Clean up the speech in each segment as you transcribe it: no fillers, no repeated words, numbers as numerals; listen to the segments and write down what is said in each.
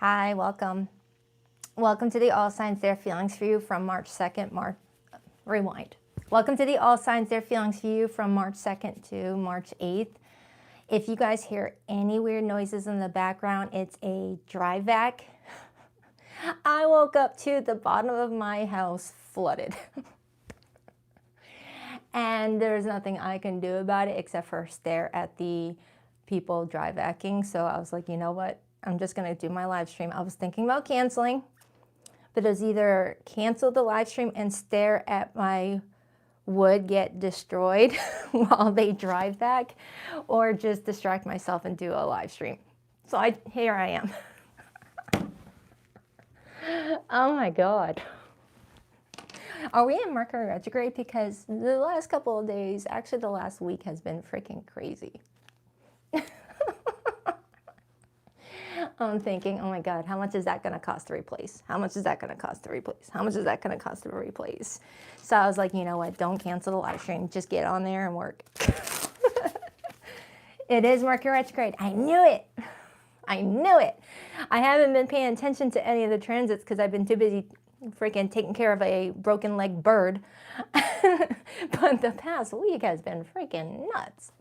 Hi, welcome. Welcome to the All Signs Their Feelings for You from March 2nd, rewind. Welcome to the All Signs Their Feelings for You from March 2nd to March 8th. If you guys hear any weird noises in the background, it's a dry vac. I woke up to the bottom of my house flooded. And there's nothing I can do about it except for stare at the people dry vacuuming. So I was like, you know what? I'm just going to do my live stream. I was thinking about canceling, but it was either cancel the live stream and stare at my wood get destroyed while they drive back, or just distract myself and do a live stream. So here I am. Oh my God. Are we in Mercury retrograde? Because the last couple of days, actually the last week, has been freaking crazy. I'm thinking, oh my God, how much is that going to cost to replace? How much is that going to cost to replace? How much is that going to cost to replace? So I was like, you know what? Don't cancel the live stream. Just get on there and work. It is Mercury retrograde. I knew it. I knew it. I haven't been paying attention to any of the transits because I've been too busy freaking taking care of a broken leg bird. But the past week has been freaking nuts.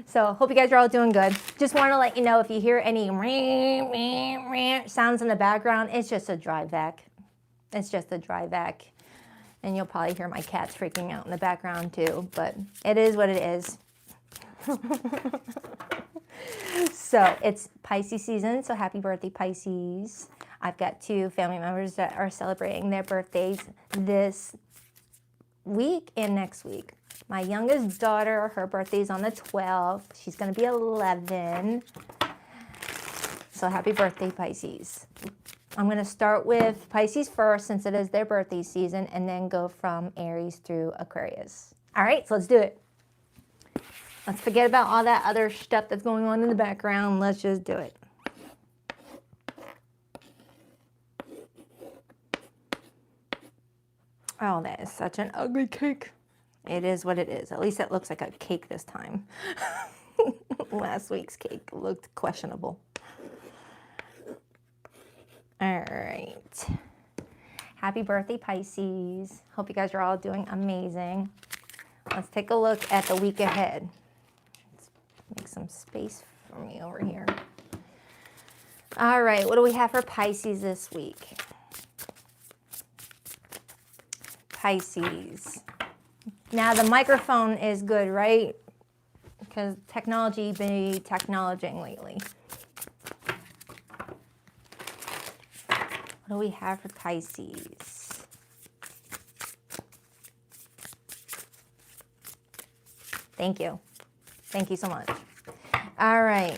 So hope you guys are all doing good. Just want to let you know if you hear any sounds in the background, it's just a dry vac. It's just a dry vac. And you'll probably hear my cats freaking out in the background too, but it is what it is. So it's Pisces season, so happy birthday, Pisces. I've got 2 family members that are celebrating their birthdays this week and next week. My youngest daughter, her birthday's on the 12th. She's going to be 11. So happy birthday, Pisces. I'm going to start with Pisces first since it is their birthday season, and then go from Aries through Aquarius. All right, so let's do it. Let's forget about all that other stuff that's going on in the background. Let's just do it. Oh, that is such an ugly cake. It is what it is. At least it looks like a cake this time. Last week's cake looked questionable. All right. Happy birthday, Pisces. Hope you guys are all doing amazing. Let's take a look at the week ahead. Let's make some space for me over here. All right, what do we have for Pisces this week? Pisces. Now the microphone is good, right? Because technology be technologing lately. What do we have for Pisces? Thank you. Thank you so much. All right.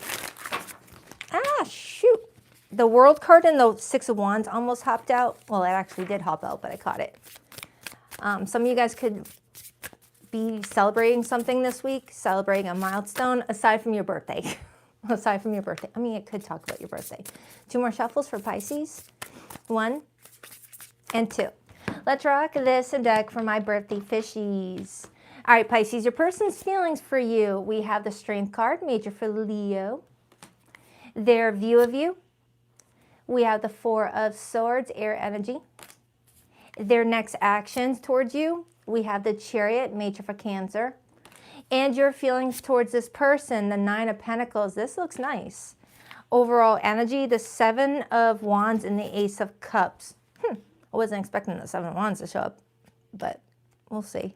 Ah, shoot. The World card and the 6 of Wands almost hopped out. Well, it actually did hop out, but I caught it. Some of you guys could be celebrating something this week, celebrating a milestone aside from your birthday. Aside from your birthday. I mean, it could talk about your birthday. 2 more shuffles for Pisces. 1 and 2. Let's rock this deck for my birthday fishies. All right, Pisces, your person's feelings for you. We have the Strength card, major for Leo. Their view of you. We have the 4 of Swords, air energy. Their next actions towards you. We have the Chariot, major for Cancer. And your feelings towards this person, the 9 of Pentacles. This looks nice. Overall energy, the 7 of Wands and the Ace of Cups. I wasn't expecting the 7 of Wands to show up, but we'll see.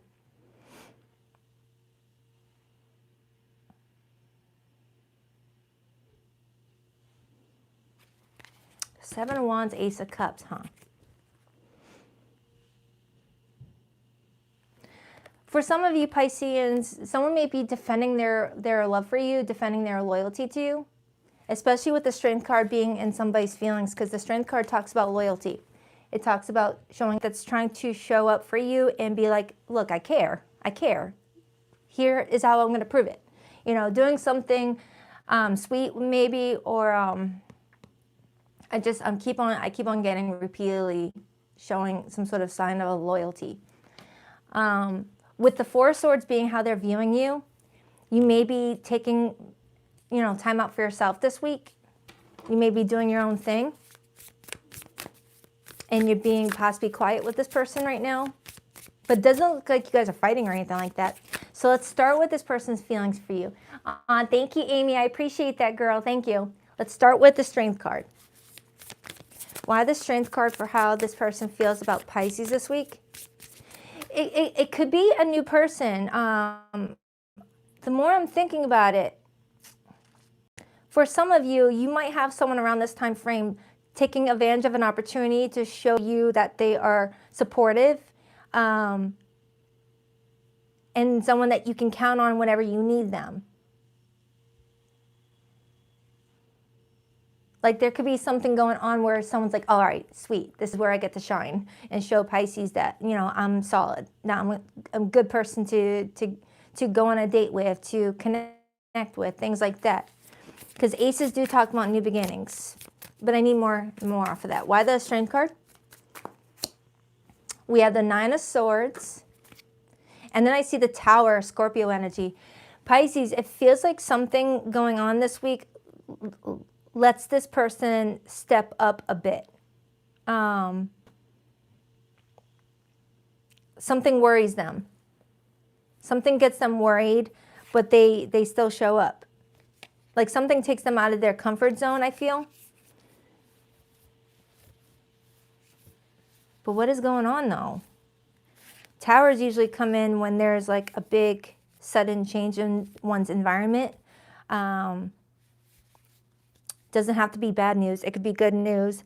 Seven of Wands, Ace of Cups, huh? For some of you Pisceans, someone may be defending their love for you, defending their loyalty to you, especially with the Strength card being in somebody's feelings, because the Strength card talks about loyalty. It talks about showing that's trying to show up for you and be like, look, I care. I care. Here is how I'm going to prove it. You know, doing something sweet maybe, or I keep on getting repeatedly showing some sort of sign of a loyalty. With the 4 of Swords being how they're viewing you, you may be taking, time out for yourself this week. You may be doing your own thing, and you're being possibly quiet with this person right now. But it doesn't look like you guys are fighting or anything like that. So let's start with this person's feelings for you. Thank you, Amy. I appreciate that, girl. Thank you. Let's start with the Strength card. Why the Strength card for how this person feels about Pisces this week? It could be a new person. The more I'm thinking about it, for some of you, you might have someone around this time frame taking advantage of an opportunity to show you that they are supportive, and someone that you can count on whenever you need them. Like there could be something going on where someone's like, all right, sweet, this is where I get to shine and show Pisces that, you know, I'm solid. Now I'm a good person to go on a date with, to connect with, things like that. Because aces do talk about new beginnings. But I need more off of that. Why the Strength card? We have the Nine of Swords. And then I see the Tower, Scorpio energy. Pisces, it feels like something going on this week lets this person step up a bit. Something worries them. Something gets them worried, but they still show up. Like something takes them out of their comfort zone, I feel. But what is going on though? Towers usually come in when there's like a big sudden change in one's environment. Doesn't have to be bad news. It could be good news.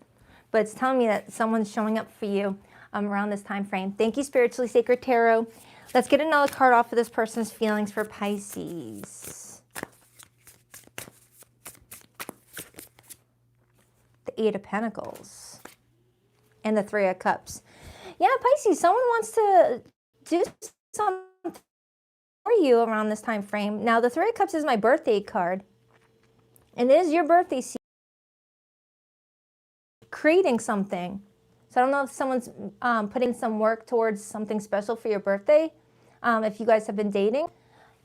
But it's telling me that someone's showing up for you around this time frame. Thank you, Spiritually Sacred Tarot. Let's get another card off of this person's feelings for Pisces. The Eight of Pentacles. And the Three of Cups. Yeah, Pisces, someone wants to do something for you around this time frame. Now, the Three of Cups is my birthday card. And it is your birthday season. Creating something. So I don't know if someone's putting some work towards something special for your birthday, if you guys have been dating.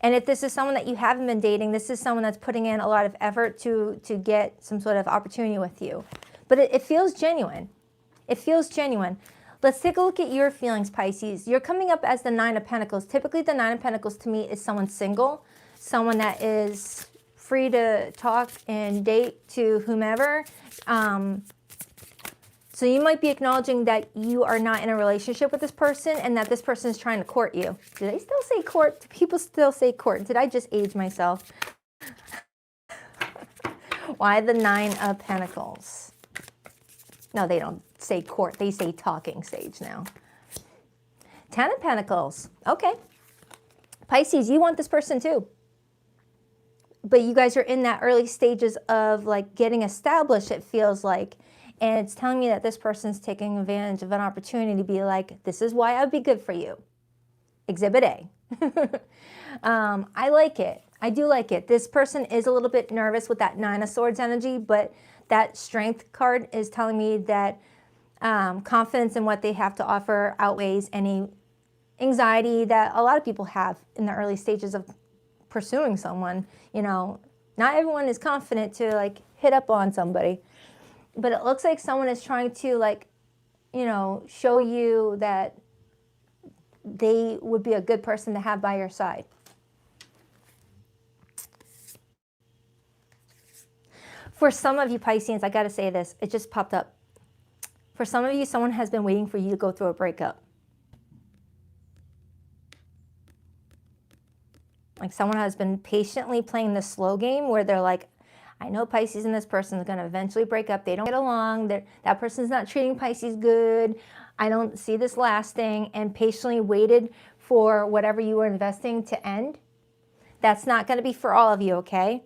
And if this is someone that you haven't been dating, this is someone that's putting in a lot of effort to get some sort of opportunity with you. But it feels genuine. It feels genuine. Let's take a look at your feelings, Pisces. You're coming up as the Nine of Pentacles. Typically, the Nine of Pentacles to me is someone single, someone that is free to talk and date to whomever. So you might be acknowledging that you are not in a relationship with this person and that this person is trying to court you. Do they still say court? Do people still say court? Did I just age myself? Why the Nine of Pentacles? No, they don't say court. They say talking stage now. Ten of Pentacles. Okay. Pisces, you want this person too. But you guys are in that early stages of like getting established, it feels like. And it's telling me that this person's taking advantage of an opportunity to be like, this is why I'd be good for you. Exhibit A. I like it. I do like it. This person is a little bit nervous with that Nine of Swords energy, but that Strength card is telling me that confidence in what they have to offer outweighs any anxiety that a lot of people have in the early stages of pursuing someone. You know, not everyone is confident to like hit up on somebody, but it looks like someone is trying to like, you know, show you that they would be a good person to have by your side. For some of you Pisceans, I got to say this, it just popped up. For some of you, someone has been waiting for you to go through a breakup. Like someone has been patiently playing the slow game where they're like, I know Pisces and this person is going to eventually break up. They don't get along. That person's not treating Pisces good. I don't see this lasting, and patiently waited for whatever you were investing to end. That's not going to be for all of you, okay?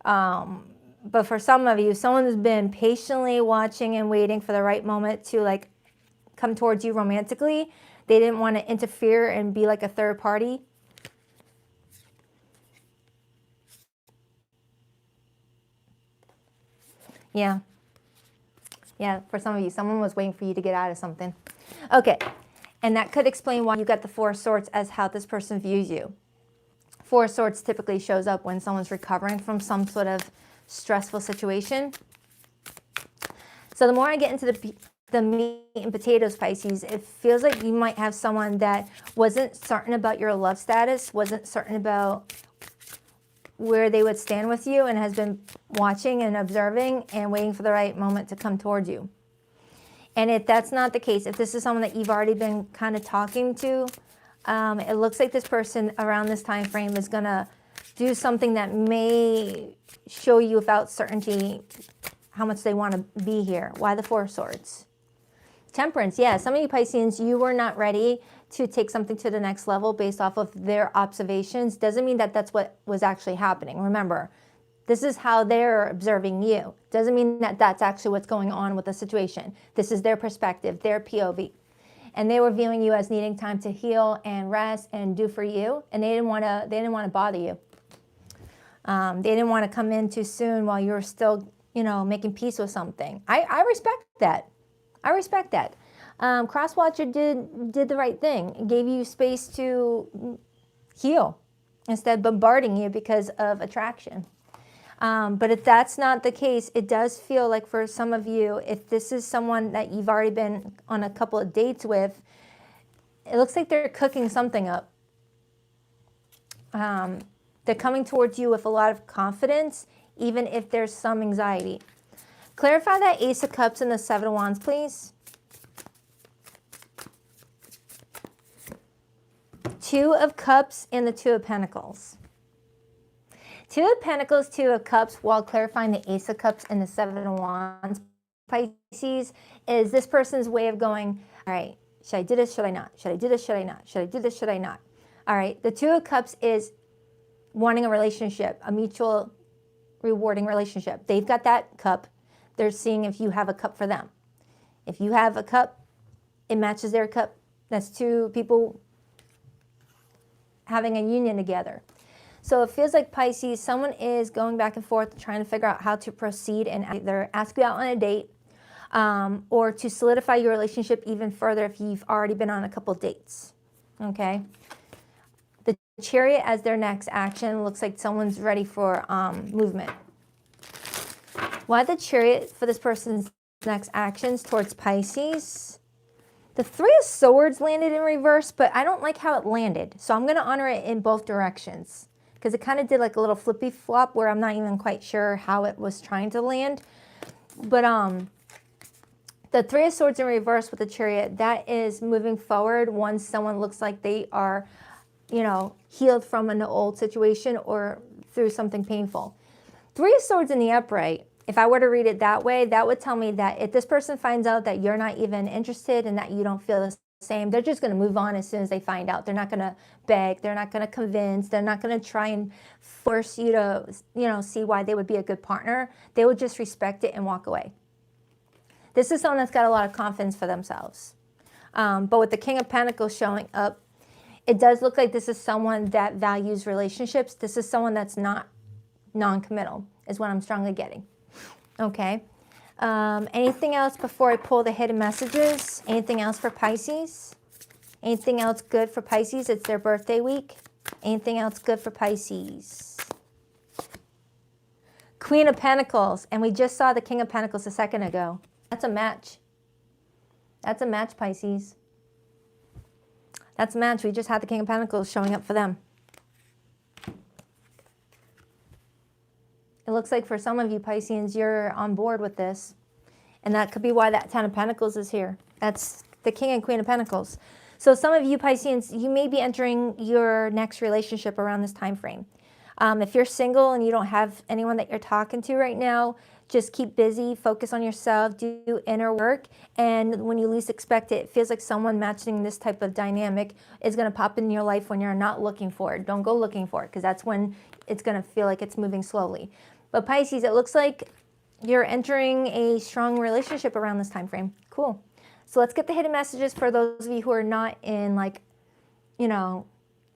But for some of you, someone has been patiently watching and waiting for the right moment to like come towards you romantically. They didn't want to interfere and be like a third party. Yeah. Yeah, for some of you, someone was waiting for you to get out of something. Okay, and that could explain why you got the Four of Swords as how this person views you. Four of Swords typically shows up when someone's recovering from some sort of stressful situation. So the more I get into the meat and potatoes, Pisces, it feels like you might have someone that wasn't certain about your love status, wasn't certain about where they would stand with you, and has been watching and observing and waiting for the right moment to come towards you. And if that's not the case, if this is someone that you've already been kind of talking to, it looks like this person around this time frame is going to do something that may show you without certainty how much they want to be here. Why the Four of Swords? Temperance, yeah. Some of you Pisceans, you were not ready to take something to the next level based off of their observations. Doesn't mean that that's what was actually happening. Remember, this is how they're observing you. Doesn't mean that that's actually what's going on with the situation. This is their perspective, their POV. And they were viewing you as needing time to heal and rest and do for you. And they didn't want to bother you. They didn't want to come in too soon while you were still, making peace with something. I respect that. I respect that. Crosswatcher did the right thing. It gave you space to heal instead of bombarding you because of attraction. But if that's not the case, it does feel like for some of you, if this is someone that you've already been on a couple of dates with, it looks like they're cooking something up. They're coming towards you with a lot of confidence, even if there's some anxiety. Clarify that Ace of Cups and the Seven of Wands, please. Two of Cups and the Two of Pentacles. Two of Pentacles, Two of Cups, while clarifying the Ace of Cups and the Seven of Wands, Pisces, is this person's way of going, all right, should I do this, should I not? Should I do this, should I not? Should I do this, should I not? All right, the Two of Cups is wanting a relationship, a mutual rewarding relationship. They've got that cup. They're seeing if you have a cup for them. If you have a cup, it matches their cup. That's two people having a union together. So it feels like Pisces, someone is going back and forth trying to figure out how to proceed and either ask you out on a date or to solidify your relationship even further if you've already been on a couple dates. Okay? The Chariot as their next action looks like someone's ready for movement. Why the Chariot for this person's next actions towards Pisces? The Three of Swords landed in reverse, but I don't like how it landed. So I'm going to honor it in both directions because it kind of did like a little flippy flop where I'm not even quite sure how it was trying to land. But the Three of Swords in reverse with the Chariot, that is moving forward once someone looks like they are, healed from an old situation or through something painful. Three of Swords in the upright, if I were to read it that way, that would tell me that if this person finds out that you're not even interested and that you don't feel the same, they're just going to move on as soon as they find out. They're not going to beg. They're not going to convince. They're not going to try and force you to, see why they would be a good partner. They would just respect it and walk away. This is someone that's got a lot of confidence for themselves. But with the King of Pentacles showing up, it does look like this is someone that values relationships. This is someone that's not non-committal, is what I'm strongly getting. Okay. Anything else before I pull the hidden messages? Anything else for Pisces? Anything else good for Pisces? It's their birthday week. Anything else good for Pisces? Queen of Pentacles. And we just saw the King of Pentacles a second ago. That's a match. That's a match, Pisces. That's a match. We just had the King of Pentacles showing up for them. It looks like for some of you Pisceans, you're on board with this. And that could be why that Ten of Pentacles is here. That's the King and Queen of Pentacles. So some of you Pisceans, you may be entering your next relationship around this time frame. If you're single and you don't have anyone that you're talking to right now, just keep busy, focus on yourself, do inner work. And when you least expect it, it feels like someone matching this type of dynamic is going to pop in your life when you're not looking for it. Don't go looking for it because that's when it's going to feel like it's moving slowly. But Pisces, it looks like you're entering a strong relationship around this time frame. Cool. So let's get the hidden messages for those of you who are not in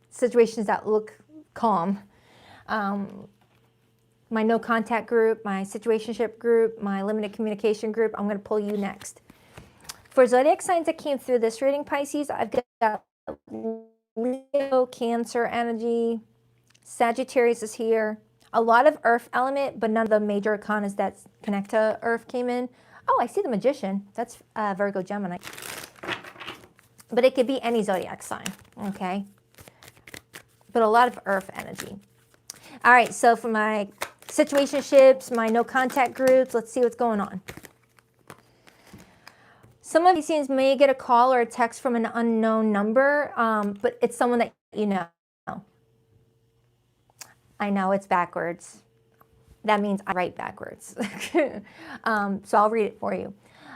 situations that look calm. My no contact group, my situationship group, my limited communication group, I'm going to pull you next. For zodiac signs that came through this reading, Pisces, I've got Leo, Cancer energy, Sagittarius is here. A lot of earth element, but none of the major arcanas that connect to earth came in. Oh, I see the Magician. That's Virgo, Gemini. But it could be any zodiac sign, okay? But a lot of earth energy. All right, so for my situationships, my no contact groups, let's see what's going on. Some of you may get a call or a text from an unknown number, but it's someone that you know. I know it's backwards. That means I write backwards. So I'll read it for you.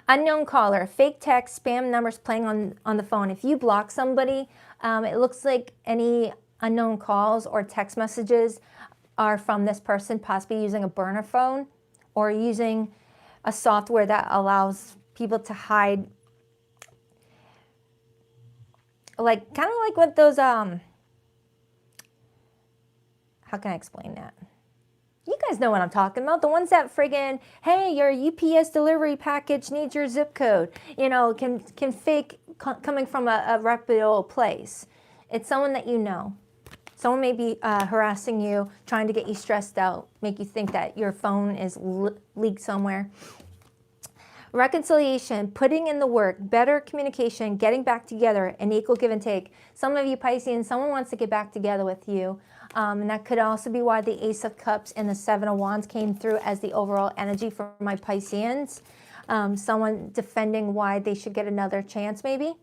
Unknown caller, fake text, spam numbers playing on the phone. If you block somebody, it looks like any unknown calls or text messages are from this person, possibly using a burner phone or using a software that allows people to hide, like kind of like what those how can I explain that? You guys know what I'm talking about. The ones that friggin', hey, your UPS delivery package needs your zip code. You know, can fake coming from a reputable place. It's someone that you know. Someone may be harassing you, trying to get you stressed out, make you think that your phone is leaked somewhere. Reconciliation, putting in the work, better communication, getting back together, an equal give and take. Some of you Pisceans, someone wants to get back together with you. And that could also be why the Ace of Cups and the Seven of Wands came through as the overall energy for my Pisceans. Someone defending why they should get another chance maybe.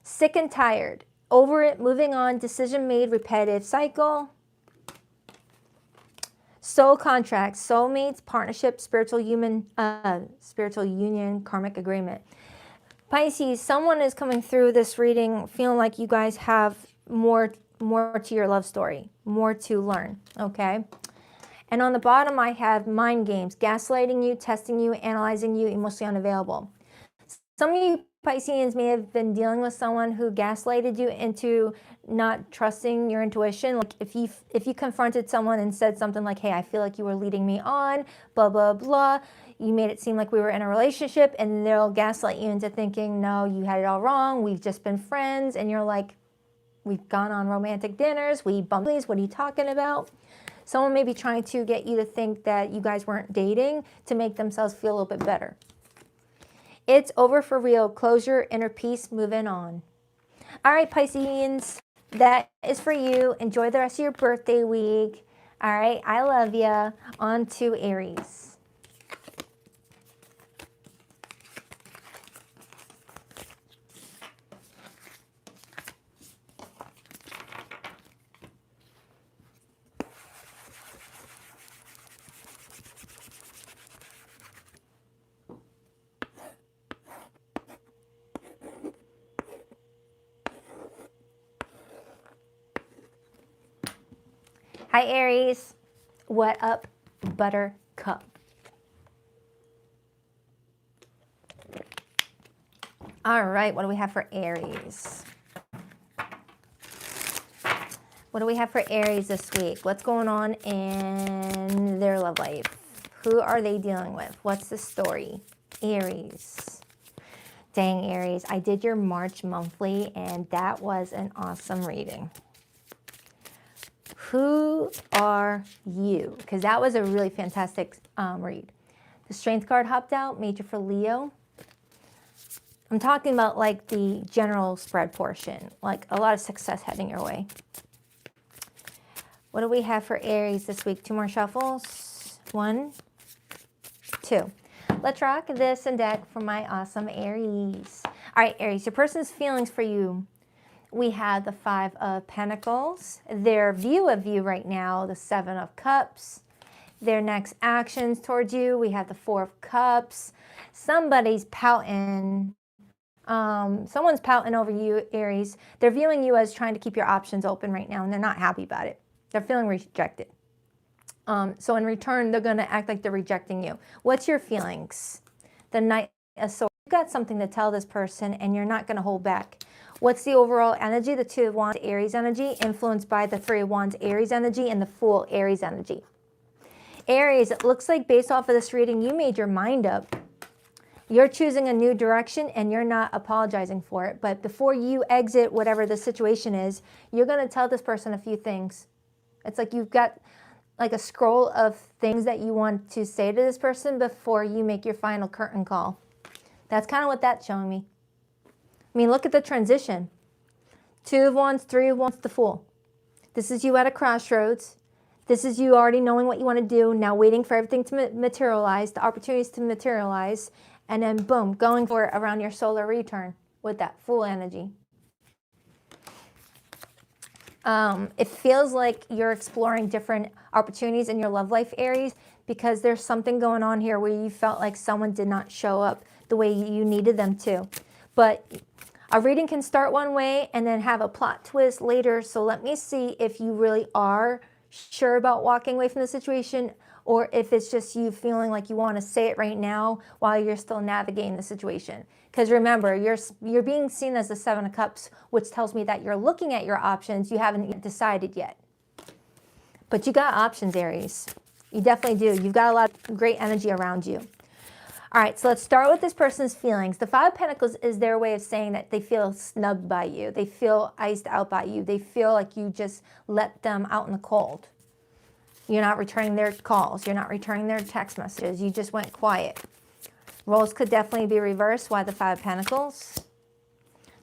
Sick and tired. Over it, moving on, decision made, repetitive cycle. Soul contracts, soulmates, partnership, spiritual union, karmic agreement. Pisces, someone is coming through this reading feeling like you guys have more to your love story, more to learn, okay? And on the bottom, I have mind games, gaslighting you, testing you, analyzing you, emotionally unavailable. Some of you Pisceans may have been dealing with someone who gaslighted you into not trusting your intuition. Like if you confronted someone and said something like, hey, I feel like you were leading me on, blah, blah, blah. You made it seem like we were in a relationship, and they'll gaslight you into thinking, no, you had it all wrong. We've just been friends. And you're like, we've gone on romantic dinners. We bumped. What are you talking about? Someone may be trying to get you to think that you guys weren't dating to make themselves feel a little bit better. It's over for real. Closure, inner peace, moving on. All right, Pisceans, that is for you. Enjoy the rest of your birthday week. All right, I love ya. On to Aries. Hi, Aries. What up, Buttercup? All right, what do we have for Aries? What do we have for Aries this week? What's going on in their love life? Who are they dealing with? What's the story? Aries. Dang, Aries, I did your March monthly, and that was an awesome reading. Who are you? Because that was a really fantastic read. The Strength card hopped out, major for Leo. I'm talking about like the general spread portion, like a lot of success heading your way. What do we have for Aries this week? 2 more shuffles. 1, 2. Let's rock this and deck for my awesome Aries. All right, Aries, your person's feelings for you. We have the 5 of Pentacles, their view of you right now, the 7 of Cups, their next actions towards you. We have the 4 of Cups. Somebody's pouting. Someone's pouting over you, Aries. They're viewing you as trying to keep your options open right now, and they're not happy about it. They're feeling rejected. So in return, they're going to act like they're rejecting you. What's your feelings? The Knight of Swords. You've got something to tell this person, and you're not going to hold back. What's the overall energy? The 2 of Wands, Aries energy, influenced by the 3 of Wands, Aries energy, and the Fool, Aries energy. Aries, it looks like based off of this reading, you made your mind up. You're choosing a new direction, and you're not apologizing for it. But before you exit whatever the situation is, you're going to tell this person a few things. It's like you've got like a scroll of things that you want to say to this person before you make your final curtain call. That's kind of what that's showing me. I mean, look at the transition. 2 of Wands, 3 of Wands, the Fool. This is you at a crossroads. This is you already knowing what you want to do, now waiting for everything to materialize, the opportunities to materialize, and then boom, going for it around your solar return with that Fool energy. It feels like you're exploring different opportunities in your love life, Aries, because there's something going on here where you felt like someone did not show up the way you needed them to. But a reading can start one way and then have a plot twist later. So let me see if you really are sure about walking away from the situation, or if it's just you feeling like you want to say it right now while you're still navigating the situation. Because remember, you're being seen as the 7 of Cups, which tells me that you're looking at your options. You haven't decided yet. But you got options, Aries. You definitely do. You've got a lot of great energy around you. All right, so let's start with this person's feelings. The 5 of Pentacles is their way of saying that they feel snubbed by you. They feel iced out by you. They feel like you just let them out in the cold. You're not returning their calls. You're not returning their text messages. You just went quiet. Roles could definitely be reversed. Why the 5 of Pentacles?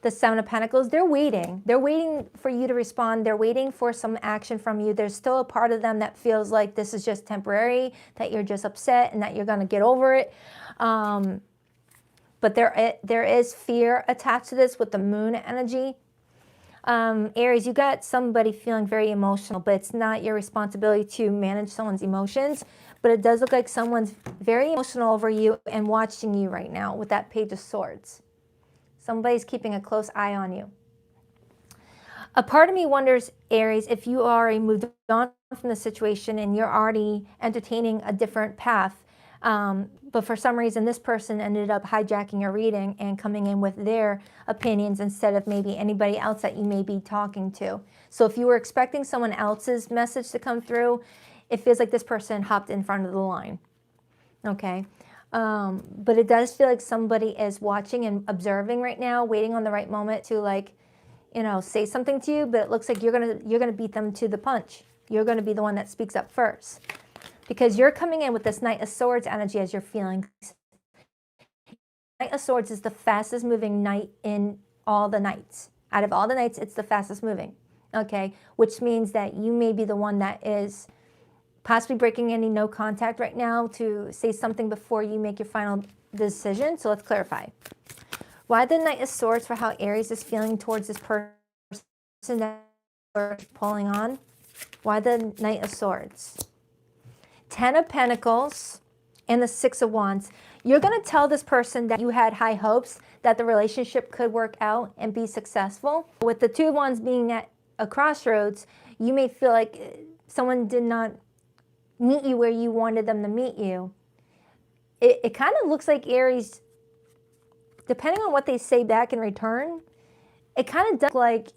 The 7 of Pentacles, they're waiting. They're waiting for you to respond. They're waiting for some action from you. There's still a part of them that feels like this is just temporary, that you're just upset and that you're going to get over it. But there is fear attached to this with the Moon energy. Aries, you got somebody feeling very emotional, but it's not your responsibility to manage someone's emotions. But it does look like someone's very emotional over you and watching you right now with that Page of Swords. Somebody's keeping a close eye on you. A part of me wonders, Aries, if you already moved on from the situation and you're already entertaining a different path. But for some reason, this person ended up hijacking your reading and coming in with their opinions instead of maybe anybody else that you may be talking to. So if you were expecting someone else's message to come through, it feels like this person hopped in front of the line. Okay. But it does feel like somebody is watching and observing right now, waiting on the right moment to, like, you know, say something to you. But it looks like you're gonna beat them to the punch. You're gonna be the one that speaks up first, because you're coming in with this Knight of Swords energy as your feelings. Knight of Swords is the fastest moving knight in all the knights. Out of all the knights, it's the fastest moving. Okay, which means that you may be the one that is possibly breaking any no contact right now to say something before you make your final decision. So let's clarify. Why the Knight of Swords for how Aries is feeling towards this person that we're pulling on? Why the Knight of Swords? 10 of Pentacles and the 6 of Wands. You're going to tell this person that you had high hopes that the relationship could work out and be successful. With the 2 of Wands being at a crossroads, you may feel like someone did not meet you where you wanted them to meet you. It kind of looks like, Aries, depending on what they say back in return, it kind of does look like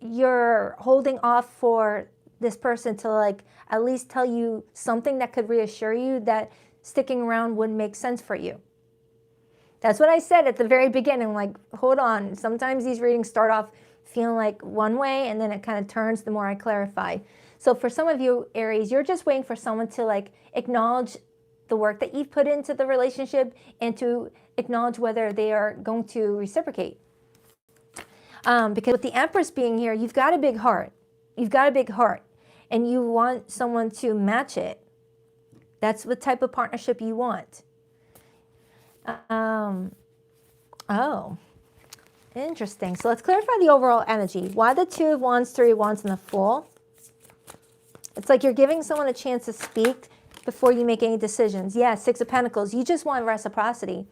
you're holding off for this person to, like, at least tell you something that could reassure you that sticking around would make sense for you. That's what I said at the very beginning. Like, hold on. Sometimes these readings start off feeling like one way and then it kind of turns the more I clarify. So for some of you, Aries, you're just waiting for someone to, like, acknowledge the work that you've put into the relationship and to acknowledge whether they are going to reciprocate. Because with the Empress being here, you've got a big heart. You've got a big heart. And you want someone to match it. That's what type of partnership you want. Oh, interesting. So let's clarify the overall energy. Why the 2 of Wands, 3 of Wands, and the Fool? It's like you're giving someone a chance to speak before you make any decisions. Yeah, 6 of Pentacles. You just want reciprocity.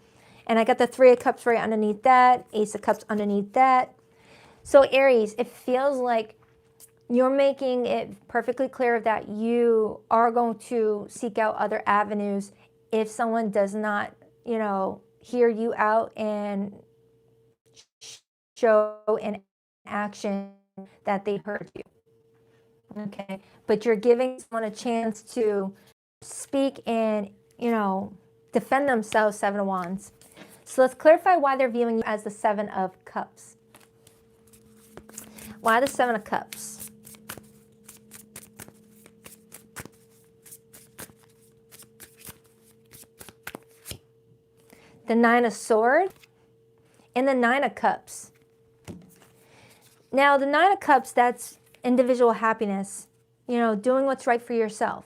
And I got the 3 of Cups right underneath that. Ace of Cups underneath that. So Aries, it feels like you're making it perfectly clear that you are going to seek out other avenues if someone does not, you know, hear you out and show in action that they heard you. Okay, but you're giving someone a chance to speak and, you know, defend themselves, 7 of Wands. So let's clarify why they're viewing you as the 7 of Cups. Why the 7 of Cups? the Nine of Swords, and the Nine of Cups. Now, the Nine of Cups, that's individual happiness, you know, doing what's right for yourself,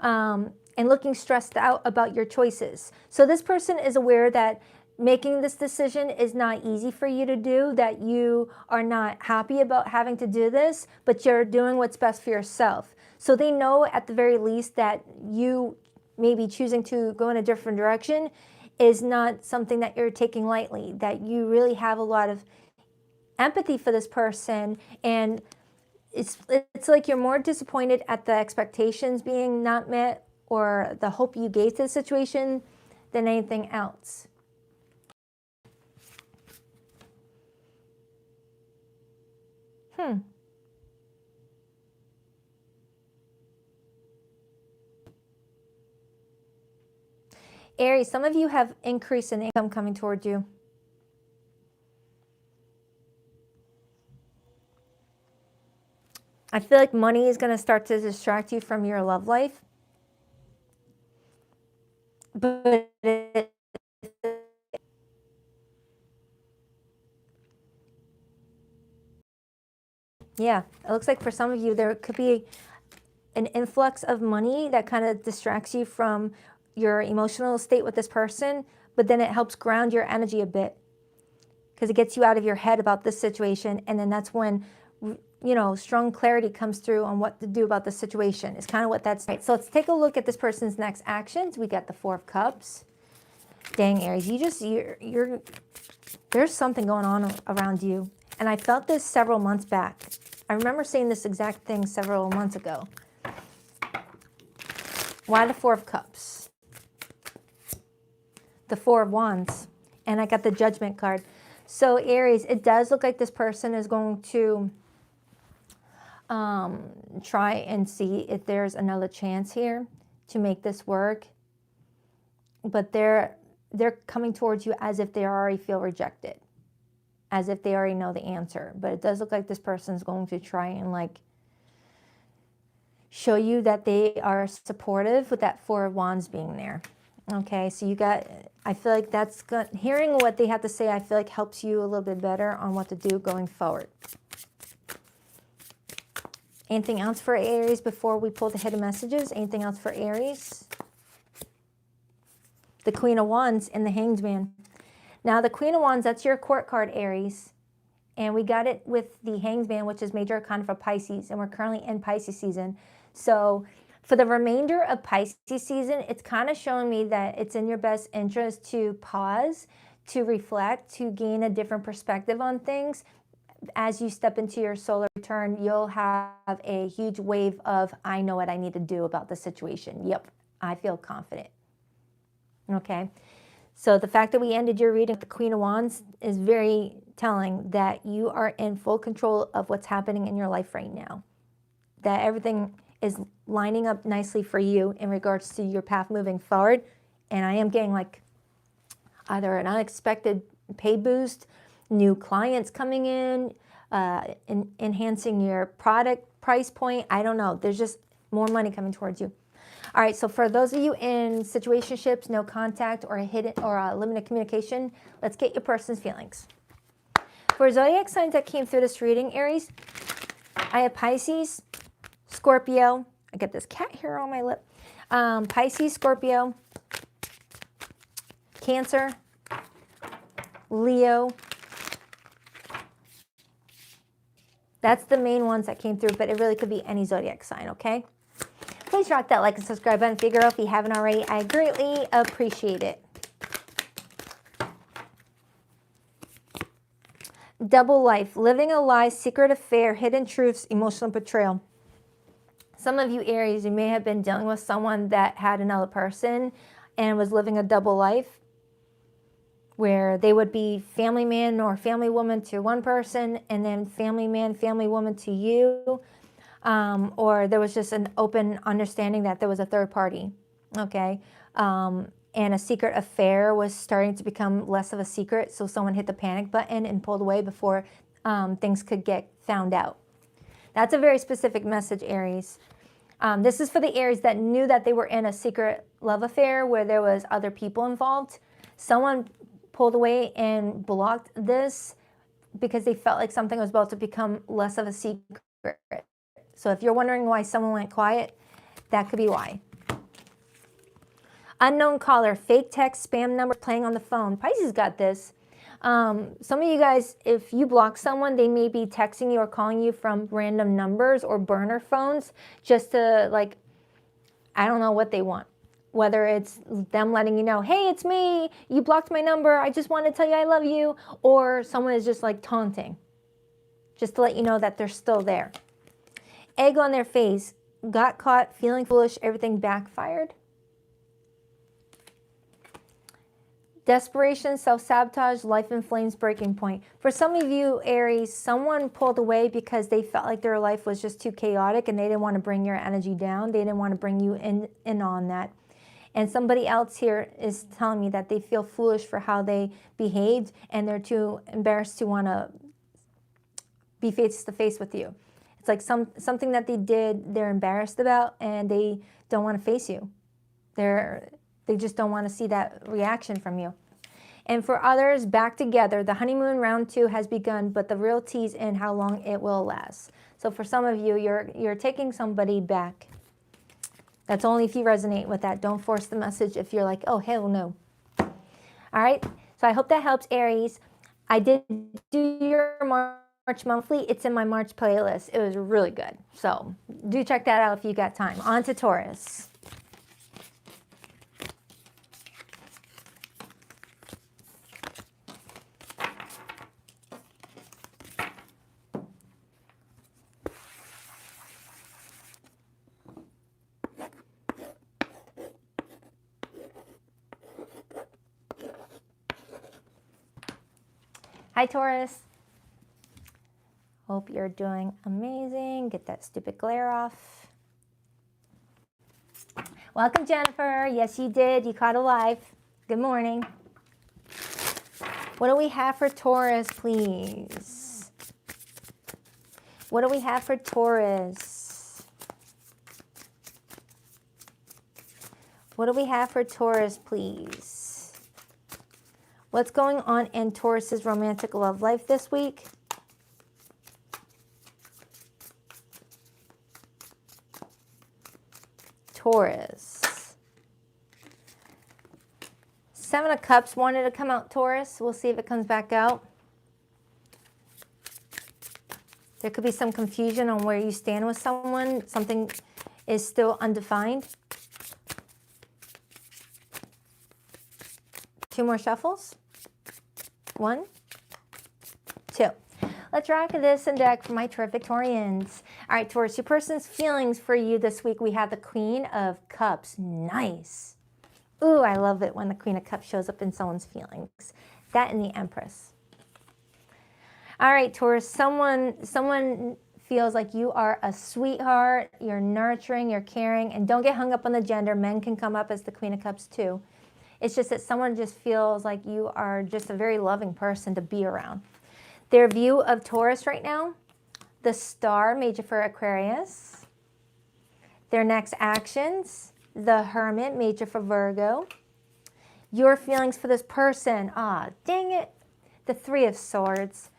and looking stressed out about your choices. So this person is aware that making this decision is not easy for you to do, that you are not happy about having to do this, but you're doing what's best for yourself. So they know at the very least that you maybe choosing to go in a different direction is not something that you're taking lightly, that you really have a lot of empathy for this person, and it's like you're more disappointed at the expectations being not met or the hope you gave to the situation than anything else. Aries, some of you have increase in income coming towards you. I feel like money is going to start to distract you from your love life. But yeah, it looks like for some of you there could be an influx of money that kind of distracts you from your emotional state with this person, but then it helps ground your energy a bit because it gets you out of your head about this situation, and then that's when, you know, strong clarity comes through on what to do about the situation. It's kind of what that's right. So let's take a look at this person's next actions. We got the Four of Cups. Dang, Aries, you're there's something going on around you, and I felt this several months back. I remember saying this exact thing several months ago. Why the Four of Cups? The Four of Wands, and I got the Judgment card. So Aries, it does look like this person is going to try and see if there's another chance here to make this work, but they're coming towards you as if they already feel rejected, as if they already know the answer. But it does look like this person is going to try and like show you that they are supportive with that Four of Wands being there. Okay, so you got, I feel like that's good. Hearing what they have to say, I feel like helps you a little bit better on what to do going forward. Anything else for Aries before we pull the hidden messages? Anything else for Aries? The Queen of Wands and the Hanged Man. Now the Queen of Wands, that's your court card, Aries. And we got it with the Hanged Man, which is major arcana for Pisces. And we're currently in Pisces season. So for the remainder of Pisces season, it's kind of showing me that it's in your best interest to pause, to reflect, to gain a different perspective on things. As you step into your solar return, you'll have a huge wave of, I know what I need to do about the situation. Yep, I feel confident. Okay, so the fact that we ended your reading with the Queen of Wands is very telling that you are in full control of what's happening in your life right now. That everything is lining up nicely for you in regards to your path moving forward. And I am getting like either an unexpected pay boost, new clients coming in, enhancing your product price point. I don't know. There's just more money coming towards you. All right, so for those of you in situationships, no contact or hidden or limited communication, let's get your person's feelings. For zodiac signs that came through this reading, Aries, I have Pisces, Scorpio. I get this cat hair on my lip. Pisces, Scorpio, Cancer, Leo. That's the main ones that came through, but it really could be any zodiac sign, okay? Please rock that like and subscribe button, Figaro, if you haven't already. I greatly appreciate it. Double life, living a lie, secret affair, hidden truths, emotional betrayal. Some of you Aries, you may have been dealing with someone that had another person and was living a double life where they would be family man or family woman to one person and then family man, family woman to you. Or there was just an open understanding that there was a third party, okay? And a secret affair was starting to become less of a secret, so someone hit the panic button and pulled away before things could get found out. That's a very specific message, Aries. This is for the Aries that knew that they were in a secret love affair where there was other people involved. Someone pulled away and blocked this because they felt like something was about to become less of a secret. So if you're wondering why someone went quiet, that could be why. Unknown caller, fake text, spam numbers playing on the phone. Pisces got this. Some of you guys, if you block someone, they may be texting you or calling you from random numbers or burner phones just to, like, I don't know what they want. Whether it's them letting you know, hey, it's me, you blocked my number, I just want to tell you I love you, or someone is just like taunting, just to let you know that they're still there. Egg on their face, got caught, feeling foolish, everything backfired. Desperation, self-sabotage, life in flames, breaking point. For some of you, Aries, someone pulled away because they felt like their life was just too chaotic and they didn't want to bring your energy down. They didn't want to bring you in on that. And somebody else here is telling me that they feel foolish for how they behaved and they're too embarrassed to want to be face to face with you. It's like something that they did, they're embarrassed about and they don't want to face you. They just don't want to see that reaction from you. And for others, back together, the honeymoon round 2 has begun, but the real tease in how long it will last. So for some of you, you're taking somebody back. That's only if you resonate with that. Don't force the message if you're like, oh, hell no. All right, so I hope that helps, Aries. I did do your March monthly. It's in my March playlist. It was really good. So do check that out if you got time. On to Taurus. Hi, Taurus. Hope you're doing amazing. Get that stupid glare off. Welcome, Jennifer. Yes, you did. You caught a live. Good morning. What do we have for Taurus, please? What do we have for Taurus? What do we have for Taurus, please? What's going on in Taurus's romantic love life this week? Taurus. 7 of Cups wanted to come out, Taurus. We'll see if it comes back out. There could be some confusion on where you stand with someone. Something is still undefined. 2 more shuffles. 1, 2. Let's rock this and deck for my terrific Taurians. All right, Taurus, your person's feelings for you this week. We have the Queen of Cups. Nice. Ooh, I love it when the Queen of Cups shows up in someone's feelings. That and the Empress. All right, Taurus, someone feels like you are a sweetheart. You're nurturing, you're caring, and don't get hung up on the gender. Men can come up as the Queen of Cups too. It's just that someone just feels like you are just a very loving person to be around. Their view of Taurus right now, the Star, major for Aquarius. Their next actions, the Hermit, major for Virgo. Your feelings for this person, dang it, the 3 of Swords.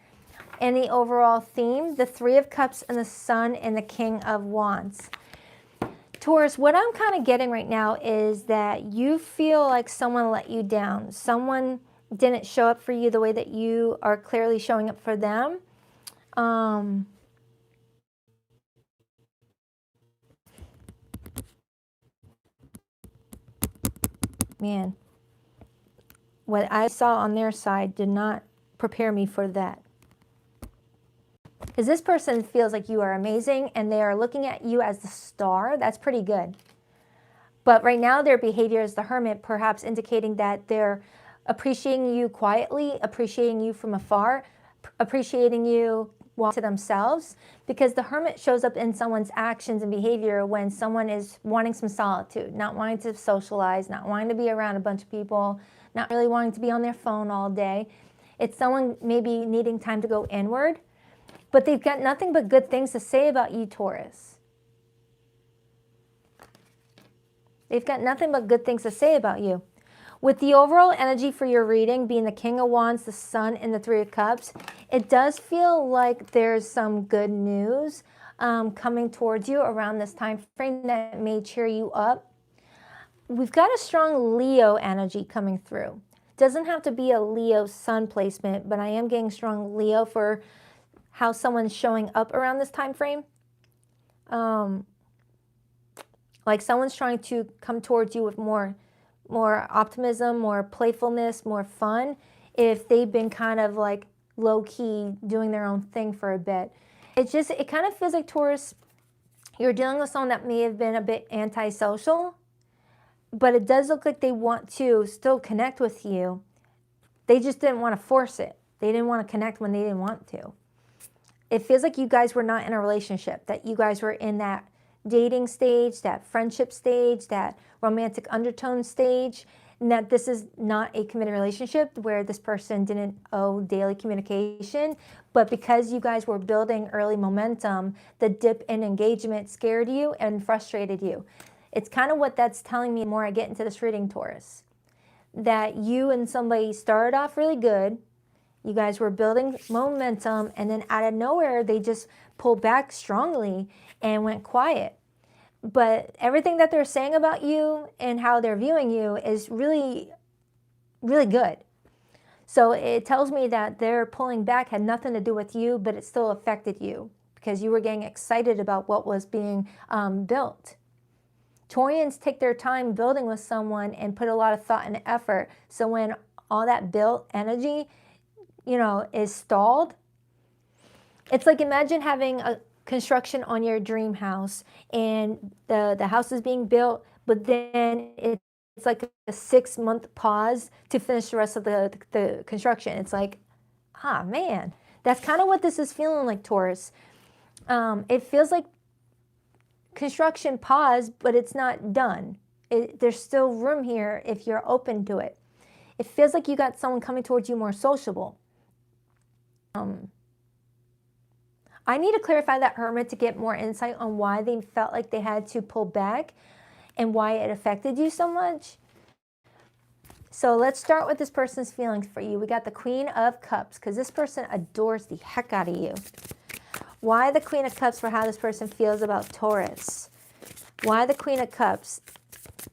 And the overall theme, the 3 of Cups and the Sun and the King of Wands. Taurus, what I'm kind of getting right now is that you feel like someone let you down. Someone didn't show up for you the way that you are clearly showing up for them. Man, what I saw on their side did not prepare me for that. Because this person feels like you are amazing and they are looking at you as the star. That's pretty good. But right now their behavior is the Hermit, perhaps indicating that they're appreciating you quietly, appreciating you from afar, appreciating you to themselves. Because the Hermit shows up in someone's actions and behavior when someone is wanting some solitude, not wanting to socialize, not wanting to be around a bunch of people, not really wanting to be on their phone all day. It's someone maybe needing time to go inward. But they've got nothing but good things to say about you, Taurus. They've got nothing but good things to say about you. With the overall energy for your reading being the King of Wands, the Sun, and the Three of Cups, it does feel like there's some good news coming towards you around this time frame that may cheer you up. We've got a strong Leo energy coming through. Doesn't have to be a Leo Sun placement, but I am getting strong Leo for how someone's showing up around this time frame. Like someone's trying to come towards you with more optimism, more playfulness, more fun, if they've been kind of like low-key doing their own thing for a bit. It kind of feels like, Taurus, you're dealing with someone that may have been a bit antisocial, but it does look like they want to still connect with you. They just didn't want to force it. They didn't want to connect when they didn't want to. It feels like you guys were not in a relationship, that you guys were in that dating stage, that friendship stage, that romantic undertone stage, and that this is not a committed relationship where this person didn't owe daily communication, but because you guys were building early momentum, the dip in engagement scared you and frustrated you. It's kind of what that's telling me the more I get into this reading, Taurus, that you and somebody started off really good, you guys were building momentum, and then out of nowhere, they just pulled back strongly and went quiet. But everything that they're saying about you and how they're viewing you is really, really good. So it tells me that their pulling back had nothing to do with you, but it still affected you because you were getting excited about what was being built. Taurians take their time building with someone and put a lot of thought and effort. So when all that built energy, is stalled, it's like, imagine having a construction on your dream house and the house is being built, but then it's like a 6-month pause to finish the rest of the construction. It's like, man, that's kind of what this is feeling like, Taurus. It feels like construction paused, but it's not done. There's still room here if you're open to it. It feels like you got someone coming towards you more sociable. I need to clarify that Hermit to get more insight on why they felt like they had to pull back and why it affected you so much. So let's start with this person's feelings for you. We got the Queen of Cups, because this person adores the heck out of you. Why the Queen of Cups for how this person feels about Taurus? Why the Queen of Cups?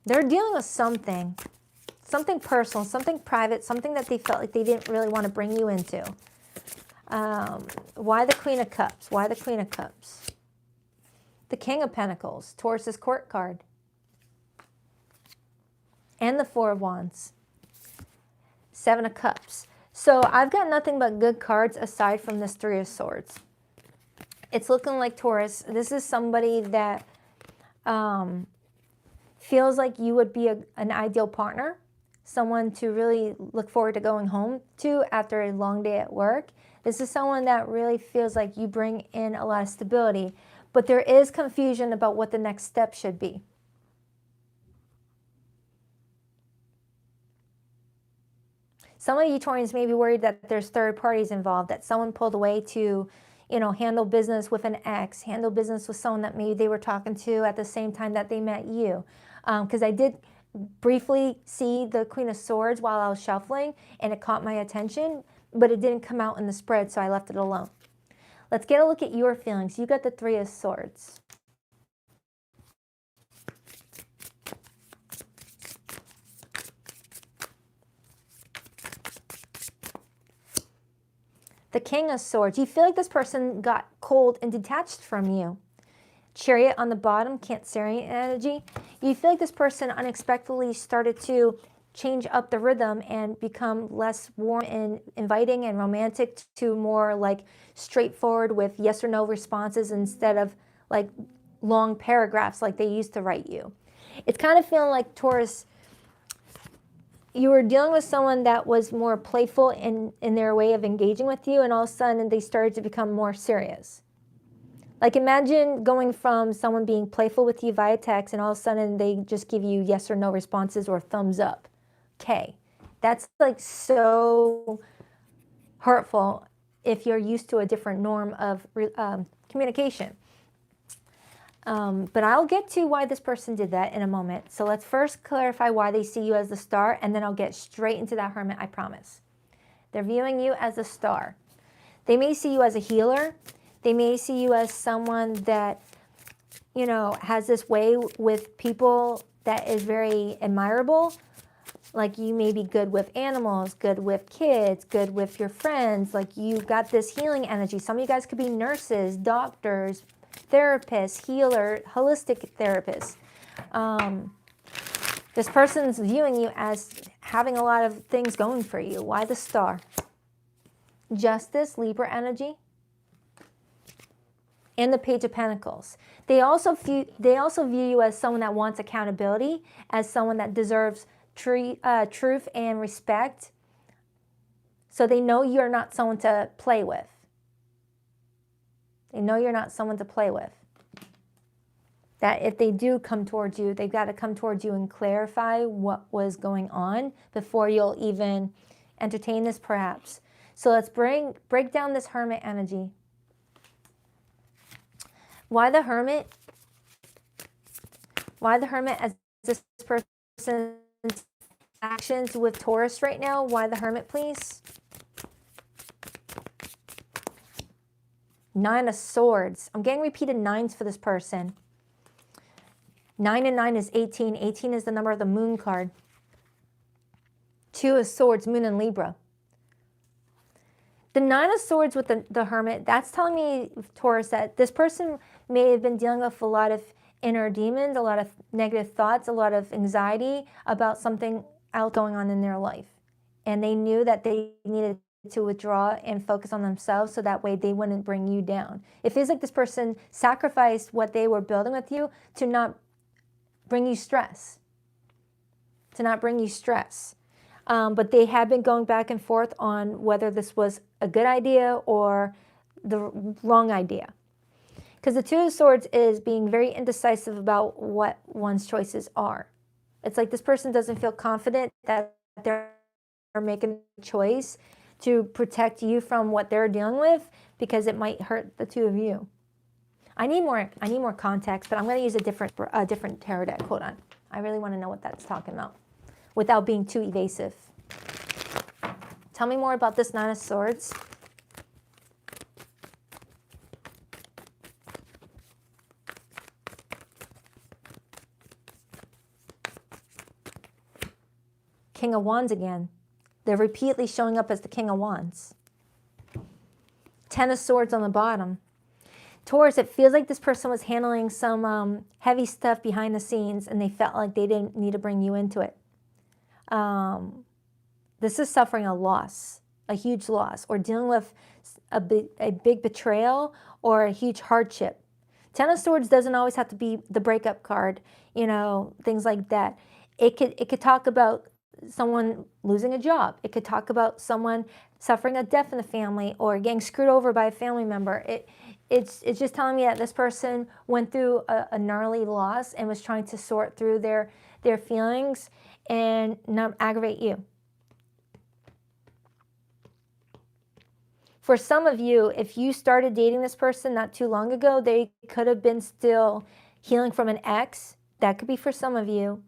They're dealing with something personal, something private, something that they felt like they didn't really want to bring you into. Why the Queen of Cups? Why the Queen of Cups? The King of Pentacles, Taurus's court card. And the Four of Wands. Seven of Cups. So I've got nothing but good cards aside from this Three of Swords. It's looking like, Taurus, this is somebody that feels like you would be an ideal partner, someone to really look forward to going home to after a long day at work. This is someone that really feels like you bring in a lot of stability, but there is confusion about what the next step should be. Some of you Taurians may be worried that there's third parties involved, that someone pulled away to, handle business with an ex, handle business with someone that maybe they were talking to at the same time that they met you. Because I did briefly see the Queen of Swords while I was shuffling, and it caught my attention, but it didn't come out in the spread, so I left it alone. Let's get a look at your feelings. You got the Three of Swords. The King of Swords. You feel like this person got cold and detached from you. Chariot on the bottom, Cancerian energy. You feel like this person unexpectedly started to change up the rhythm and become less warm and inviting and romantic to more like straightforward with yes or no responses instead of like long paragraphs like they used to write you. It's kind of feeling like, Taurus, you were dealing with someone that was more playful in their way of engaging with you, and all of a sudden they started to become more serious. Like, imagine going from someone being playful with you via text and all of a sudden they just give you yes or no responses or thumbs up. Okay, that's like so hurtful if you're used to a different norm of communication. But I'll get to why this person did that in a moment. So let's first clarify why they see you as the star, and then I'll get straight into that Hermit, I promise. They're viewing you as a star. They may see you as a healer. They may see you as someone that, you know, has this way with people that is very admirable. Like you may be good with animals, good with kids, good with your friends. Like you've got this healing energy. Some of you guys could be nurses, doctors, therapists, healer, holistic therapists. This person's viewing you as having a lot of things going for you. Why the star? Justice, Libra energy, and the Page of Pentacles. They also view you as someone that wants accountability, as someone that deserves truth and respect. So they know you're not someone to play with. They know you're not someone to play with. That if they do come towards you, they've got to come towards you and clarify what was going on before you'll even entertain this, perhaps. So let's break down this Hermit energy. Why the Hermit? Why the Hermit as this person's actions with Taurus right now? Why the Hermit, please? Nine of Swords. I'm getting repeated nines for this person. 9 and 9 is 18. 18 is the number of the Moon card. 2 of Swords, Moon and Libra. The 9 of Swords with the Hermit, that's telling me, Taurus, that this person may have been dealing with a lot of inner demons, a lot of negative thoughts, a lot of anxiety about something else going on in their life. And they knew that they needed to withdraw and focus on themselves so that way they wouldn't bring you down. It feels like this person sacrificed what they were building with you to not bring you stress. To not bring you stress. But they have been going back and forth on whether this was a good idea or the wrong idea. Because the 2 of Swords is being very indecisive about what one's choices are. It's like this person doesn't feel confident that they're making a choice to protect you from what they're dealing with because it might hurt the 2 of you. I need more context, but I'm going to use a different tarot deck. Hold on. I really want to know what that's talking about without being too evasive. Tell me more about this 9 of Swords. King of Wands again. They're repeatedly showing up as the King of Wands. 10 of Swords on the bottom. Taurus, it feels like this person was handling some heavy stuff behind the scenes and they felt like they didn't need to bring you into it. This is suffering a loss, a huge loss, or dealing with a big betrayal or a huge hardship. 10 of Swords doesn't always have to be the breakup card, you know, things like that. It could talk about someone losing a job. It could talk about someone suffering a death in the family or getting screwed over by a family member. It's just telling me that this person went through a gnarly loss and was trying to sort through their feelings and not aggravate you. For some of you, if you started dating this person not too long ago, they could have been still healing from an ex. That could be for some of you.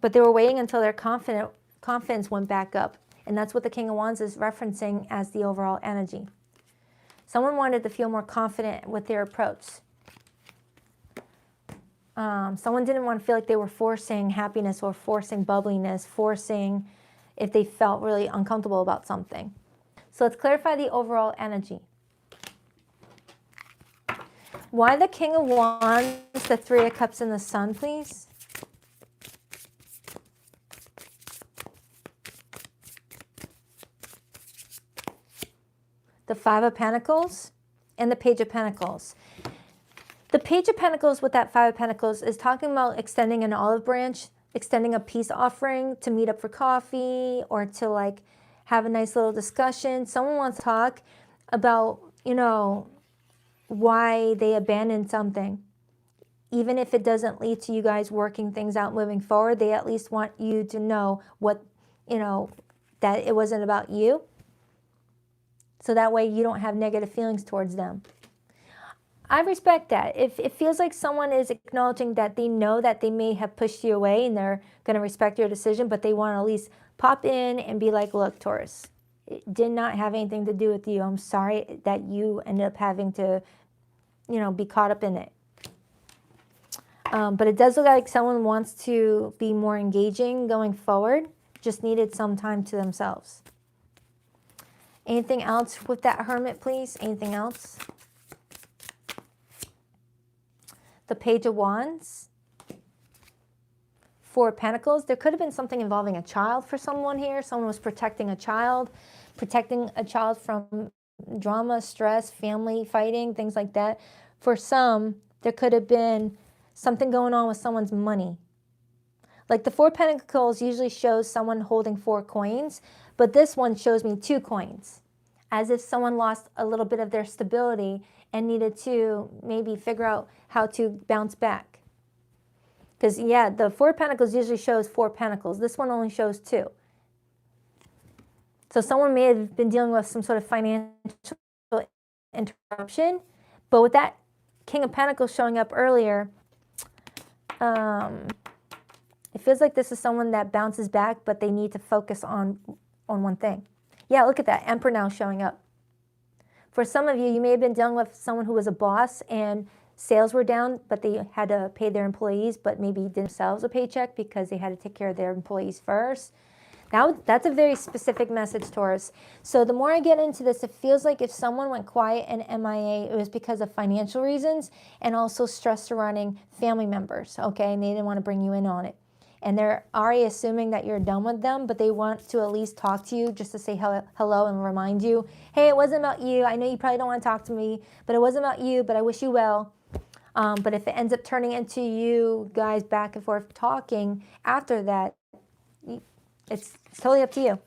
But they were waiting until their confidence went back up. And that's what the King of Wands is referencing as the overall energy. Someone wanted to feel more confident with their approach. Someone didn't want to feel like they were forcing happiness or forcing bubbliness, forcing if they felt really uncomfortable about something. So let's clarify the overall energy. Why the King of Wands, the 3 of Cups, and the Sun, please? The 5 of Pentacles and the Page of Pentacles. The Page of Pentacles with that 5 of Pentacles is talking about extending an olive branch, extending a peace offering to meet up for coffee or to like have a nice little discussion. Someone wants to talk about, you know, why they abandoned something. Even if it doesn't lead to you guys working things out moving forward, they at least want you to know what, you know, that it wasn't about you. So that way you don't have negative feelings towards them. I respect that. If it feels like someone is acknowledging that they know that they may have pushed you away and they're going to respect your decision, but they want to at least pop in and be like, look, Taurus, it did not have anything to do with you. I'm sorry that you ended up having to, be caught up in it. But it does look like someone wants to be more engaging going forward, just needed some time to themselves. Anything else with that Hermit, please? Anything else? The Page of Wands. Four of Pentacles. There could have been something involving a child for someone here. Someone was protecting a child from drama, stress, family fighting, things like that. For some, there could have been something going on with someone's money. Like the Four of Pentacles usually shows someone holding 4 coins, but this one shows me 2 coins, as if someone lost a little bit of their stability and needed to maybe figure out how to bounce back. Because, yeah, the Four of Pentacles usually shows 4 pentacles. This one only shows 2. So someone may have been dealing with some sort of financial interruption, but with that King of Pentacles showing up earlier, it feels like this is someone that bounces back, but they need to focus on one thing. Yeah, look at that. Emperor now showing up. For some of you, you may have been dealing with someone who was a boss and sales were down, but they had to pay their employees, but maybe did themselves a paycheck because they had to take care of their employees first. That's a very specific message, Taurus. So the more I get into this, it feels like if someone went quiet and MIA, it was because of financial reasons and also stress surrounding family members, okay? And they didn't want to bring you in on it. And they're already assuming that you're done with them, but they want to at least talk to you just to say hello and remind you, hey, it wasn't about you. I know you probably don't want to talk to me, but it wasn't about you, but I wish you well. But if it ends up turning into you guys back and forth talking after that, it's totally up to you.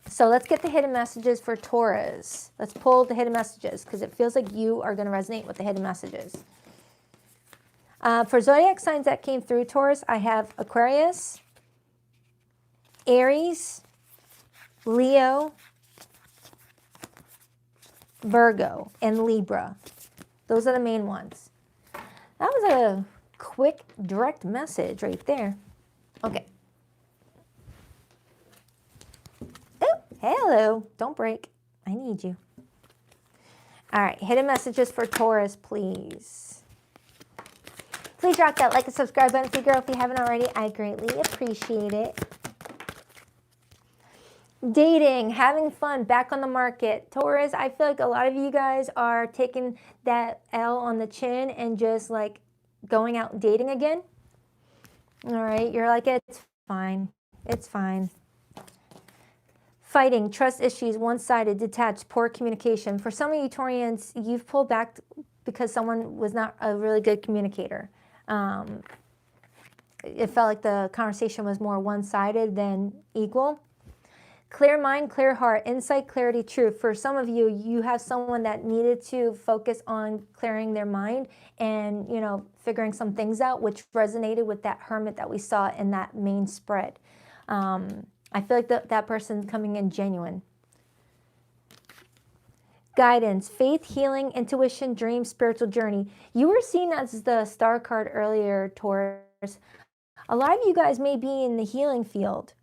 So let's get the hidden messages for Taurus. Let's pull the hidden messages because it feels like you are going to resonate with the hidden messages. For zodiac signs that came through, Taurus, I have Aquarius, Aries, Leo, Virgo, and Libra. Those are the main ones. That was a quick, direct message right there. Okay. Oh, hello. Don't break. I need you. All right. Hidden messages for Taurus, please. Please rock that like and subscribe button, for girl, if you haven't already. I greatly appreciate it. Dating, having fun, back on the market. Taurus, I feel like a lot of you guys are taking that L on the chin and just like going out dating again. All right, you're like, it's fine. It's fine. Fighting, trust issues, one-sided, detached, poor communication. For some of you Taurians, you've pulled back because someone was not a really good communicator. It felt like the conversation was more one-sided than equal. Clear mind, clear heart, insight, clarity, truth. For some of you, you have someone that needed to focus on clearing their mind and, figuring some things out, which resonated with that Hermit that we saw in that main spread. I feel like that person's coming in genuine. Guidance, faith, healing, intuition, dream, spiritual journey. You were seen as the star card earlier, Taurus. A lot of you guys may be in the healing field,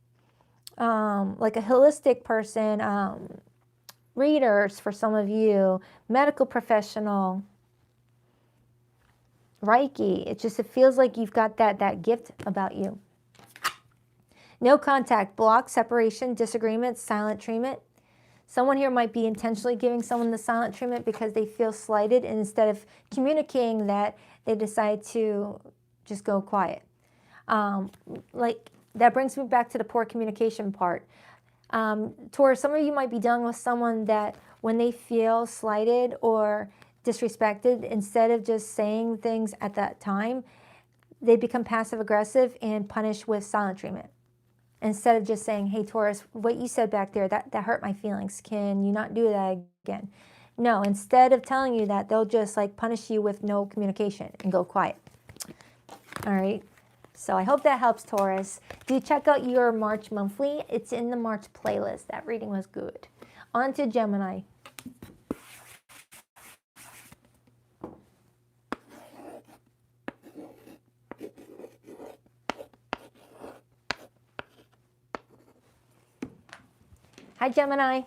like a holistic person, readers for some of you, medical professional, Reiki. It feels like you've got that gift about you. No contact, block, separation, disagreement, silent treatment. Someone here might be intentionally giving someone the silent treatment because they feel slighted, and instead of communicating that, they decide to just go quiet. That brings me back to the poor communication part. Taurus, some of you might be dealing with someone that when they feel slighted or disrespected, instead of just saying things at that time, they become passive aggressive and punish with silent treatment. Instead of just saying, hey, Taurus, what you said back there, that hurt my feelings. Can you not do that again? No, instead of telling you that, they'll just punish you with no communication and go quiet. All right. So I hope that helps, Taurus. Do check out your March monthly. It's in the March playlist. That reading was good. On to Gemini. Hi, Gemini.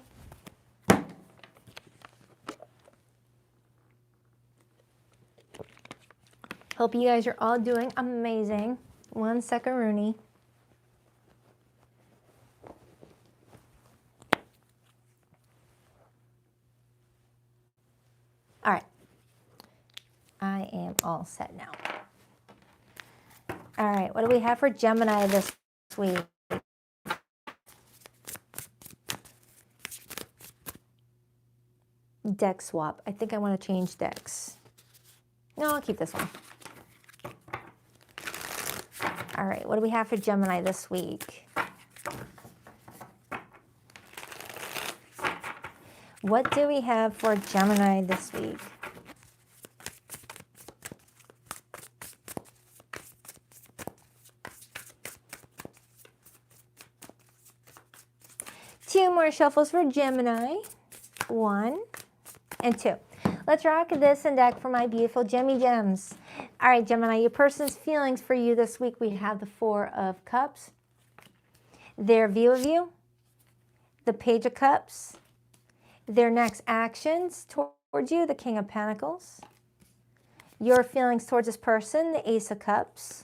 Hope you guys are all doing amazing. 1 second, Rooney. All right. I am all set now. All right, what do we have for Gemini this week? Deck swap. I think I want to change decks. No, I'll keep this one. All right, what do we have for Gemini this week? What do we have for Gemini this week? Two more shuffles for Gemini. 1 and 2. Let's rock this and deck for my beautiful Gemmy Gems. All right, Gemini, your person's feelings for you this week. We have the 4 of Cups, their view of you, the Page of Cups, their next actions towards you, the King of Pentacles, your feelings towards this person, the Ace of Cups,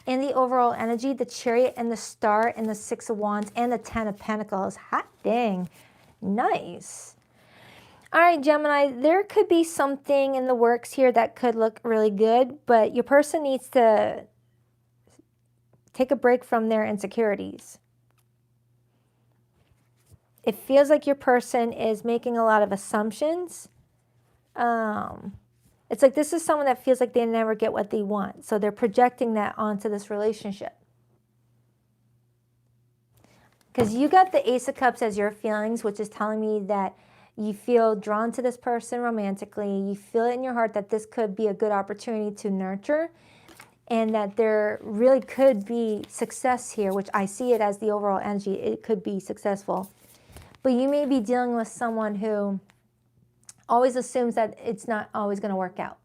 and the overall energy, the Chariot and the Star and the 6 of Wands and the 10 of Pentacles. Hot dang. Nice. All right, Gemini, there could be something in the works here that could look really good, but your person needs to take a break from their insecurities. It feels like your person is making a lot of assumptions. It's like this is someone that feels like they never get what they want, so they're projecting that onto this relationship. Because you got the Ace of Cups as your feelings, which is telling me that you feel drawn to this person romantically. You feel it in your heart that this could be a good opportunity to nurture and that there really could be success here, which I see it as the overall energy. It could be successful. But you may be dealing with someone who always assumes that it's not always going to work out.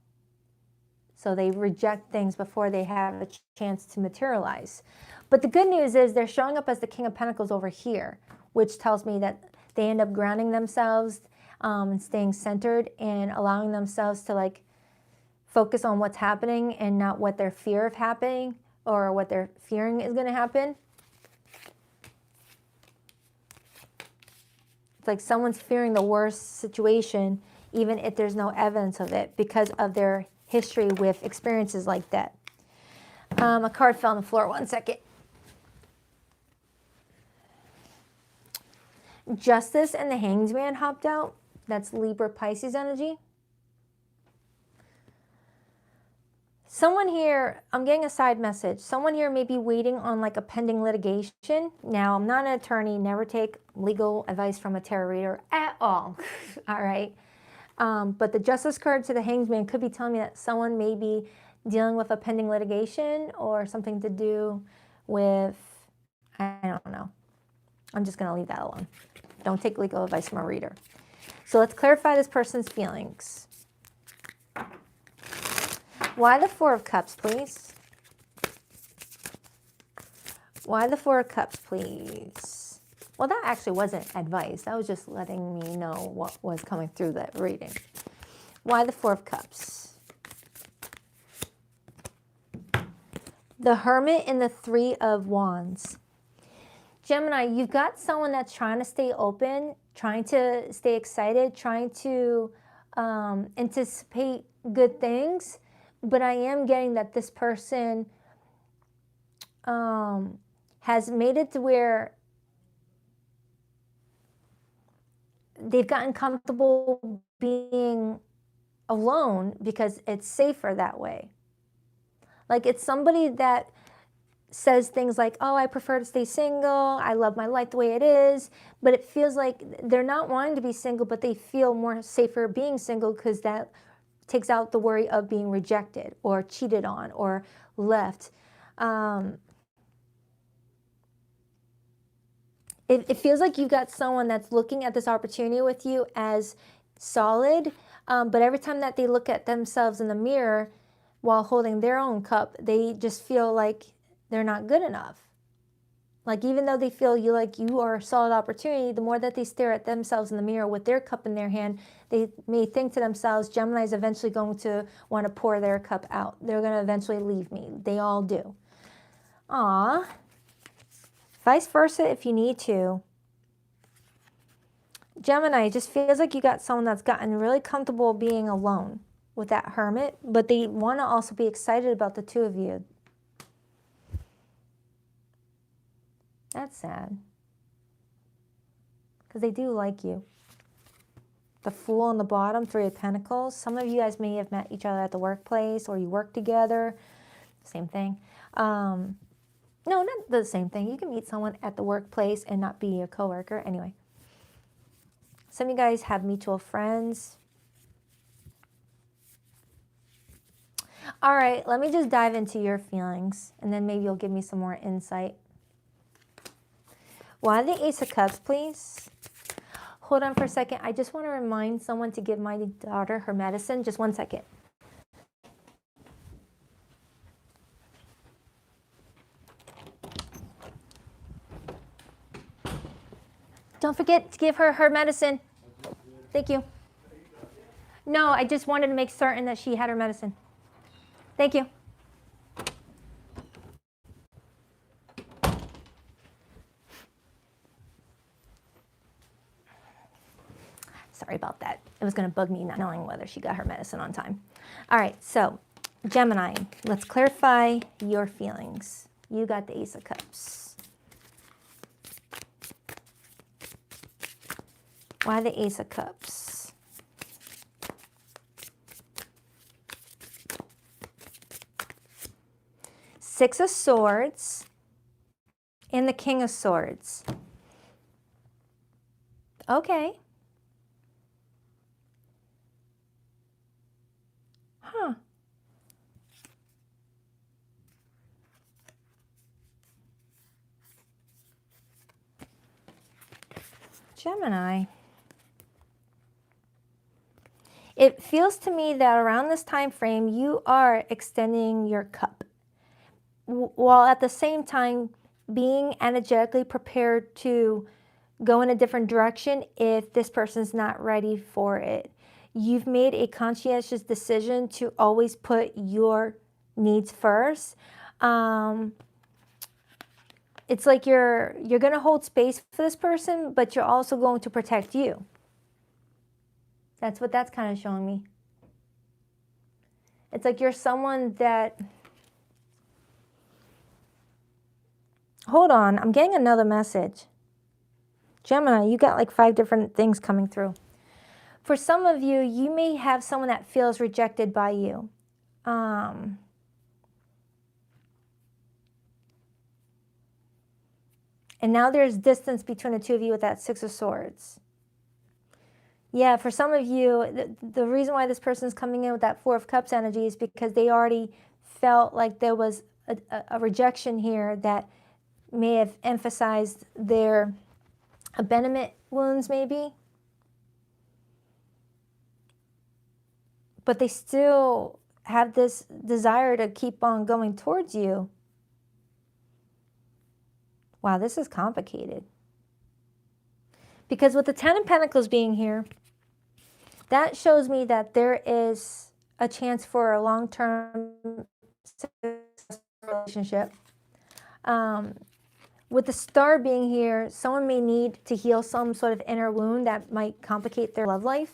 So they reject things before they have a chance to materialize. But the good news is they're showing up as the King of Pentacles over here, which tells me that they end up grounding themselves and staying centered and allowing themselves to like focus on what's happening and not what their fear of happening or what they're fearing is going to happen. It's like someone's fearing the worst situation even if there's no evidence of it because of their history with experiences like that. A card fell on the floor. 1 second. Justice and the Hanged Man hopped out. That's Libra Pisces energy. Someone here, I'm getting a side message. Someone here may be waiting on like a pending litigation. Now, I'm not an attorney. Never take legal advice from a tarot reader at all. All right. But the Justice card to the Hanged Man could be telling me that someone may be dealing with a pending litigation or something to do with, I don't know. I'm just going to leave that alone. Don't take legal advice from a reader. So let's clarify this person's feelings. Why the 4 of Cups, please? Why the 4 of Cups, please? Well, that actually wasn't advice. That was just letting me know what was coming through that reading. Why the 4 of Cups? The Hermit and the 3 of Wands. Gemini, you've got someone that's trying to stay open, trying to stay excited, trying to anticipate good things, but I am getting that this person has made it to where they've gotten comfortable being alone because it's safer that way. Like it's somebody that says things like, oh, I prefer to stay single, I love my life the way it is, but it feels like they're not wanting to be single, but they feel more safer being single because that takes out the worry of being rejected or cheated on or left. It feels like you've got someone that's looking at this opportunity with you as solid, but every time that they look at themselves in the mirror while holding their own cup, they just feel like they're not good enough. Like, even though they feel you are a solid opportunity, the more that they stare at themselves in the mirror with their cup in their hand, they may think to themselves, Gemini is eventually going to want to pour their cup out. They're going to eventually leave me. They all do. Aw. Vice versa if you need to. Gemini, it just feels like you got someone that's gotten really comfortable being alone with that Hermit, but they want to also be excited about the two of you. That's sad. Because they do like you. The Fool on the bottom, Three of Pentacles. Some of you guys may have met each other at the workplace or you work together. Same thing. No, not the same thing. You can meet someone at the workplace and not be a coworker. Anyway. Some of you guys have mutual friends. All right, let me just dive into your feelings, and then maybe you'll give me some more insight. Why the Ace of Cups, please? Hold on for a second. I just want to remind someone to give my daughter her medicine. Just 1 second. Don't forget to give her her medicine. Thank you. No, I just wanted to make certain that she had her medicine. Thank you. Sorry about that. It was going to bug me not knowing whether she got her medicine on time. All right, so Gemini, let's clarify your feelings. You got the Ace of Cups. Why the Ace of Cups? Six of Swords and the King of Swords. Okay. Huh. Gemini. It feels to me that around this time frame, you are extending your cup, while at the same time being energetically prepared to go in a different direction if this person's not ready for it. You've made a conscientious decision to always put your needs first. It's like you're going to hold space for this person, but you're also going to protect you. That's what that's kind of showing me. It's like you're someone that... Hold on, I'm getting another message. Gemini, you got like 5 different things coming through. For some of you, you may have someone that feels rejected by you. And now there's distance between the two of you with that Six of Swords. Yeah, for some of you, the reason why this person is coming in with that Four of Cups energy is because they already felt like there was a rejection here that may have emphasized their abandonment wounds, maybe. But they still have this desire to keep on going towards you. Wow, this is complicated. Because with the Ten of Pentacles being here, that shows me that there is a chance for a long-term relationship. With the Star being here, someone may need to heal some sort of inner wound that might complicate their love life.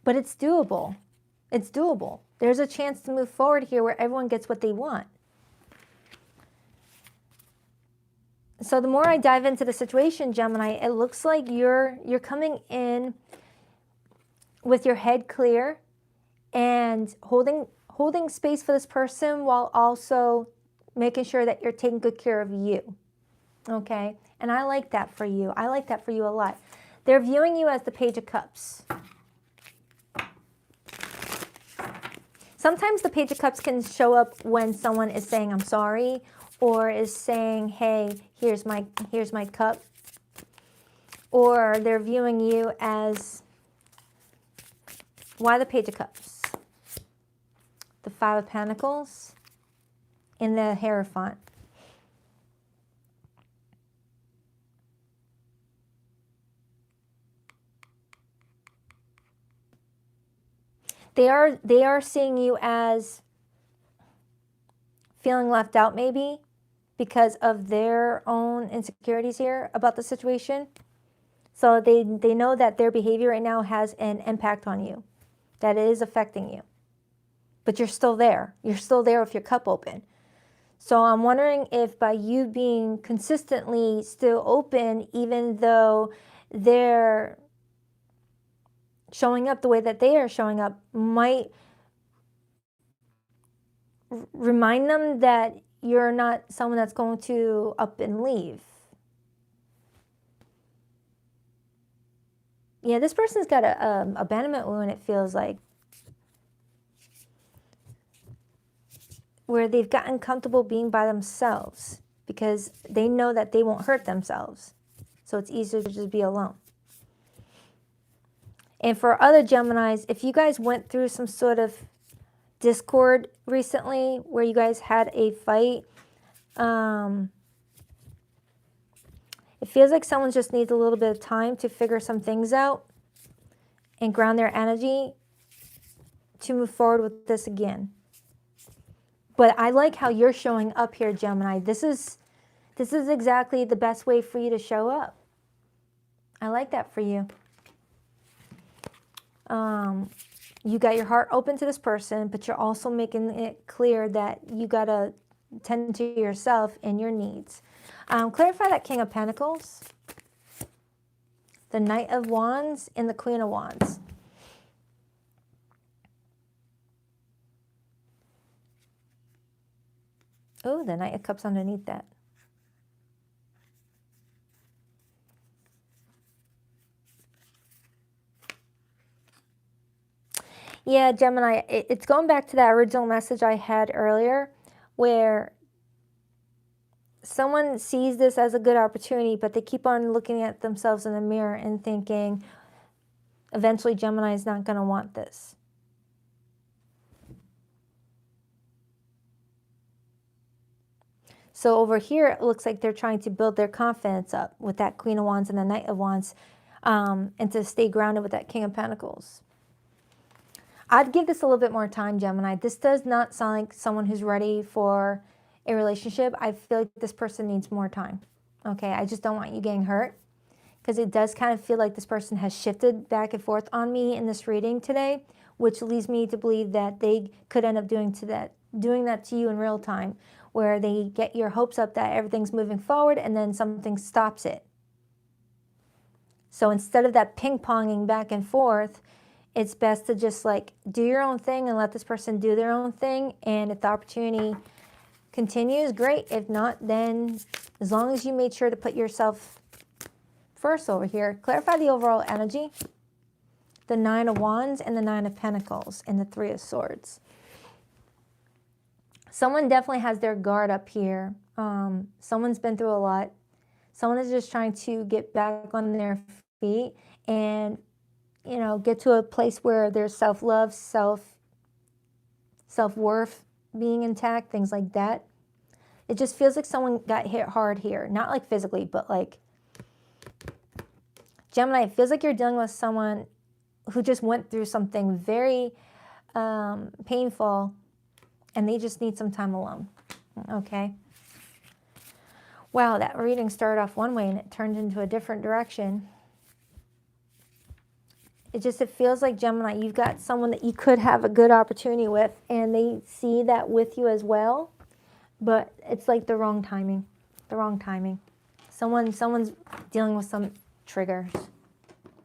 But it's doable. It's doable. There's a chance to move forward here where everyone gets what they want. So the more I dive into the situation, Gemini, it looks like you're coming in with your head clear and holding space for this person while also making sure that you're taking good care of you. Okay? And I like that for you. I like that for you a lot. They're viewing you as the Page of Cups. Sometimes the Page of Cups can show up when someone is saying, I'm sorry, or is saying, hey, here's my cup. or they're viewing you as, why the Page of Cups? The Five of Pentacles in the Hierophant. They are seeing you as feeling left out, maybe because of their own insecurities here about the situation. So they know that their behavior right now has an impact on you, that it is affecting you. But you're still there. You're still there with your cup open. So I'm wondering if by you being consistently still open, even though they're showing up the way that they are showing up, might remind them that you're not someone that's going to up and leave. Yeah, this person's got a abandonment wound, it feels like, where they've gotten comfortable being by themselves because they know that they won't hurt themselves. So it's easier to just be alone. And for other Geminis, if you guys went through some sort of discord recently where you guys had a fight, it feels like someone just needs a little bit of time to figure some things out and ground their energy to move forward with this again. But I like how you're showing up here, Gemini. This is exactly the best way for you to show up. I like that for you. You got your heart open to this person, but you're also making it clear that you got to tend to yourself and your needs. Clarify that King of Pentacles, the Knight of Wands, and the Queen of Wands. Oh, the Knight of Cups underneath that. Yeah, Gemini, it's going back to that original message I had earlier where someone sees this as a good opportunity, but they keep on looking at themselves in the mirror and thinking, eventually Gemini is not going to want this. So over here, it looks like they're trying to build their confidence up with that Queen of Wands and the Knight of Wands, and to stay grounded with that King of Pentacles. I'd give this a little bit more time, Gemini. This does not sound like someone who's ready for a relationship. I feel like this person needs more time. Okay, I just don't want you getting hurt because it does kind of feel like this person has shifted back and forth on me in this reading today, which leads me to believe that they could end up doing that to you in real time, where they get your hopes up that everything's moving forward and then something stops it. So instead of that ping-ponging back and forth, it's best to just like do your own thing and let this person do their own thing. And if the opportunity continues, great. If not, then as long as you made sure to put yourself first over here, clarify the overall energy, the Nine of Wands and the Nine of Pentacles and the Three of Swords. Someone definitely has their guard up here. Someone's been through a lot. Someone is just trying to get back on their feet and, you know, get to a place where there's self-love, self-worth being intact, things like that. It just feels like someone got hit hard here. Not like physically, but like Gemini, it feels like you're dealing with someone who just went through something very painful and they just need some time alone. Okay. Wow, that reading started off one way and it turned into a different direction. It feels like, Gemini, you've got someone that you could have a good opportunity with and they see that with you as well, but it's like the wrong timing, Someone's dealing with some triggers,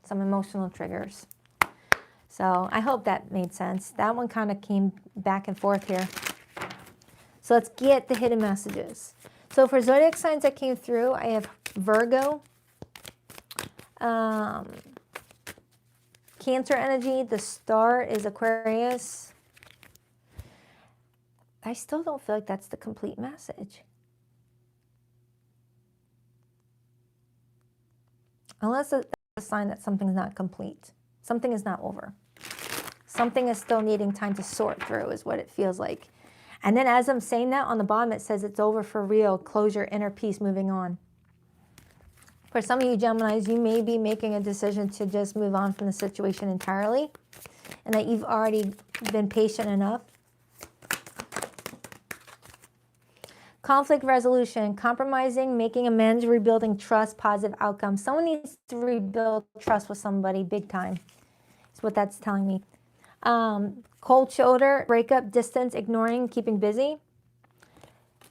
some emotional triggers. So I hope that made sense. That one kind of came back and forth here. So let's get the hidden messages. So for zodiac signs that came through, I have Virgo, Cancer energy, the star is Aquarius. I still don't feel like that's the complete message. Unless it's a sign that something's not complete. Something is not over. Something is still needing time to sort through is what it feels like. And then as I'm saying that, on the bottom it says it's over for real. Closure, inner peace, moving on. For some of you Geminis, you may be making a decision to just move on from the situation entirely, and that you've already been patient enough. Conflict resolution, compromising, making amends, rebuilding trust, positive outcomes. Someone needs to rebuild trust with somebody big time. That's what that's telling me. Cold shoulder, breakup, distance, ignoring, keeping busy.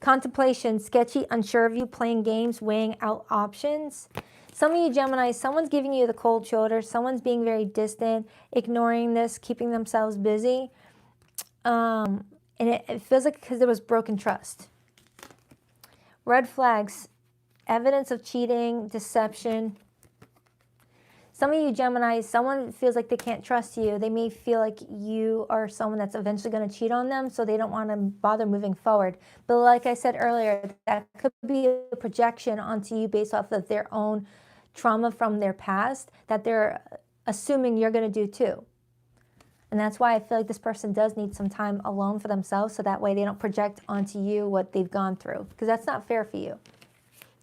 Contemplation, sketchy, unsure of you, playing games, weighing out options. Some of you Gemini, someone's giving you the cold shoulder. Someone's being very distant, ignoring this, keeping themselves busy. And it feels like because there was broken trust. Red flags, evidence of cheating, deception. Some of you Gemini, someone feels like they can't trust you. They may feel like you are someone that's eventually going to cheat on them, so they don't want to bother moving forward. But like I said earlier, that could be a projection onto you based off of their own trauma from their past that they're assuming you're going to do too. And that's why I feel like this person does need some time alone for themselves, so that way they don't project onto you what they've gone through, because that's not fair for you.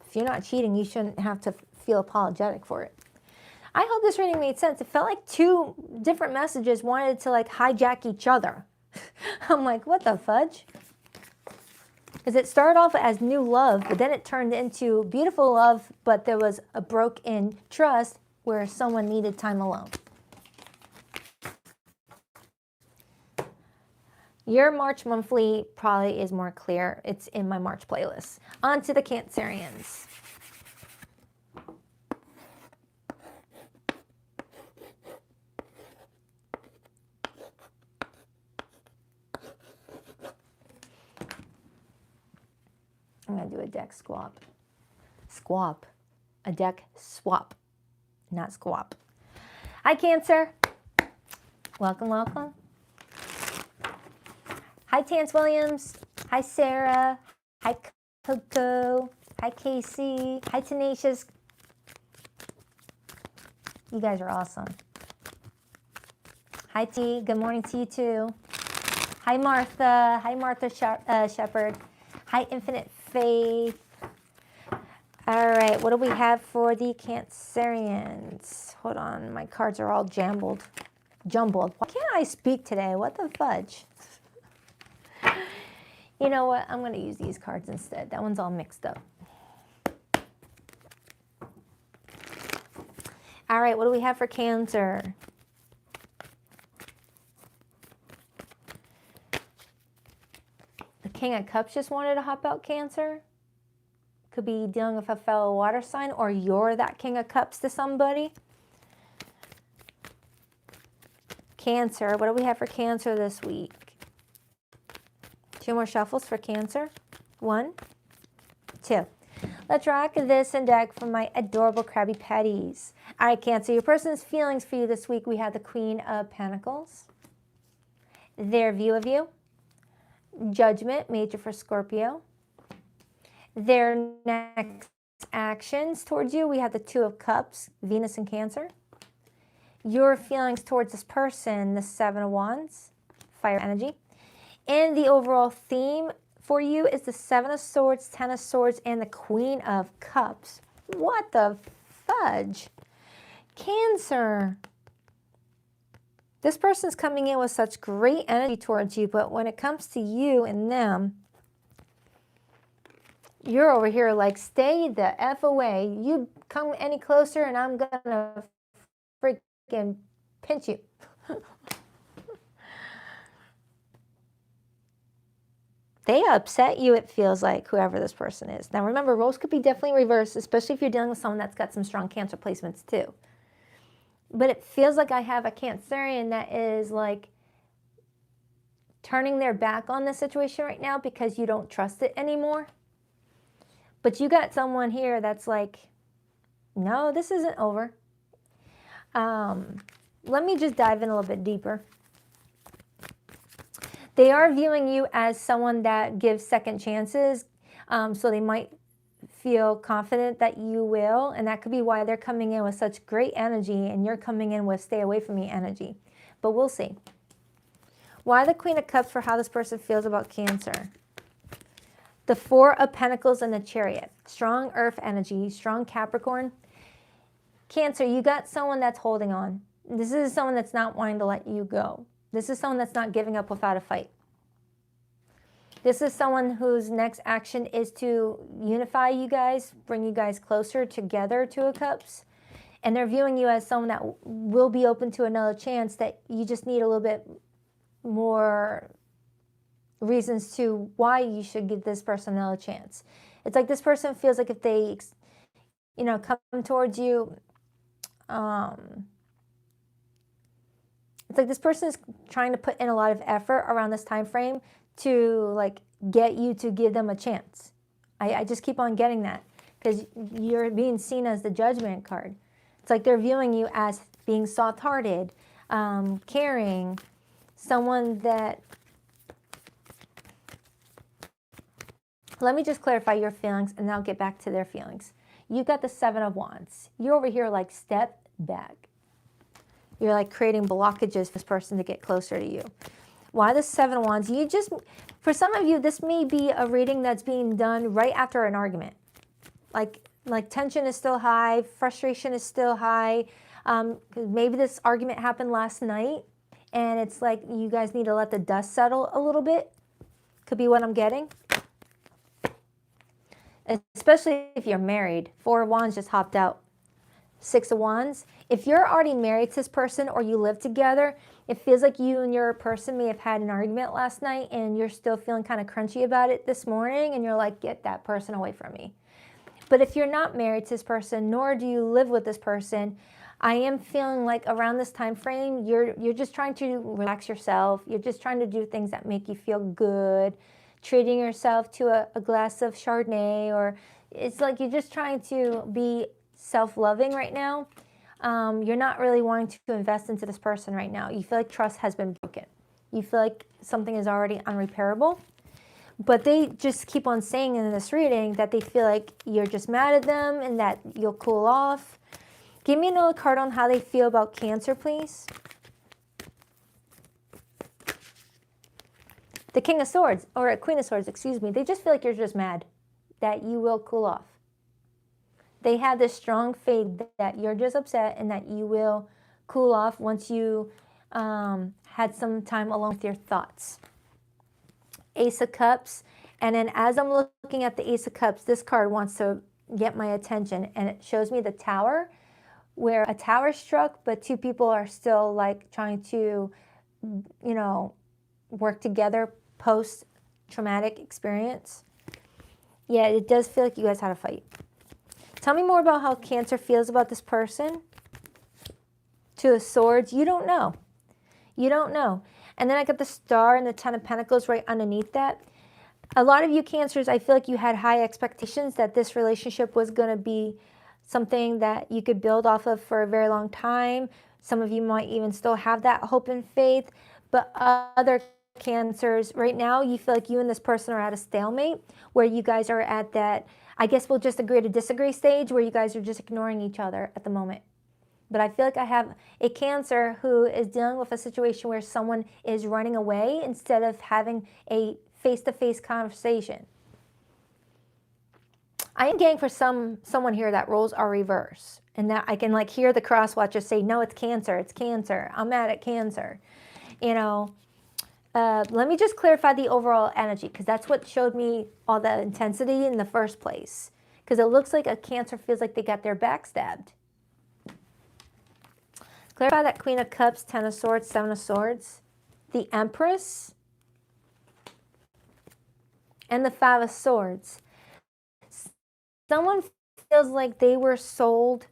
If you're not cheating, you shouldn't have to feel apologetic for it. I hope this reading made sense. It felt like two different messages wanted to like hijack each other. I'm like, what the fudge? Because it started off as new love, but then it turned into beautiful love, but there was a broken trust where someone needed time alone. Your March monthly probably is more clear. It's in my March playlist. On to the Cancerians. I'm going to do a deck swap. Swap. A deck swap, not squap. Hi, Cancer. Welcome, welcome. Hi, Tance Williams. Hi, Sarah. Hi, Coco. Hi, Casey. Hi, Tenacious. You guys are awesome. Hi, T. Good morning to you, too. Hi, Martha. Hi, Martha Shepherd. Hi, Infinite Faith. All right, what do we have for the Cancerians? Hold on, my cards are all jumbled. Why can't I speak today? What the fudge? You know what? I'm going to use these cards instead. That one's all mixed up. All right, what do we have for Cancer? The King of Cups just wanted to hop out, Cancer. Could be dealing with a fellow water sign, or you're that King of Cups to somebody. Cancer, what do we have for Cancer this week? 2 more shuffles for Cancer. 1, 2. Let's rock this and deck for my adorable Krabby Patties. All right, Cancer, your person's feelings for you this week. We have the Queen of Pentacles. Their view of you. Judgment, major for Scorpio. Their next actions towards you. We have the 2 of Cups, Venus and Cancer. Your feelings towards this person, the 7 of Wands, fire energy. And the overall theme for you is the 7 of Swords, 10 of Swords, and the Queen of Cups. What the fudge? Cancer. This person's coming in with such great energy towards you, but when it comes to you and them, you're over here like, stay the F away. You come any closer and I'm going to freaking pinch you. They upset you, it feels like, whoever this person is. Now remember, roles could be definitely reversed, especially if you're dealing with someone that's got some strong Cancer placements too. But it feels like I have a Cancerian that is like turning their back on the situation right now because you don't trust it anymore. But you got someone here that's like, no, this isn't over. Let me just dive in a little bit deeper. They are viewing you as someone that gives second chances, so they might feel confident that you will, and that could be why they're coming in with such great energy and you're coming in with stay away from me energy. But we'll see. Why the Queen of Cups for how this person feels about Cancer? The Four of Pentacles and the Chariot. Strong Earth energy, strong Capricorn. Cancer, you got someone that's holding on. This is someone that's not wanting to let you go. This is someone that's not giving up without a fight. This is someone whose next action is to unify you guys, bring you guys closer together, Two of Cups. And they're viewing you as someone that will be open to another chance, that you just need a little bit more reasons to why you should give this person another chance. It's like this person feels like if they, come towards you, it's like this person is trying to put in a lot of effort around this time frame to like get you to give them a chance. I just keep on getting that because you're being seen as the Judgment card. It's like they're viewing you as being soft-hearted, caring, someone that... Let me just clarify your feelings and then I'll get back to their feelings. You got the Seven of Wands. You're over here like step back. You're like creating blockages for this person to get closer to you. Why the Seven of Wands? For some of you, this may be a reading that's being done right after an argument. Like tension is still high, frustration is still high. Maybe this argument happened last night and it's like you guys need to let the dust settle a little bit. Could be what I'm getting. Especially if you're married. Four of Wands just hopped out. Six of Wands. If you're already married to this person or you live together, it feels like you and your person may have had an argument last night and you're still feeling kind of crunchy about it this morning and you're like, get that person away from me. But if you're not married to this person, nor do you live with this person, I am feeling like around this time frame, you're just trying to relax yourself. You're just trying to do things that make you feel good. Treating yourself to a glass of Chardonnay, or it's like you're just trying to be self-loving right now. You're not really wanting to invest into this person right now. You feel like trust has been broken. You feel like something is already unrepairable. But they just keep on saying in this reading that they feel like you're just mad at them and that you'll cool off. Give me another card on how they feel about Cancer, please. The King of Swords, or Queen of Swords, excuse me. They just feel like you're just mad, that you will cool off. They have this strong faith that you're just upset and that you will cool off once you had some time alone with your thoughts. Ace of Cups. And then as I'm looking at the Ace of Cups, this card wants to get my attention. And it shows me the Tower, where a tower struck, but two people are still like trying to, work together post-traumatic experience. Yeah, it does feel like you guys had a fight. Tell me more about how Cancer feels about this person. Two of Swords. You don't know. You don't know. And then I got the Star and the Ten of Pentacles right underneath that. A lot of you Cancers, I feel like you had high expectations that this relationship was going to be something that you could build off of for a very long time. Some of you might even still have that hope and faith. But other Cancers, right now, you feel like you and this person are at a stalemate where you guys are at that, I guess we'll just agree to disagree stage where you guys are just ignoring each other at the moment. But I feel like I have a Cancer who is dealing with a situation where someone is running away instead of having a face-to-face conversation. I am getting for someone here that roles are reverse and that I can like hear the cross watcher say, no, it's Cancer, it's Cancer. I'm mad at Cancer. Let me just clarify the overall energy because that's what showed me all the intensity in the first place. Because it looks like a Cancer feels like they got their back stabbed. Clarify that Queen of Cups, Ten of Swords, Seven of Swords, the Empress, and the Five of Swords. Someone feels like they were sold,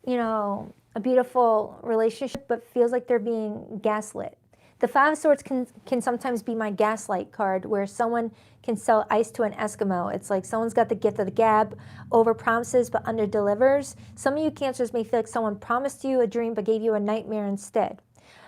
a beautiful relationship, but feels like they're being gaslit. The Five of Swords can sometimes be my gaslight card, where someone can sell ice to an Eskimo. It's like someone's got the gift of the gab, over promises but under delivers. Some of you Cancers may feel like someone promised you a dream but gave you a nightmare instead.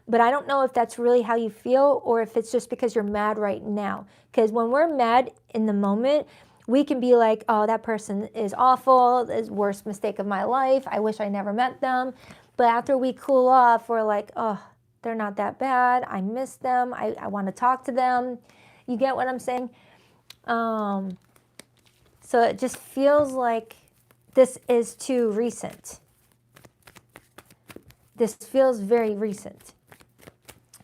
But I don't know if that's really how you feel or if it's just because you're mad right now. Because when we're mad in the moment, we can be like, oh, that person is awful, is the worst mistake of my life, I wish I never met them. But after we cool off, we're like, oh, they're not that bad, I miss them, I want to talk to them. You get what I'm saying? So it just feels like this is too recent. This feels very recent.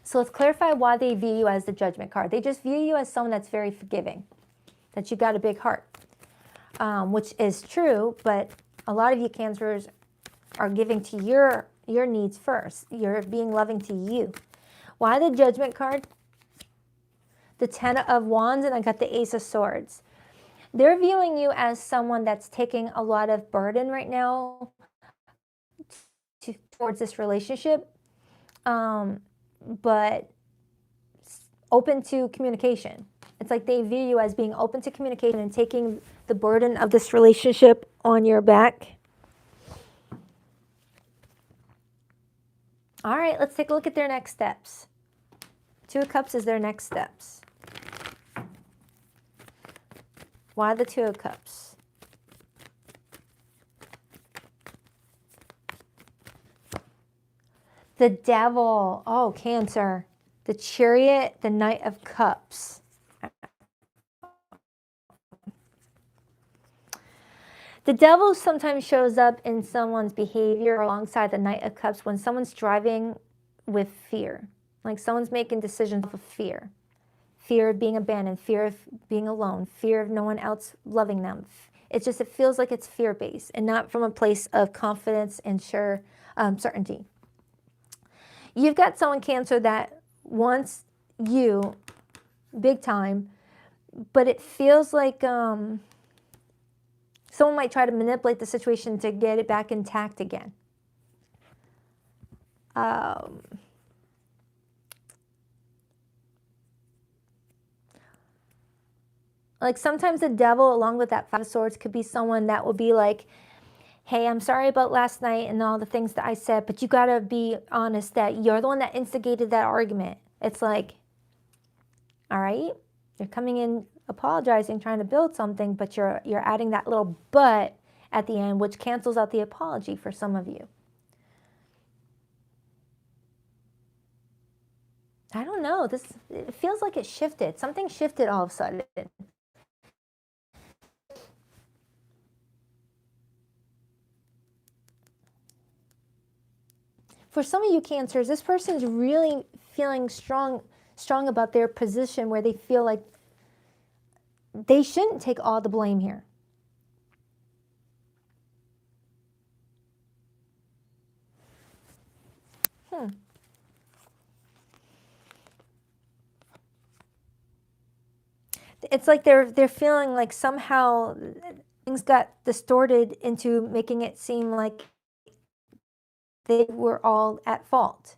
So let's clarify why they view you as the Judgment card. They just view you as someone that's very forgiving, that you got a big heart, which is true, but a lot of you Cancers are giving to your needs first. You're being loving to you. Why the Judgment card? The Ten of Wands, and I got the Ace of Swords. They're viewing you as someone that's taking a lot of burden right now towards this relationship, but open to communication. It's like they view you as being open to communication and taking the burden of this relationship on your back. All right, let's take a look at their next steps. Two of Cups is their next steps. Why the Two of Cups? The Devil. Oh, Cancer. The Chariot, the Knight of Cups. The Devil sometimes shows up in someone's behavior alongside the Knight of Cups when someone's driving with fear. Like someone's making decisions of fear. Fear of being abandoned, fear of being alone, fear of no one else loving them. It feels like it's fear-based and not from a place of confidence and certainty. You've got someone, Cancer, that wants you big time, but it feels like someone might try to manipulate the situation to get it back intact again. Like sometimes the Devil, along with that Five of Swords, could be someone that will be like, hey, I'm sorry about last night and all the things that I said, but you got to be honest that you're the one that instigated that argument. It's like, all right, you're coming in apologizing, trying to build something, but you're adding that little but at the end, which cancels out the apology for some of you. I don't know. It feels like it shifted. Something shifted all of a sudden. For some of you Cancers, this person's really feeling strong about their position where they feel like they shouldn't take all the blame here. It's like they're feeling like somehow things got distorted into making it seem like they were all at fault.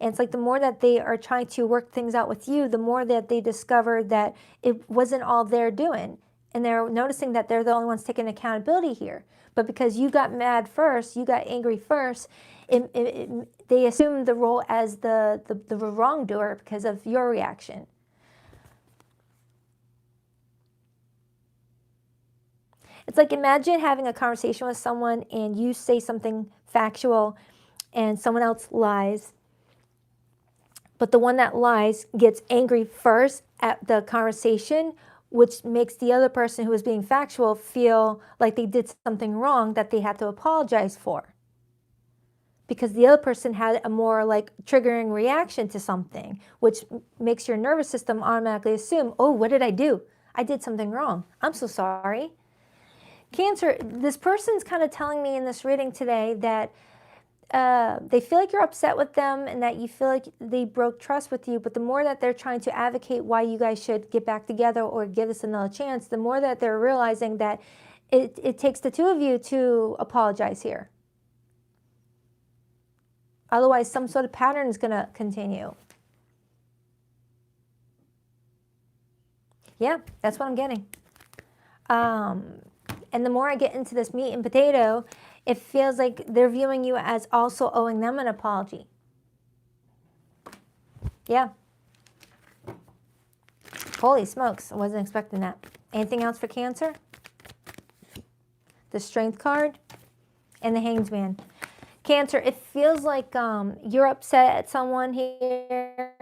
And it's like the more that they are trying to work things out with you, the more that they discover that it wasn't all they're doing. And they're noticing that they're the only ones taking accountability here. But because you got mad first, you got angry first, they assume the role as the wrongdoer because of your reaction. It's like, imagine having a conversation with someone and you say something factual and someone else lies, but the one that lies gets angry first at the conversation, which makes the other person who is being factual feel like they did something wrong that they had to apologize for. Because the other person had a more like triggering reaction to something, which makes your nervous system automatically assume, oh, what did I do? I did something wrong. I'm so sorry. Cancer, this person's kind of telling me in this reading today that they feel like you're upset with them and that you feel like they broke trust with you, but the more that they're trying to advocate why you guys should get back together or give this another chance, the more that they're realizing that it takes the two of you to apologize here. Otherwise, some sort of pattern is going to continue. Yeah, that's what I'm getting. And the more I get into this meat and potato, it feels like they're viewing you as also owing them an apology. Yeah. Holy smokes, I wasn't expecting that. Anything else for Cancer? The Strength card and the Hanged Man. Cancer, it feels like you're upset at someone here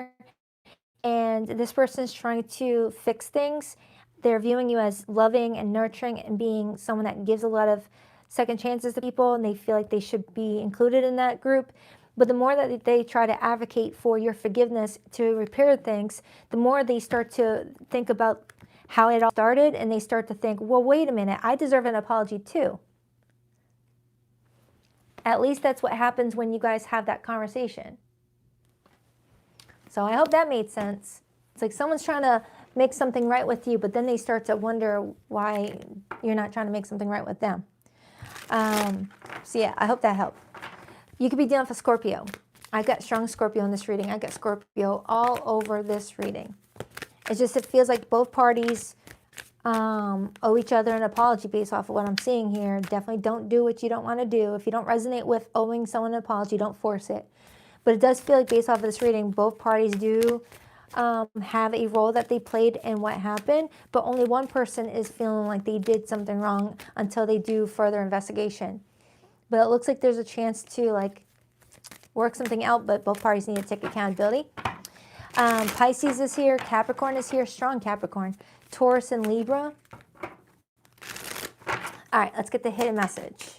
and this person's trying to fix things. They're viewing you as loving and nurturing and being someone that gives a lot of second chances to people, and they feel like they should be included in that group. But the more that they try to advocate for your forgiveness to repair things, the more they start to think about how it all started, and they start to think, well, wait a minute, I deserve an apology too. At least that's what happens when you guys have that conversation. So I hope that made sense. It's like someone's trying to make something right with you, but then they start to wonder why you're not trying to make something right with them. So yeah, I hope that helped. You could be dealing with a Scorpio. I got strong Scorpio in this reading. I got Scorpio all over this reading. It's just, it feels like both parties owe each other an apology based off of what I'm seeing here. Definitely don't do what you don't want to do. If you don't resonate with owing someone an apology, don't force it. But it does feel like based off of this reading, both parties do have a role that they played in what happened, but only one person is feeling like they did something wrong until they do further investigation. But it looks like there's a chance to like work something out, but both parties need to take accountability. Pisces is here, Capricorn is here, strong Capricorn, Taurus and Libra. All right, let's get the hidden message.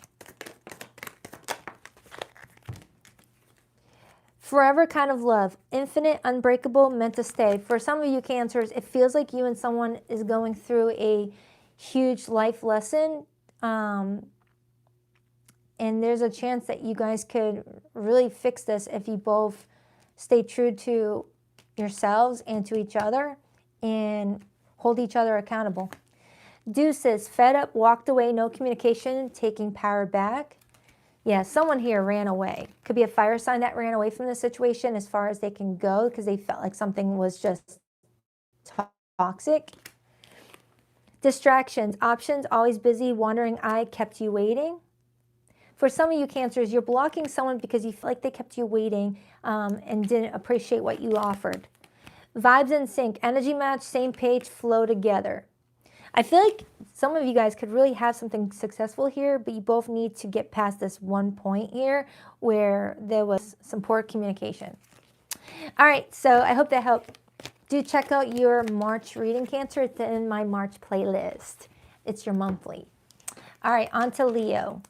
Forever kind of love, infinite, unbreakable, meant to stay. For some of you Cancers, it feels like you and someone is going through a huge life lesson. And there's a chance that you guys could really fix this if you both stay true to yourselves and to each other and hold each other accountable. Deuces, fed up, walked away, no communication, taking power back. Yeah, someone here ran away. Could be a fire sign that ran away from the situation as far as they can go because they felt like something was just toxic. Distractions, options, always busy, wandering eye, kept you waiting. For some of you Cancers, you're blocking someone because you feel like they kept you waiting and didn't appreciate what you offered. Vibes in sync, energy match, same page, flow together. I feel like some of you guys could really have something successful here, but you both need to get past this one point here where there was some poor communication. All right, so I hope that helped. Do check out your March reading, Cancer. It's in my March playlist. It's your monthly. All right, on to Leo.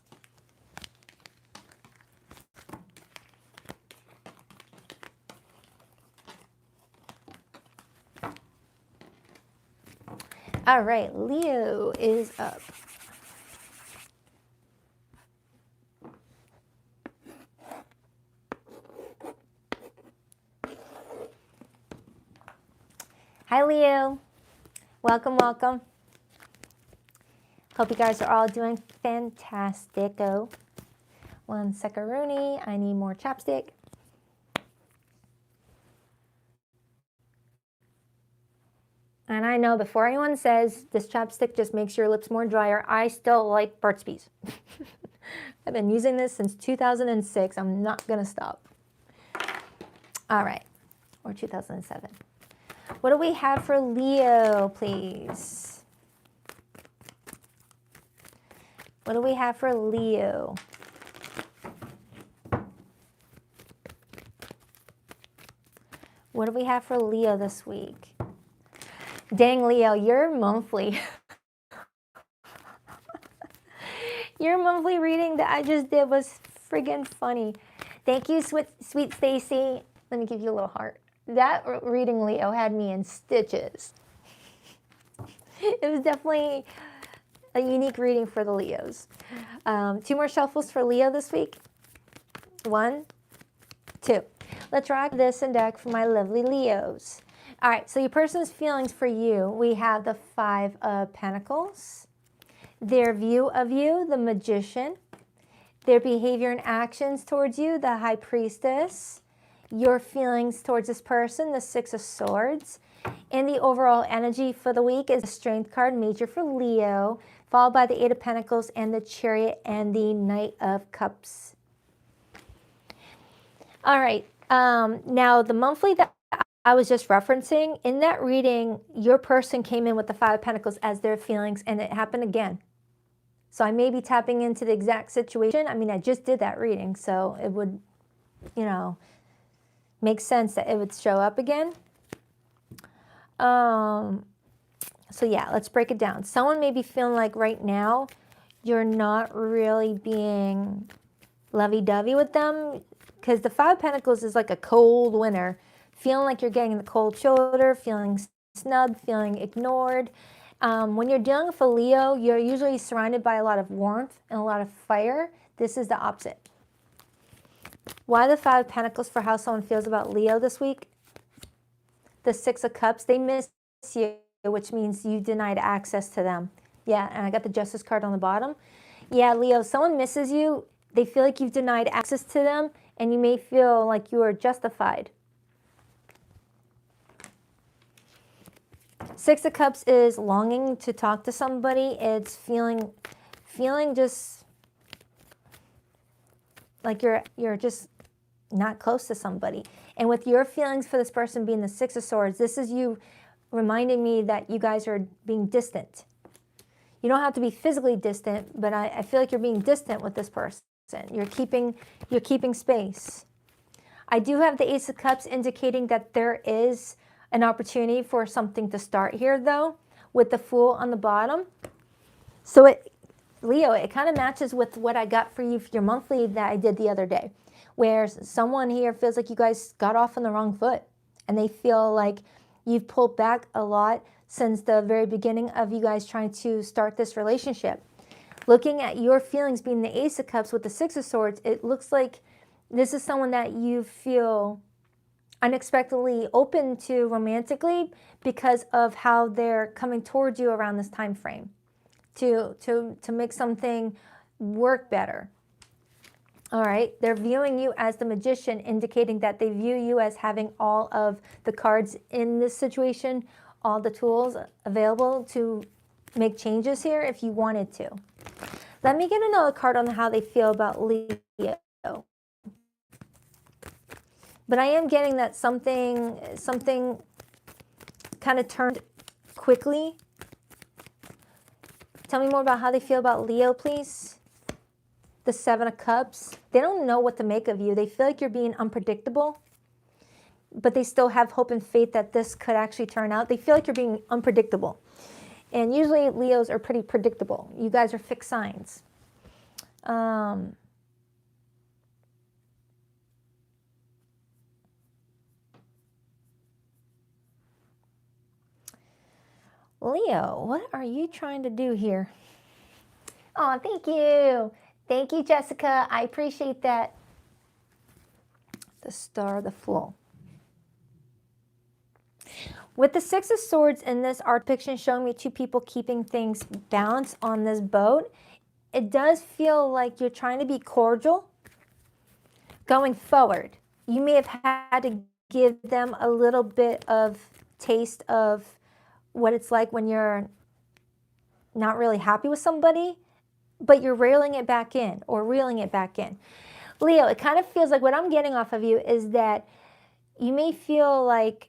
All right, Leo is up. Hi, Leo. Welcome, welcome. Hope you guys are all doing fantastico. One second, I need more chapstick. And I know before anyone says this chapstick just makes your lips more drier, I still like Burt's Bees. I've been using this since 2006. I'm not going to stop. All right. Or 2007. What do we have for Leo, please? What do we have for Leo? What do we have for Leo this week? Dang, Leo, your monthly. Your monthly reading that I just did was friggin' funny. Thank you, sweet Stacy. Let me give you a little heart. That reading, Leo, had me in stitches. It was definitely a unique reading for the Leos. 2 more shuffles for Leo this week. 1, 2. Let's rock this and deck for my lovely Leos. All right, so your person's feelings for you, we have the 5 of Pentacles, their view of you, the Magician, their behavior and actions towards you, the High Priestess, your feelings towards this person, the 6 of Swords, and the overall energy for the week is the Strength card, major for Leo, followed by the 8 of Pentacles and the Chariot and the Knight of Cups. All right, now the monthly that I was just referencing, in that reading, your person came in with the Five of Pentacles as their feelings, and it happened again. So I may be tapping into the exact situation. I mean, I just did that reading, so it would, you know, make sense that it would show up again. So yeah, let's break it down. Someone may be feeling like right now you're not really being lovey-dovey with them, because the Five of Pentacles is like a cold winter, feeling like you're getting the cold shoulder, feeling snubbed, feeling ignored. When you're dealing with a Leo, you're usually surrounded by a lot of warmth and a lot of fire. This is the opposite. Why the Five of Pentacles for how someone feels about Leo this week? The Six of Cups, they miss you, which means you denied access to them. Yeah, and I got the Justice card on the bottom. Yeah, Leo, someone misses you. They feel like you've denied access to them, and you may feel like you are justified. Six of Cups is longing to talk to somebody. It's feeling just like you're just not close to somebody. And with your feelings for this person being the Six of Swords, this is you reminding me that you guys are being distant. You don't have to be physically distant, but I feel like you're being distant with this person. You're keeping space. I do have the Ace of Cups indicating that there is an opportunity for something to start here, though, with the Fool on the bottom. So Leo, it kind of matches with what I got for you for your monthly that I did the other day, where someone here feels like you guys got off on the wrong foot, and they feel like you've pulled back a lot since the very beginning of you guys trying to start this relationship. Looking at your feelings being the Ace of Cups with the Six of Swords, it looks like this is someone that you feel unexpectedly open to romantically because of how they're coming towards you around this time frame to make something work better. All right, they're viewing you as the Magician, indicating that they view you as having all of the cards in this situation, all the tools available to make changes here if you wanted to. Let me get another card on how they feel about Leo. But I am getting that something kind of turned quickly. Tell me more about how they feel about Leo, please. The Seven of Cups. They don't know what to make of you. They feel like you're being unpredictable, but they still have hope and faith that this could actually turn out. They feel like you're being unpredictable. And usually Leos are pretty predictable. You guys are fixed signs. Leo, what are you trying to do here? Oh, thank you. Thank you, Jessica. I appreciate that. The Star, the Fool. With the Six of Swords in this art depiction showing me two people keeping things balanced on this boat, it does feel like you're trying to be cordial going forward. You may have had to give them a little bit of taste of what it's like when you're not really happy with somebody, but you're reeling it back in or reeling it back in. Leo, it kind of feels like what I'm getting off of you is that you may feel like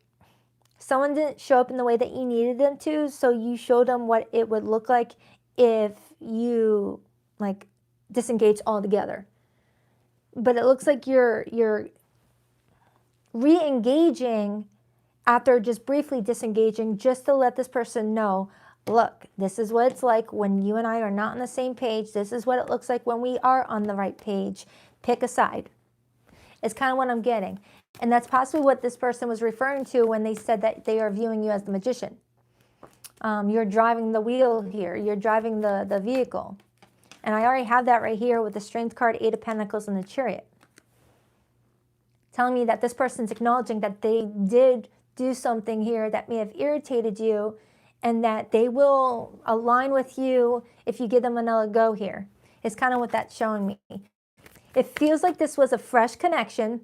someone didn't show up in the way that you needed them to, so you showed them what it would look like if you like disengage altogether. But it looks like you're re-engaging after just briefly disengaging, just to let this person know, look, this is what it's like when you and I are not on the same page. This is what it looks like when we are on the right page. Pick a side. It's kind of what I'm getting. And that's possibly what this person was referring to when they said that they are viewing you as the Magician. You're driving the wheel here. You're driving the vehicle. And I already have that right here with the Strength card, Eight of Pentacles, and the Chariot. Telling me that this person's acknowledging that they did do something here that may have irritated you, and that they will align with you if you give them another go here. It's kind of what that's showing me. It feels like this was a fresh connection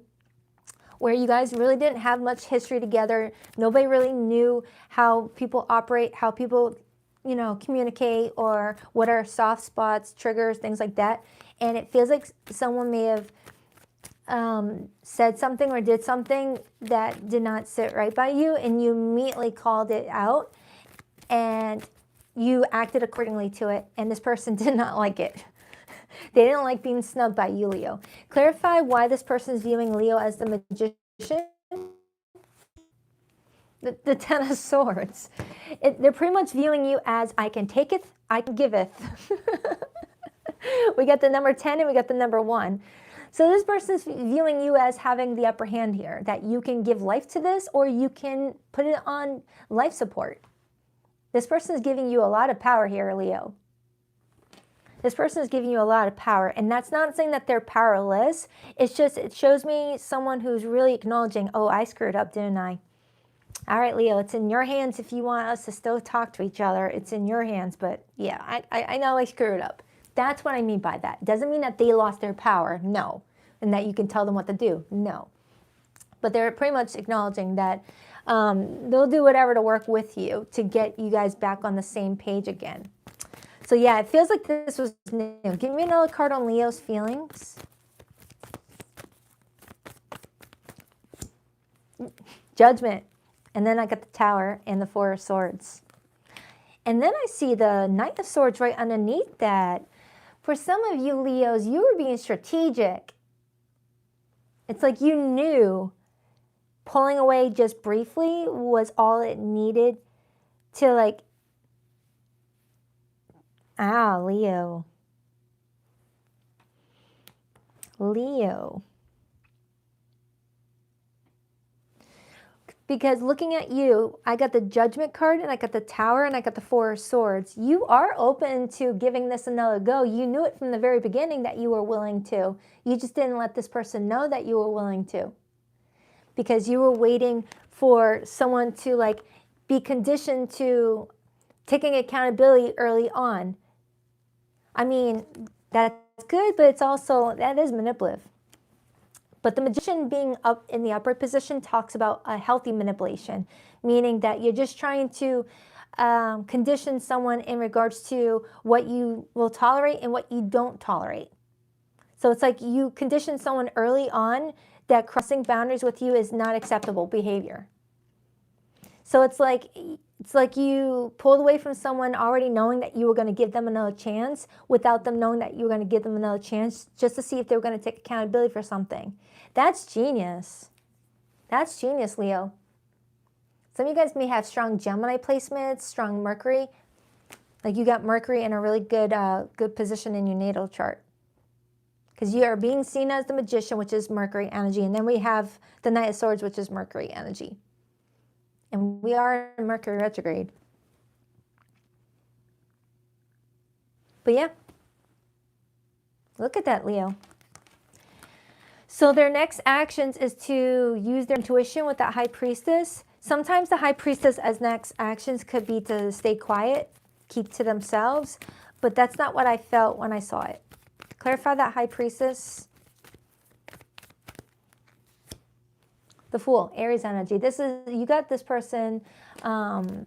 where you guys really didn't have much history together. Nobody really knew how people operate, how people, you know, communicate, or what are soft spots, triggers, things like that. And it feels like someone may have said something or did something that did not sit right by you, and you immediately called it out and you acted accordingly to it, and this person did not like it. They didn't like being snubbed by you, Leo. Clarify why this person is viewing Leo as the magician. The Ten of Swords. They're pretty much viewing you as I can taketh, I can giveth. We got the number 10 and we got the number 1. So this person's viewing you as having the upper hand here, that you can give life to this or you can put it on life support. This person is giving you a lot of power here, Leo. This person is giving you a lot of power, and that's not saying that they're powerless. It's just, it shows me someone who's really acknowledging, oh, I screwed up, didn't I? All right, Leo, it's in your hands if you want us to still talk to each other. It's in your hands, but yeah, I know I screwed up. That's what I mean by that. Doesn't mean that they lost their power, no. And that you can tell them what to do, no. But they're pretty much acknowledging that they'll do whatever to work with you to get you guys back on the same page again. So yeah, it feels like this was new. Give me another card on Leo's feelings. Judgment. And then I got the Tower and the Four of Swords. And then I see the Knight of Swords right underneath that. For some of you Leos, you were being strategic. It's like you knew pulling away just briefly was all it needed to like, Leo. Leo. Because looking at you, I got the Judgment card and I got the Tower and I got the Four of Swords. You are open to giving this another go. You knew it from the very beginning that you were willing to. You just didn't let this person know that you were willing to. Because you were waiting for someone to like be conditioned to taking accountability early on. I mean, that's good, but it's also, that is manipulative. But the Magician being up in the upright position talks about a healthy manipulation, meaning that you're just trying to condition someone in regards to what you will tolerate and what you don't tolerate. So it's like you condition someone early on that crossing boundaries with you is not acceptable behavior. So it's like you pulled away from someone already knowing that you were going to give them another chance without them knowing that you were going to give them another chance just to see if they were going to take accountability for something. That's genius. That's genius, Leo. Some of you guys may have strong Gemini placements, strong Mercury. Like you got Mercury in a really good position in your natal chart. Because you are being seen as the Magician, which is Mercury energy. And then we have the Knight of Swords, which is Mercury energy. And we are in Mercury retrograde. But yeah, look at that, Leo. So their next actions is to use their intuition with that High Priestess. Sometimes the High Priestess as next actions could be to stay quiet, keep to themselves, but that's not what I felt when I saw it. Clarify that High Priestess. The Fool, Aries energy. This is, you got this person, and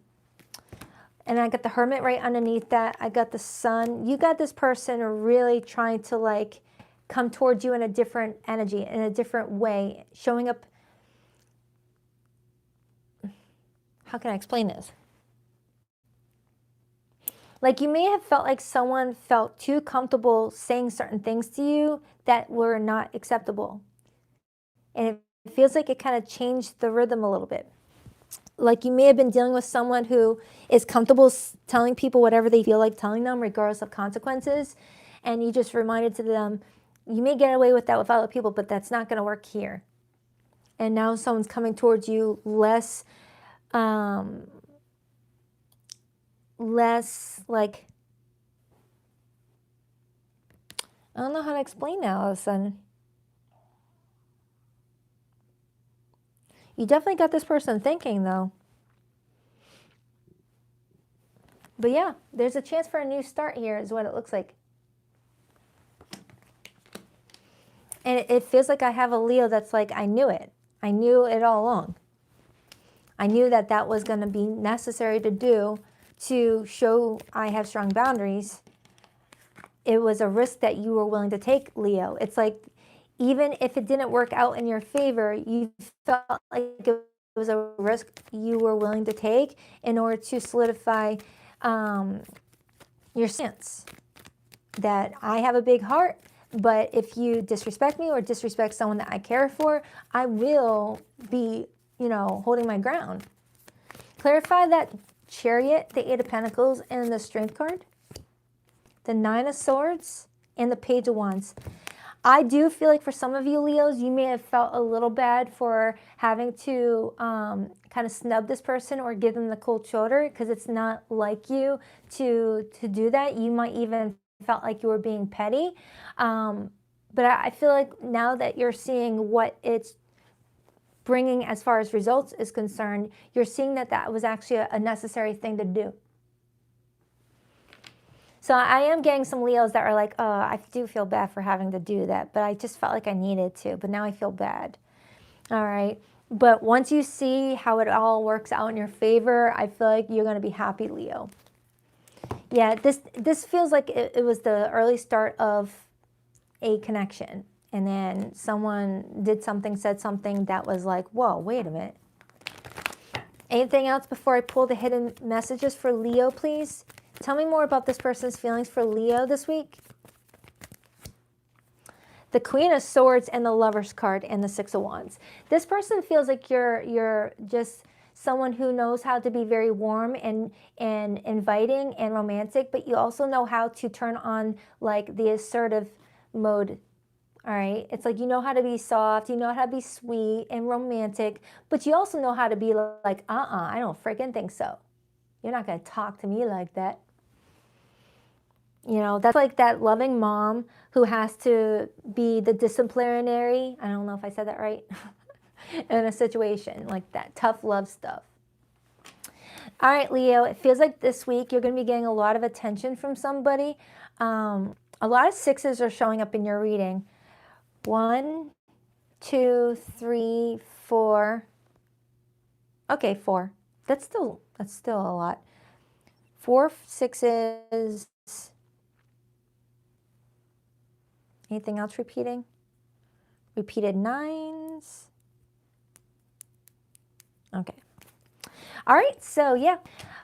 I got the Hermit right underneath that. I got the Sun. You got this person really trying to like come towards you in a different energy, in a different way, showing up. How can I explain this? Like you may have felt like someone felt too comfortable saying certain things to you that were not acceptable. And it feels like it kind of changed the rhythm a little bit. Like you may have been dealing with someone who is comfortable telling people whatever they feel like telling them, regardless of consequences. And you just reminded to them, you may get away with that with other people, but that's not going to work here. And now someone's coming towards you less like, I don't know how to explain that all of a sudden. You definitely got this person thinking, though. But yeah, there's a chance for a new start here is what it looks like. And it feels like I have a Leo that's like, I knew it. I knew it all along. I knew that that was going to be necessary to do to show I have strong boundaries. It was a risk that you were willing to take, Leo. It's like even if it didn't work out in your favor, you felt like it was a risk you were willing to take in order to solidify your stance. That I have a big heart, but if you disrespect me or disrespect someone that I care for, I will be, holding my ground. Clarify that Chariot, the Eight of Pentacles, and the Strength card, the Nine of Swords, and the Page of Wands. I do feel like for some of you Leos, you may have felt a little bad for having to kind of snub this person or give them the cold shoulder, because it's not like you to do that. You might even felt like you were being petty. But I feel like now that you're seeing what it's bringing as far as results is concerned, you're seeing that that was actually a necessary thing to do. So I am getting some Leos that are like, oh, I do feel bad for having to do that, but I just felt like I needed to, but now I feel bad. All right. But once you see how it all works out in your favor, I feel like you're going to be happy, Leo. Yeah, this feels like it was the early start of a connection. And then someone did something, said something that was like, whoa, wait a minute. Anything else before I pull the hidden messages for Leo, please? Tell me more about this person's feelings for Leo this week. The Queen of Swords and the Lover's card and the Six of Wands. This person feels like you're just someone who knows how to be very warm and inviting and romantic, but you also know how to turn on like the assertive mode. All right, it's like you know how to be soft, you know how to be sweet and romantic, but you also know how to be like, I don't freaking think so. You're not going to talk to me like that. That's like that loving mom who has to be the disciplinary, I don't know if I said that right, in a situation, like that tough love stuff. All right, Leo, it feels like this week you're going to be getting a lot of attention from somebody. A lot of sixes are showing up in your reading. 1, 2, 3, 4. Okay, 4. That's still a lot. 4 sixes. Anything else repeating? Repeated 9s. Okay. All right, so yeah,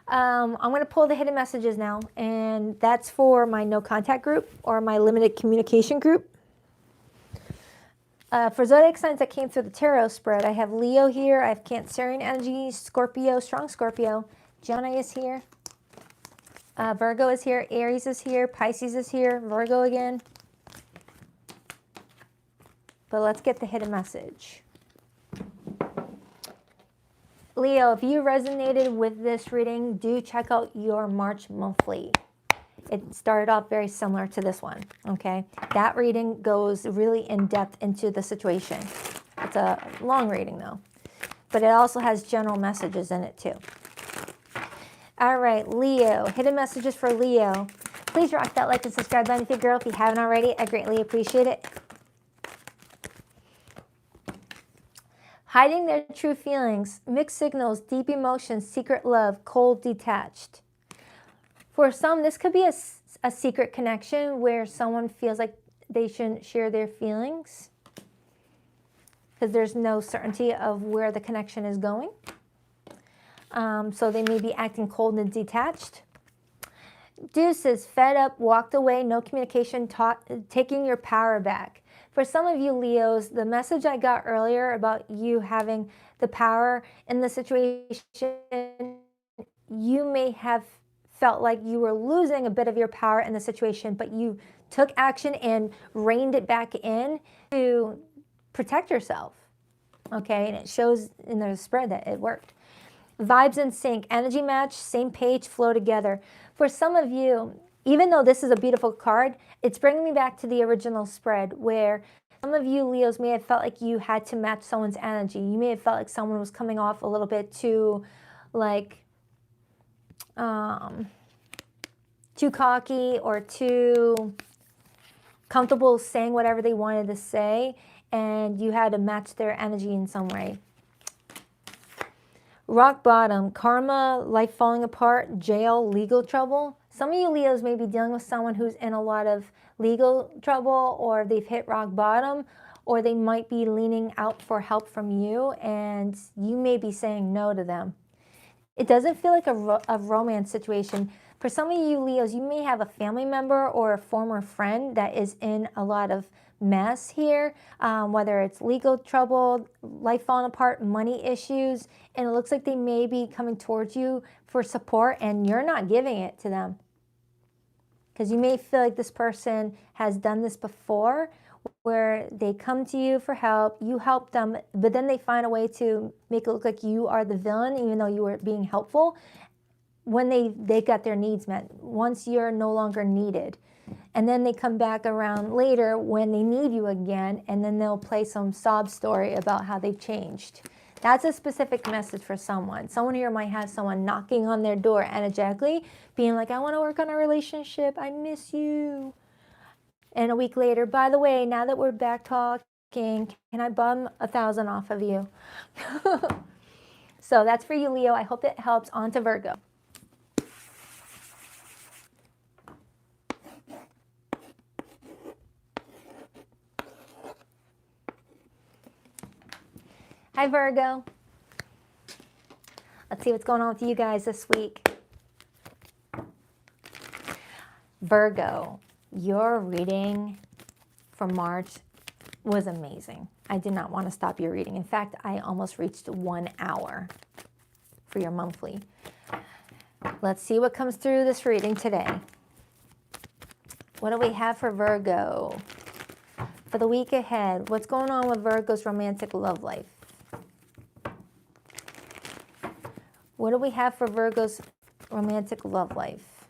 I'm going to pull the hidden messages now, and that's for my no contact group or my limited communication group. For zodiac signs that came through the tarot spread, I have Leo here, I have Cancerian energy, Scorpio, strong Scorpio, Gemini is here, Virgo is here, Aries is here, Pisces is here, Virgo again. But let's get the hidden message. Leo, if you resonated with this reading, do check out your March monthly. It started off very similar to this one, okay? That reading goes really in depth into the situation. It's a long reading though, but it also has general messages in it too. All right, Leo, hidden messages for Leo. Please rock that like and subscribe button if you girl. If you haven't already, I greatly appreciate it. Hiding their true feelings, mixed signals, deep emotions, secret love, cold, detached. For some, this could be a secret connection where someone feels like they shouldn't share their feelings because there's no certainty of where the connection is going. So they may be acting cold and detached. Deuces, fed up, walked away, no communication, taking your power back. For some of you Leos, the message I got earlier about you having the power in the situation, you may have felt like you were losing a bit of your power in the situation, but you took action and reined it back in to protect yourself. Okay, and it shows in the spread that it worked. Vibes in sync, energy match, same page, flow together. For some of you, even though this is a beautiful card, it's bringing me back to the original spread where some of you Leos may have felt like you had to match someone's energy. You may have felt like someone was coming off a little bit too, like, too cocky or too comfortable saying whatever they wanted to say, and you had to match their energy in some way. Rock bottom, karma, life falling apart, jail, legal trouble. Some of you Leos may be dealing with someone who's in a lot of legal trouble, or they've hit rock bottom, or they might be leaning out for help from you, and you may be saying no to them. It doesn't feel like a romance situation. For some of you Leos, you may have a family member or a former friend that is in a lot of mess here, whether it's legal trouble, life falling apart, money issues, and it looks like they may be coming towards you for support and you're not giving it to them. Because you may feel like this person has done this before, where they come to you for help, you help them, but then they find a way to make it look like you are the villain, even though you were being helpful, when they got their needs met, once you're no longer needed. And then they come back around later when they need you again, and then they'll play some sob story about how they've changed. That's a specific message for someone. Someone here might have someone knocking on their door energetically, being like, I want to work on a relationship, I miss you. And a week later, by the way, now that we're back talking, can I bum 1,000 off of you? So that's for you, Leo. I hope it helps. On to Virgo. Hi, Virgo. Let's see what's going on with you guys this week. Virgo, your reading for March was amazing. I did not want to stop your reading. In fact, I almost reached 1 hour for your monthly. Let's see what comes through this reading today. What do we have for Virgo for the week ahead? What's going on with Virgo's romantic love life? What do we have for Virgo's romantic love life?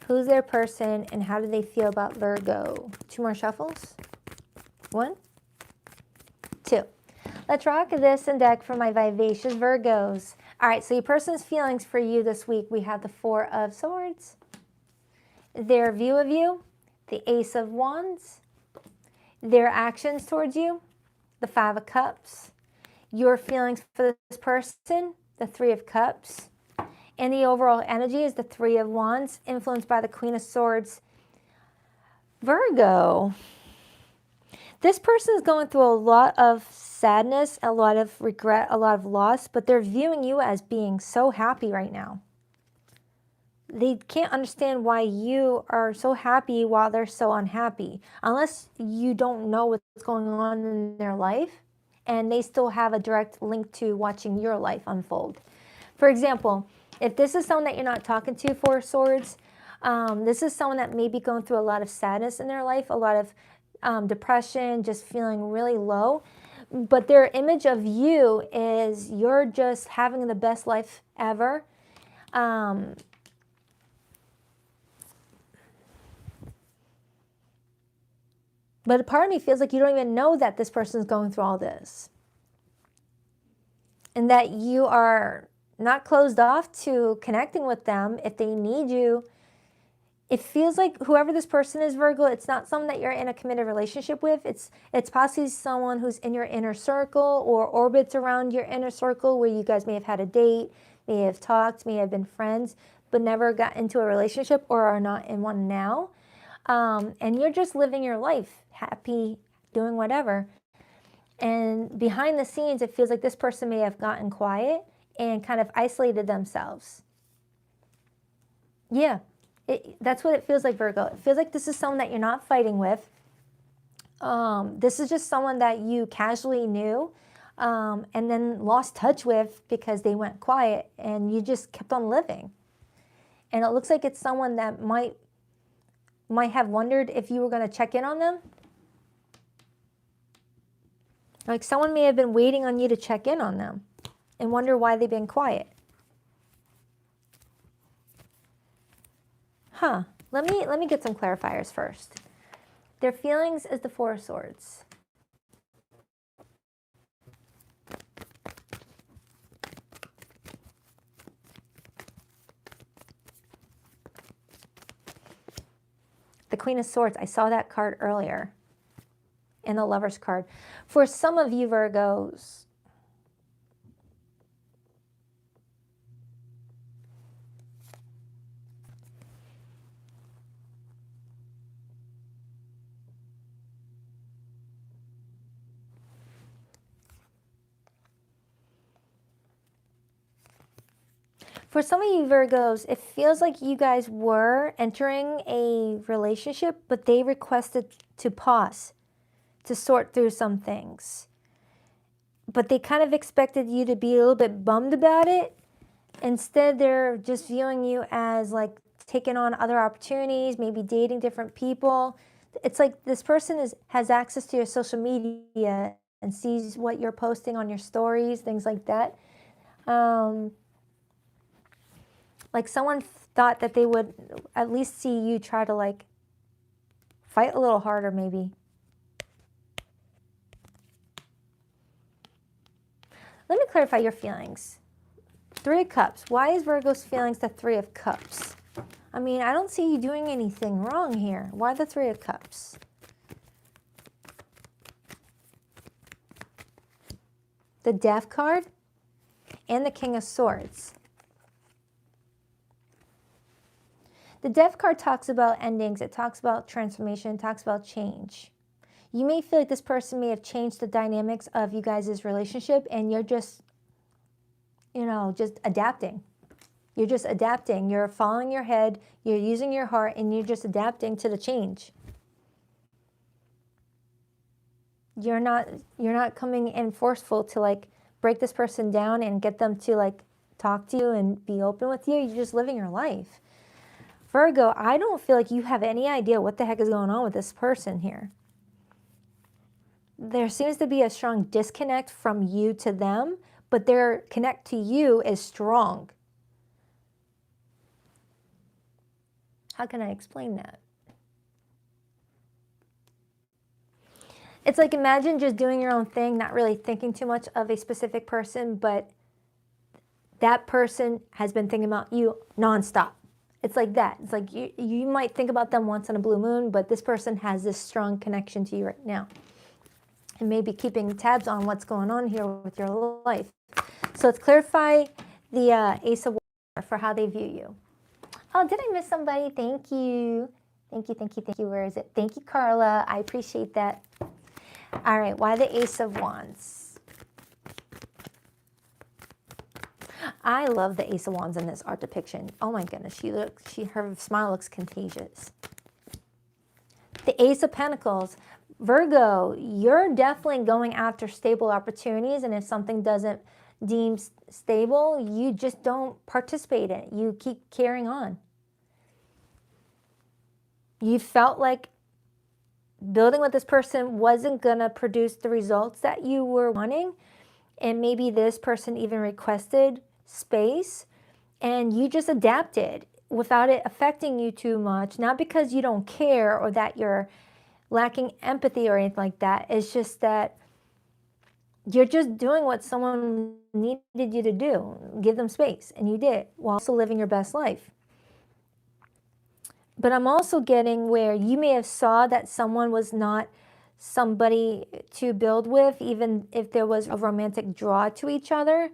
Who's their person and how do they feel about Virgo? 2 more shuffles. 1, 2. Let's rock this and deck for my vivacious Virgos. All right, so your person's feelings for you this week. We have the 4 of Swords, their view of you, the Ace of Wands, their actions towards you, the 5 of Cups, your feelings for this person, the 3 of Cups, and the overall energy is the 3 of Wands, influenced by the Queen of Swords. Virgo, this person is going through a lot of sadness, a lot of regret, a lot of loss, but they're viewing you as being so happy right now. They can't understand why you are so happy while they're so unhappy, unless you don't know what's going on in their life, and they still have a direct link to watching your life unfold. For example, if this is someone that you're not talking to, 4 of Swords, this is someone that may be going through a lot of sadness in their life, a lot of depression, just feeling really low. But their image of you is you're just having the best life ever. But a part of me feels like you don't even know that this person is going through all this. And that you are not closed off to connecting with them if they need you. It feels like whoever this person is, Virgo, it's not someone that you're in a committed relationship with. It's possibly someone who's in your inner circle or orbits around your inner circle where you guys may have had a date, may have talked, may have been friends, but never got into a relationship or are not in one now. And you're just living your life, happy, doing whatever. And behind the scenes, it feels like this person may have gotten quiet and kind of isolated themselves. Yeah, that's what it feels like, Virgo. It feels like this is someone that you're not fighting with. This is just someone that you casually knew and then lost touch with because they went quiet and you just kept on living. And it looks like it's someone that might have wondered if you were going to check in on them. Like someone may have been waiting on you to check in on them and wonder why they've been quiet. Huh. Let me get some clarifiers first. Their feelings is the 4 of Swords. The Queen of Swords, I saw that card earlier. And the Lover's card. For some of you Virgos, For some of you Virgos, it feels like you guys were entering a relationship, but they requested to pause, to sort through some things. But they kind of expected you to be a little bit bummed about it. Instead, they're just viewing you as like taking on other opportunities, maybe dating different people. It's like this person has access to your social media and sees what you're posting on your stories, things like that. Like someone thought that they would at least see you try to like fight a little harder maybe. Let me clarify your feelings. 3 of Cups. Why is Virgo's feelings the 3 of Cups? I mean, I don't see you doing anything wrong here. Why the 3 of Cups? The Death card and the King of Swords. The Death card talks about endings. It talks about transformation. It talks about change. You may feel like this person may have changed the dynamics of you guys' relationship and you're just, just adapting. You're just adapting. You're following your head. You're using your heart and you're just adapting to the change. You're not coming in forceful to like break this person down and get them to like talk to you and be open with you. You're just living your life. Virgo, I don't feel like you have any idea what the heck is going on with this person here. There seems to be a strong disconnect from you to them, but their connect to you is strong. How can I explain that? It's like imagine just doing your own thing, not really thinking too much of a specific person, but that person has been thinking about you nonstop. It's like that. It's like you might think about them once in a blue moon, but this person has this strong connection to you right now. And maybe keeping tabs on what's going on here with your life. So let's clarify the Ace of Wands for how they view you. Oh, did I miss somebody? Thank you. Thank you, thank you, thank you. Where is it? Thank you, Carla. I appreciate that. All right, why the Ace of Wands? I love the Ace of Wands in this art depiction. Oh my goodness, her smile looks contagious. The Ace of Pentacles. Virgo, you're definitely going after stable opportunities, and if something doesn't deem stable, you just don't participate in it. You keep carrying on. You felt like building with this person wasn't going to produce the results that you were wanting, and maybe this person even requested space, and you just adapted without it affecting you too much, not because you don't care or that you're lacking empathy or anything like that. It's just that you're just doing what someone needed you to do. Give them space, and you did, while also living your best life. But I'm also getting where you may have saw that someone was not somebody to build with, even if there was a romantic draw to each other.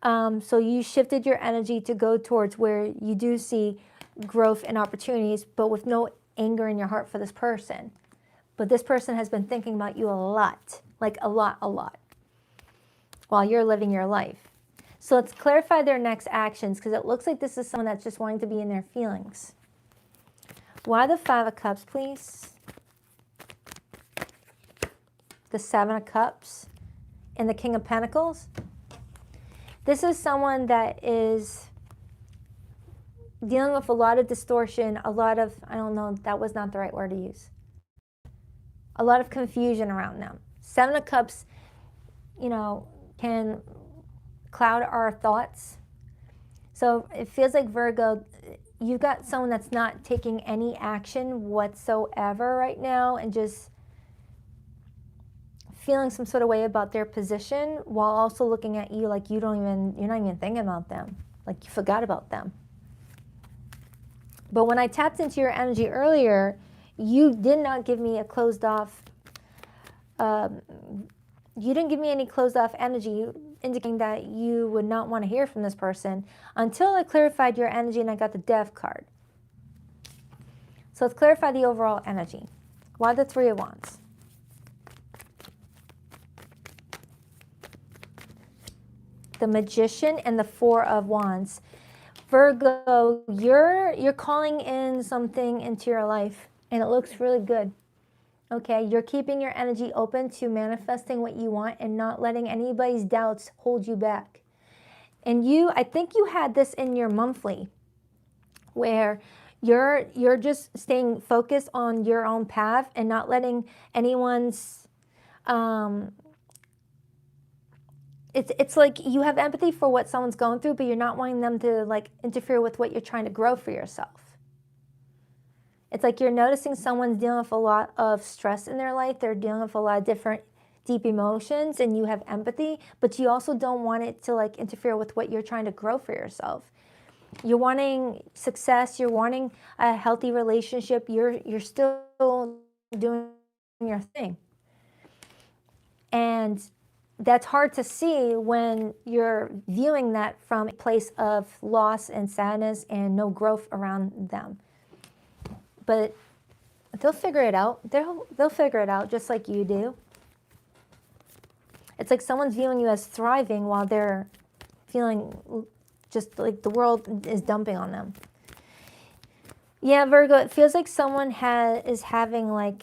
So you shifted your energy to go towards where you do see growth and opportunities, but with no anger in your heart for this person. But this person has been thinking about you a lot, like a lot, while you're living your life. So let's clarify their next actions, because it looks like this is someone that's just wanting to be in their feelings. Why the 5 of Cups, please? The 7 of Cups and the King of Pentacles. This is someone that is dealing with a lot of distortion, a lot of, I don't know, that was not the right word to use. A lot of confusion around them. 7 of Cups, can cloud our thoughts. So it feels like Virgo, you've got someone that's not taking any action whatsoever right now and just feeling some sort of way about their position, while also looking at you like you're not even thinking about them, like you forgot about them. But when I tapped into your energy earlier, you did not give me a closed off, you didn't give me any closed off energy, indicating that you would not want to hear from this person until I clarified your energy and I got the Death card. So let's clarify the overall energy. Why the 3 of Wands? The Magician and the 4 of Wands. Virgo, you're calling in something into your life, and it looks really good. Okay, you're keeping your energy open to manifesting what you want and not letting anybody's doubts hold you back. And I think you had this in your monthly, where you're just staying focused on your own path and not letting anyone's it's like you have empathy for what someone's going through, but you're not wanting them to like interfere with what you're trying to grow for yourself. It's like you're noticing someone's dealing with a lot of stress in their life. They're dealing with a lot of different deep emotions, and you have empathy, but you also don't want it to like interfere with what you're trying to grow for yourself. You're wanting success, you're wanting a healthy relationship, you're still doing your thing. And that's hard to see when you're viewing that from a place of loss and sadness and no growth around them. But they'll figure it out. They'll figure it out just like you do. It's like someone's viewing you as thriving while they're feeling just like the world is dumping on them. Yeah, Virgo, it feels like someone is having like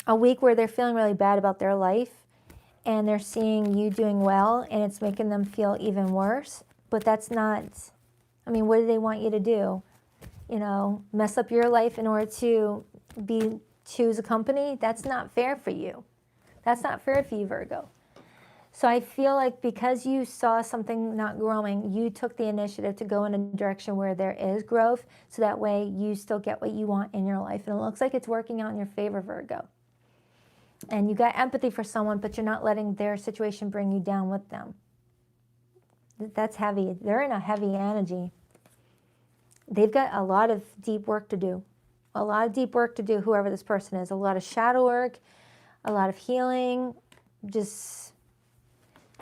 a week where they're feeling really bad about their life, and they're seeing you doing well, and it's making them feel even worse. But that's not, I mean, what do they want you to do? You know, mess up your life in order to choose a company? That's not fair for you. That's not fair for you, Virgo. So I feel like because you saw something not growing, you took the initiative to go in a direction where there is growth, so that way you still get what you want in your life. And it looks like it's working out in your favor, Virgo. And you got empathy for someone, but you're not letting their situation bring you down with them. That's heavy. They're in a heavy energy. They've got a lot of deep work to do. A lot of deep work to do, whoever this person is. A lot of shadow work, a lot of healing, just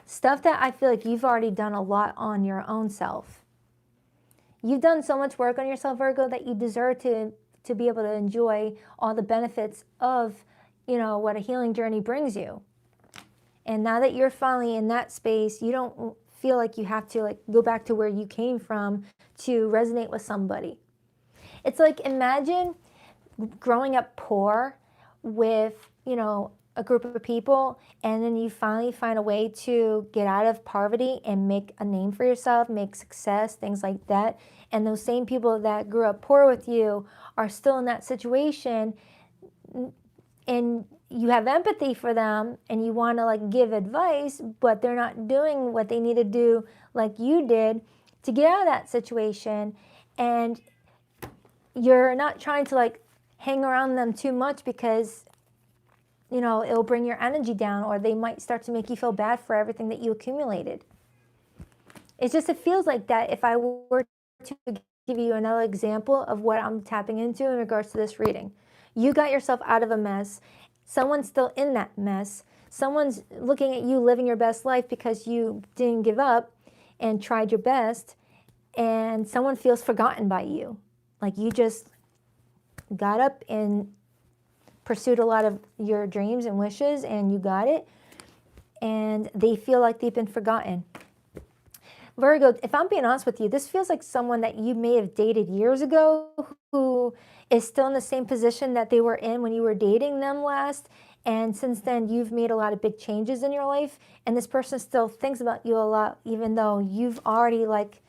stuff that I feel like you've already done a lot on your own self. You've done so much work on yourself, Virgo, that you deserve to be able to enjoy all the benefits of, you know, what a healing journey brings you. And now that you're finally in that space, you don't feel like you have to like go back to where you came from to resonate with somebody. It's like, imagine growing up poor with, you know, a group of people, and then you finally find a way to get out of poverty and make a name for yourself, make success, things like that. And those same people that grew up poor with you are still in that situation, and you have empathy for them and you want to like give advice, but they're not doing what they need to do like you did to get out of that situation. And you're not trying to like hang around them too much because, you know, it'll bring your energy down, or they might start to make you feel bad for everything that you accumulated. It's just, it feels like that. If I were to give you another example of what I'm tapping into in regards to this reading, you got yourself out of a mess. Someone's still in that mess. Someone's looking at you living your best life because you didn't give up and tried your best, and someone feels forgotten by you. Like you just got up and pursued a lot of your dreams and wishes, and you got it, and they feel like they've been forgotten. Virgo, if I'm being honest with you, this feels like someone that you may have dated years ago who is still in the same position that they were in when you were dating them last. And since then, you've made a lot of big changes in your life. And this person still thinks about you a lot, even though you've already like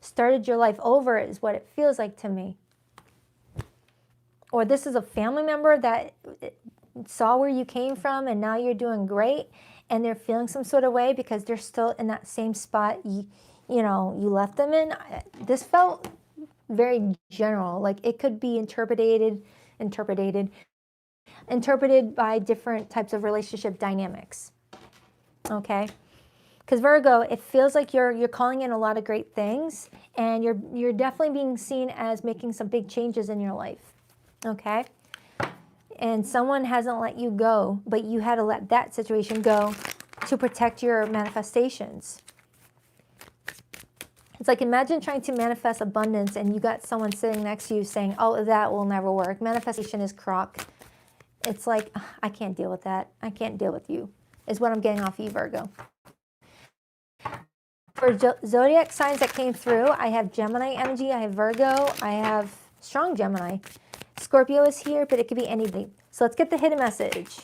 started your life over, is what it feels like to me. Or this is a family member that saw where you came from, and now you're doing great, and they're feeling some sort of way because they're still in that same spot you know, you left them in. This felt very general. Like it could be interpreted by different types of relationship dynamics. Okay? Because Virgo, it feels like you're calling in a lot of great things, and you're definitely being seen as making some big changes in your life. Okay? And someone hasn't let you go, but you had to let that situation go to protect your manifestations. It's like, imagine trying to manifest abundance and you got someone sitting next to you saying, oh, that will never work. Manifestation is crock. It's like, I can't deal with that. I can't deal with you, is what I'm getting off you, Virgo. For zodiac signs that came through, I have Gemini energy, I have Virgo, I have strong Gemini. Scorpio is here, but it could be anything. So let's get the hidden message.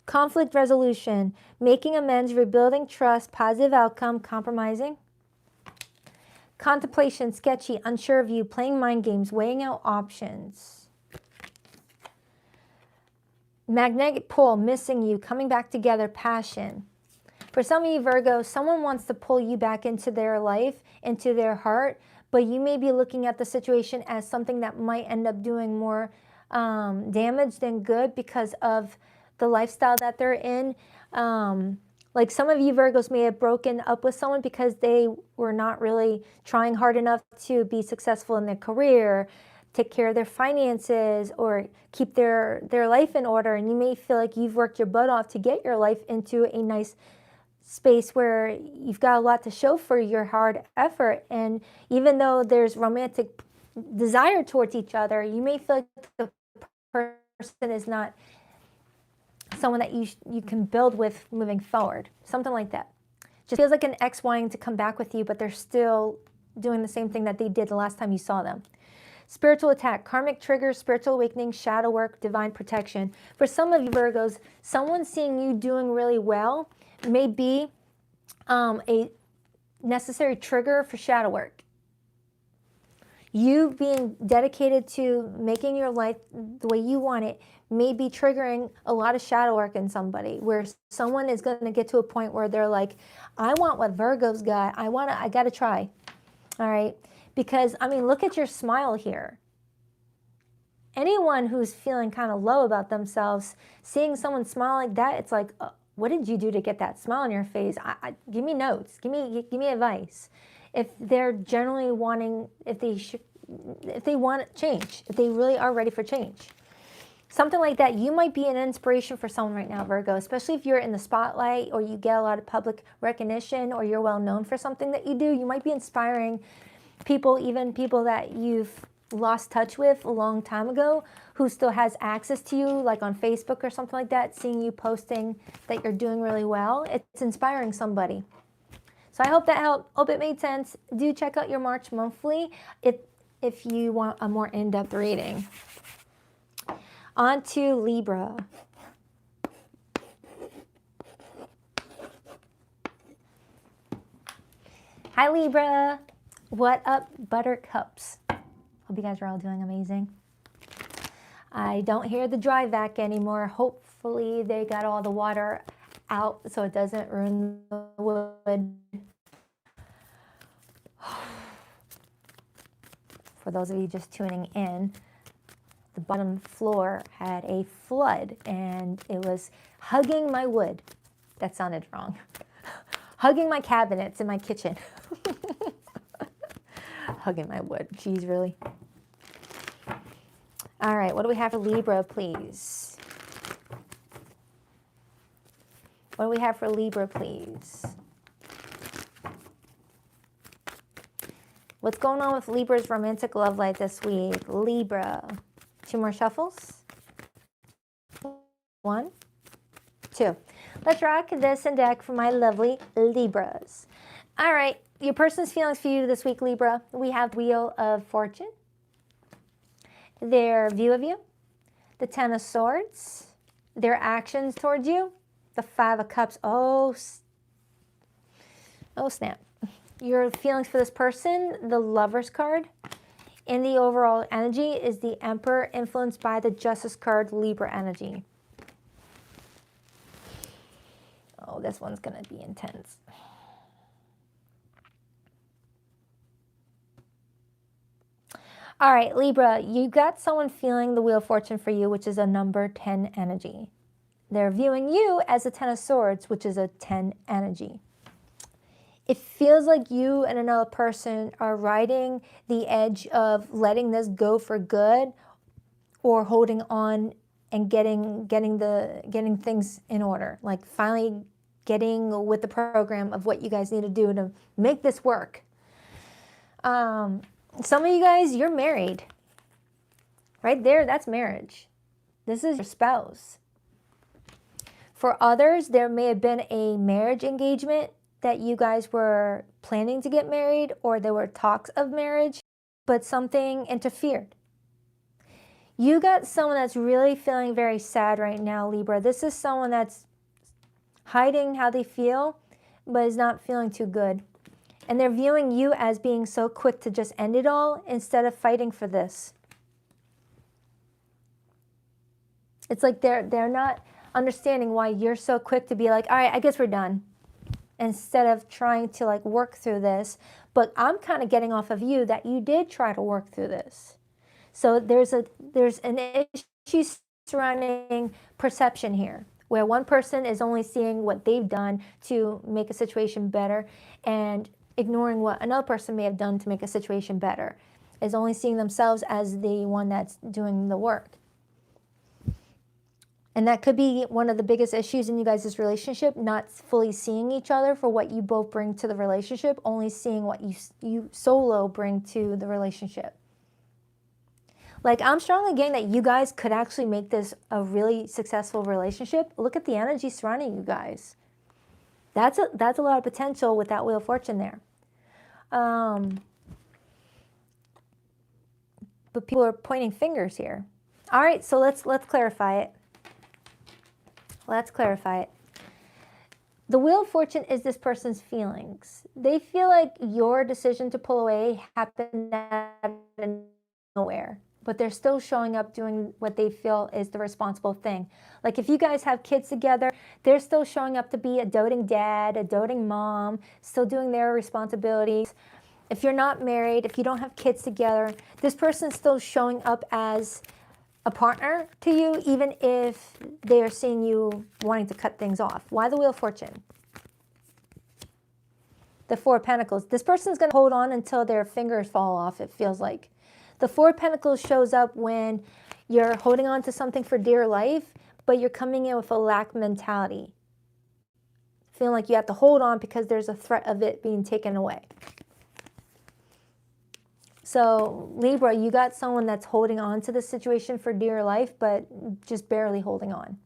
Conflict resolution, making amends, rebuilding trust, positive outcome, compromising. Contemplation, sketchy, unsure of you, playing mind games, weighing out options. Magnetic pull, missing you, coming back together, passion. For some of you Virgos, someone wants to pull you back into their life, into their heart, but you may be looking at the situation as something that might end up doing more damage than good because of the lifestyle that they're in. Like some of you Virgos may have broken up with someone because they were not really trying hard enough to be successful in their career, take care of their finances, or keep their life in order. And you may feel like you've worked your butt off to get your life into a nice space where you've got a lot to show for your hard effort. And even though there's romantic desire towards each other, you may feel like the person is not someone that you can build with moving forward. Something like that. Just feels like an ex wanting to come back with you, but they're still doing the same thing that they did the last time you saw them. Spiritual attack, karmic triggers, spiritual awakening, shadow work, divine protection. For some of you Virgos, someone seeing you doing really well may be a necessary trigger for shadow work. You being dedicated to making your life the way you want it may be triggering a lot of shadow work in somebody, where someone is going to get to a point where they're like, I want what Virgo's got. I got to try. All right. Because, I mean, look at your smile here. Anyone who's feeling kind of low about themselves, seeing someone smile like that, it's like, what did you do to get that smile on your face? Give me notes. Give me advice. If they're generally wanting, if they want change, if they really are ready for change. Something like that, you might be an inspiration for someone right now, Virgo, especially if you're in the spotlight or you get a lot of public recognition or you're well known for something that you do. You might be inspiring people, even people that you've lost touch with a long time ago, who still has access to you, like on Facebook or something like that, seeing you posting that you're doing really well. It's inspiring somebody. So I hope that helped. Hope it made sense. Do check out your March monthly if you want a more in-depth reading. On to Libra. Hi, Libra. What up, buttercups? Hope you guys are all doing amazing. I don't hear the dry vac anymore. Hopefully they got all the water out so it doesn't ruin the wood. For those of you just tuning in, the bottom floor had a flood and it was hugging my wood. That sounded wrong. Hugging my cabinets in my kitchen. Hugging my wood. Geez, really? All right, what do we have for Libra, please? What do we have for Libra, please? What's going on with Libra's romantic love life this week? Libra. 2 more shuffles. 1, 2. Let's rock this and deck for my lovely Libras. All right, your person's feelings for you this week, Libra. We have Wheel of Fortune, their view of you, the 10 of Swords, their actions towards you, the 5 of Cups. Oh snap. Your feelings for this person, the Lovers card. And the overall energy is the Emperor, influenced by the Justice card, Libra energy. Oh, this one's going to be intense. All right, Libra, you got someone feeling the Wheel of Fortune for you, which is a number 10 energy. They're viewing you as a 10 of Swords, which is a 10 energy. It feels like you and another person are riding the edge of letting this go for good, or holding on and getting things in order, like finally getting with the program of what you guys need to do to make this work. Some of you guys, you're married. Right there, that's marriage. This is your spouse. For others, there may have been a marriage engagement that you guys were planning to get married, or there were talks of marriage, but something interfered. You got someone that's really feeling very sad right now, Libra. This is someone that's hiding how they feel, but is not feeling too good. And they're viewing you as being so quick to just end it all instead of fighting for this. It's like they're not understanding why you're so quick to be like, all right, I guess we're done. Instead of trying to like work through this. But I'm kind of getting off of you that you did try to work through this. So there's an issue surrounding perception here, where one person is only seeing what they've done to make a situation better and ignoring what another person may have done to make a situation better, is only seeing themselves as the one that's doing the work. And that could be one of the biggest issues in you guys' relationship, not fully seeing each other for what you both bring to the relationship, only seeing what you solo bring to the relationship. Like, I'm strongly getting that you guys could actually make this a really successful relationship. Look at the energy surrounding you guys. That's a lot of potential with that Wheel of Fortune there. But people are pointing fingers here. All right, so let's clarify it. Let's clarify it. The Wheel of Fortune is this person's feelings. They feel like your decision to pull away happened out of nowhere, but they're still showing up doing what they feel is the responsible thing. Like if you guys have kids together, they're still showing up to be a doting dad, a doting mom, still doing their responsibilities. If you're not married, if you don't have kids together, this person's still showing up as a partner to you, even if they're seeing you wanting to cut things off. Why the Wheel of Fortune? The Four of Pentacles. This person's going to hold on until their fingers fall off, it feels like. The Four of Pentacles shows up when you're holding on to something for dear life, but you're coming in with a lack mentality. Feeling like you have to hold on because there's a threat of it being taken away. So Libra, you got someone that's holding on to the situation for dear life, but just barely holding on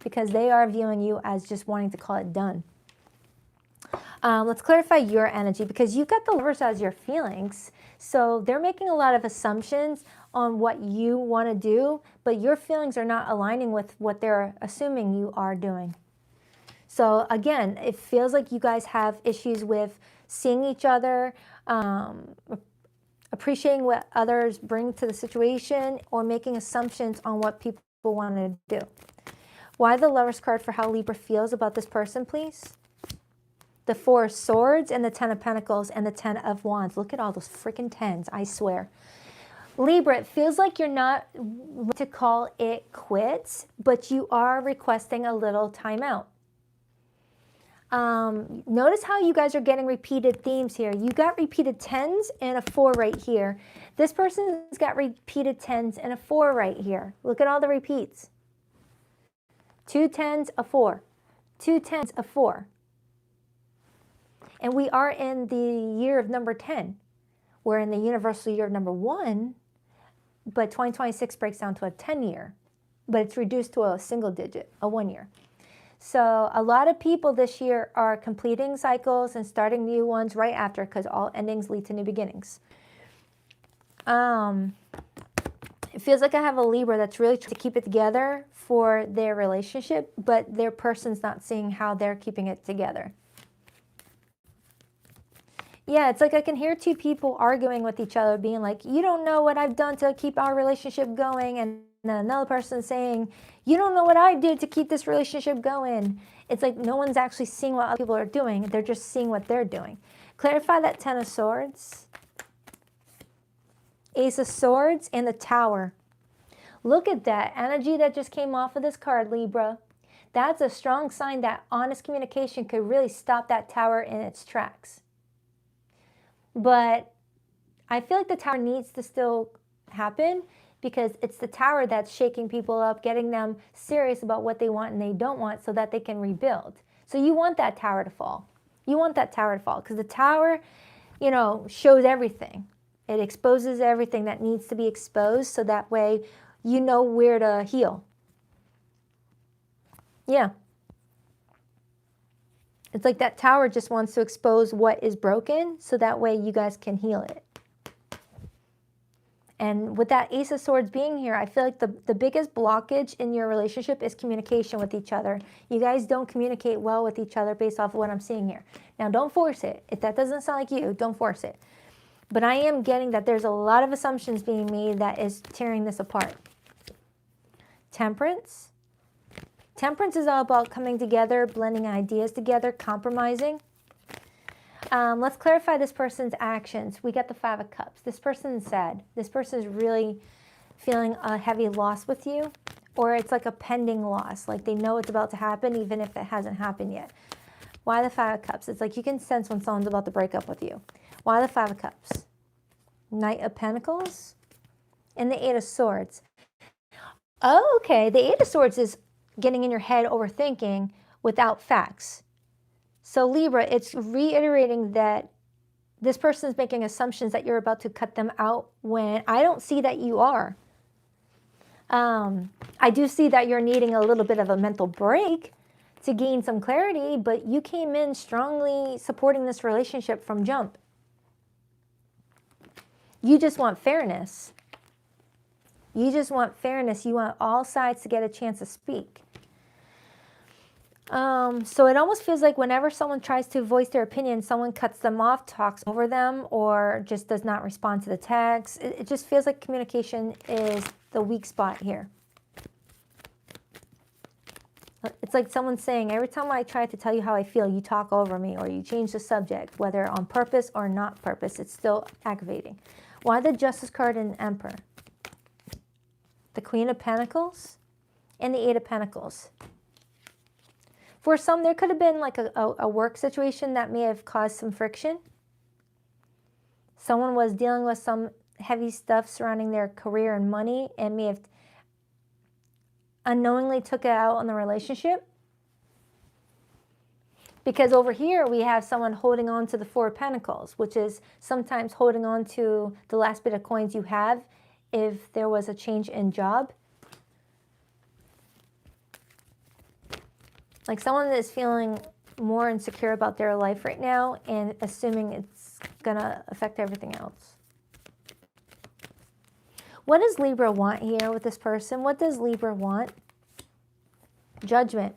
because they are viewing you as just wanting to call it done. Let's clarify your energy because you've got the Lovers as your feelings. So they're making a lot of assumptions on what you want to do, but your feelings are not aligning with what they're assuming you are doing. So again, it feels like you guys have issues with seeing each other, appreciating what others bring to the situation, or making assumptions on what people want to do. Why the Lovers card for how Libra feels about this person, please? The Four of Swords and the Ten of Pentacles and the Ten of Wands. Look at all those freaking tens, I swear. Libra, it feels like you're not ready to call it quits, but you are requesting a little time out. Notice how you guys are getting repeated themes here. You got repeated tens and a 4 right here. This person's got repeated tens and a 4 right here. Look at all the repeats. 2 tens, a 4. 2 tens, a 4. And we are in the year of number 10. We're in the universal year of number 1, but 2026 breaks down to a 10 year, but it's reduced to a single digit, a 1 year. So a lot of people this year are completing cycles and starting new ones right after, because all endings lead to new beginnings. It feels like I have a Libra that's really trying to keep it together for their relationship, but their person's not seeing how they're keeping it together. Yeah, it's like I can hear two people arguing with each other, being like, you don't know what I've done to keep our relationship going, and then another person saying, you don't know what I did to keep this relationship going. It's like no one's actually seeing what other people are doing. They're just seeing what they're doing. Clarify that Ten of Swords, Ace of Swords, and the Tower. Look at that energy that just came off of this card, Libra. That's a strong sign that honest communication could really stop that Tower in its tracks. But I feel like the Tower needs to still happen, because it's the Tower that's shaking people up, getting them serious about what they want and they don't want so that they can rebuild. So you want that Tower to fall. You want that Tower to fall, because the Tower, you know, shows everything. It exposes everything that needs to be exposed, so that way you know where to heal. Yeah, It's like that Tower just wants to expose what is broken so that way you guys can heal it. And with that Ace of Swords being here, I feel like the biggest blockage in your relationship is communication with each other. You guys don't communicate well with each other based off of what I'm seeing here. Now, don't force it. If that doesn't sound like you, don't force it. But I am getting that there's a lot of assumptions being made that is tearing this apart. Temperance. Temperance is all about coming together, blending ideas together, compromising. Let's clarify this person's actions. We got the Five of Cups. This person's sad. This person is really feeling a heavy loss with you, or it's like a pending loss. Like they know it's about to happen even if it hasn't happened yet. Why the Five of Cups? It's like you can sense when someone's about to break up with you. Why the Five of Cups? Knight of Pentacles and the Eight of Swords. Oh, okay. The Eight of Swords is getting in your head, overthinking without facts. So Libra, it's reiterating that this person is making assumptions that you're about to cut them out when I don't see that you are. I do see that you're needing a little bit of a mental break to gain some clarity, but you came in strongly supporting this relationship from jump. You just want fairness. You just want fairness. You want all sides to get a chance to speak. So it almost feels like whenever someone tries to voice their opinion, someone cuts them off, talks over them, or just does not respond to the text. It just feels like communication is the weak spot here. It's like someone saying, every time I try to tell you how I feel, you talk over me or you change the subject, whether on purpose or not purpose. It's still aggravating. Why the Justice card and Emperor? The Queen of Pentacles and the Eight of Pentacles. For some, there could have been like a work situation that may have caused some friction. Someone was dealing with some heavy stuff surrounding their career and money and may have unknowingly took it out on the relationship. Because over here, we have someone holding on to the Four of Pentacles, which is sometimes holding on to the last bit of coins you have if there was a change in job. Like someone that is feeling more insecure about their life right now and assuming it's going to affect everything else. What does Libra want here with this person? What does Libra want? Judgment.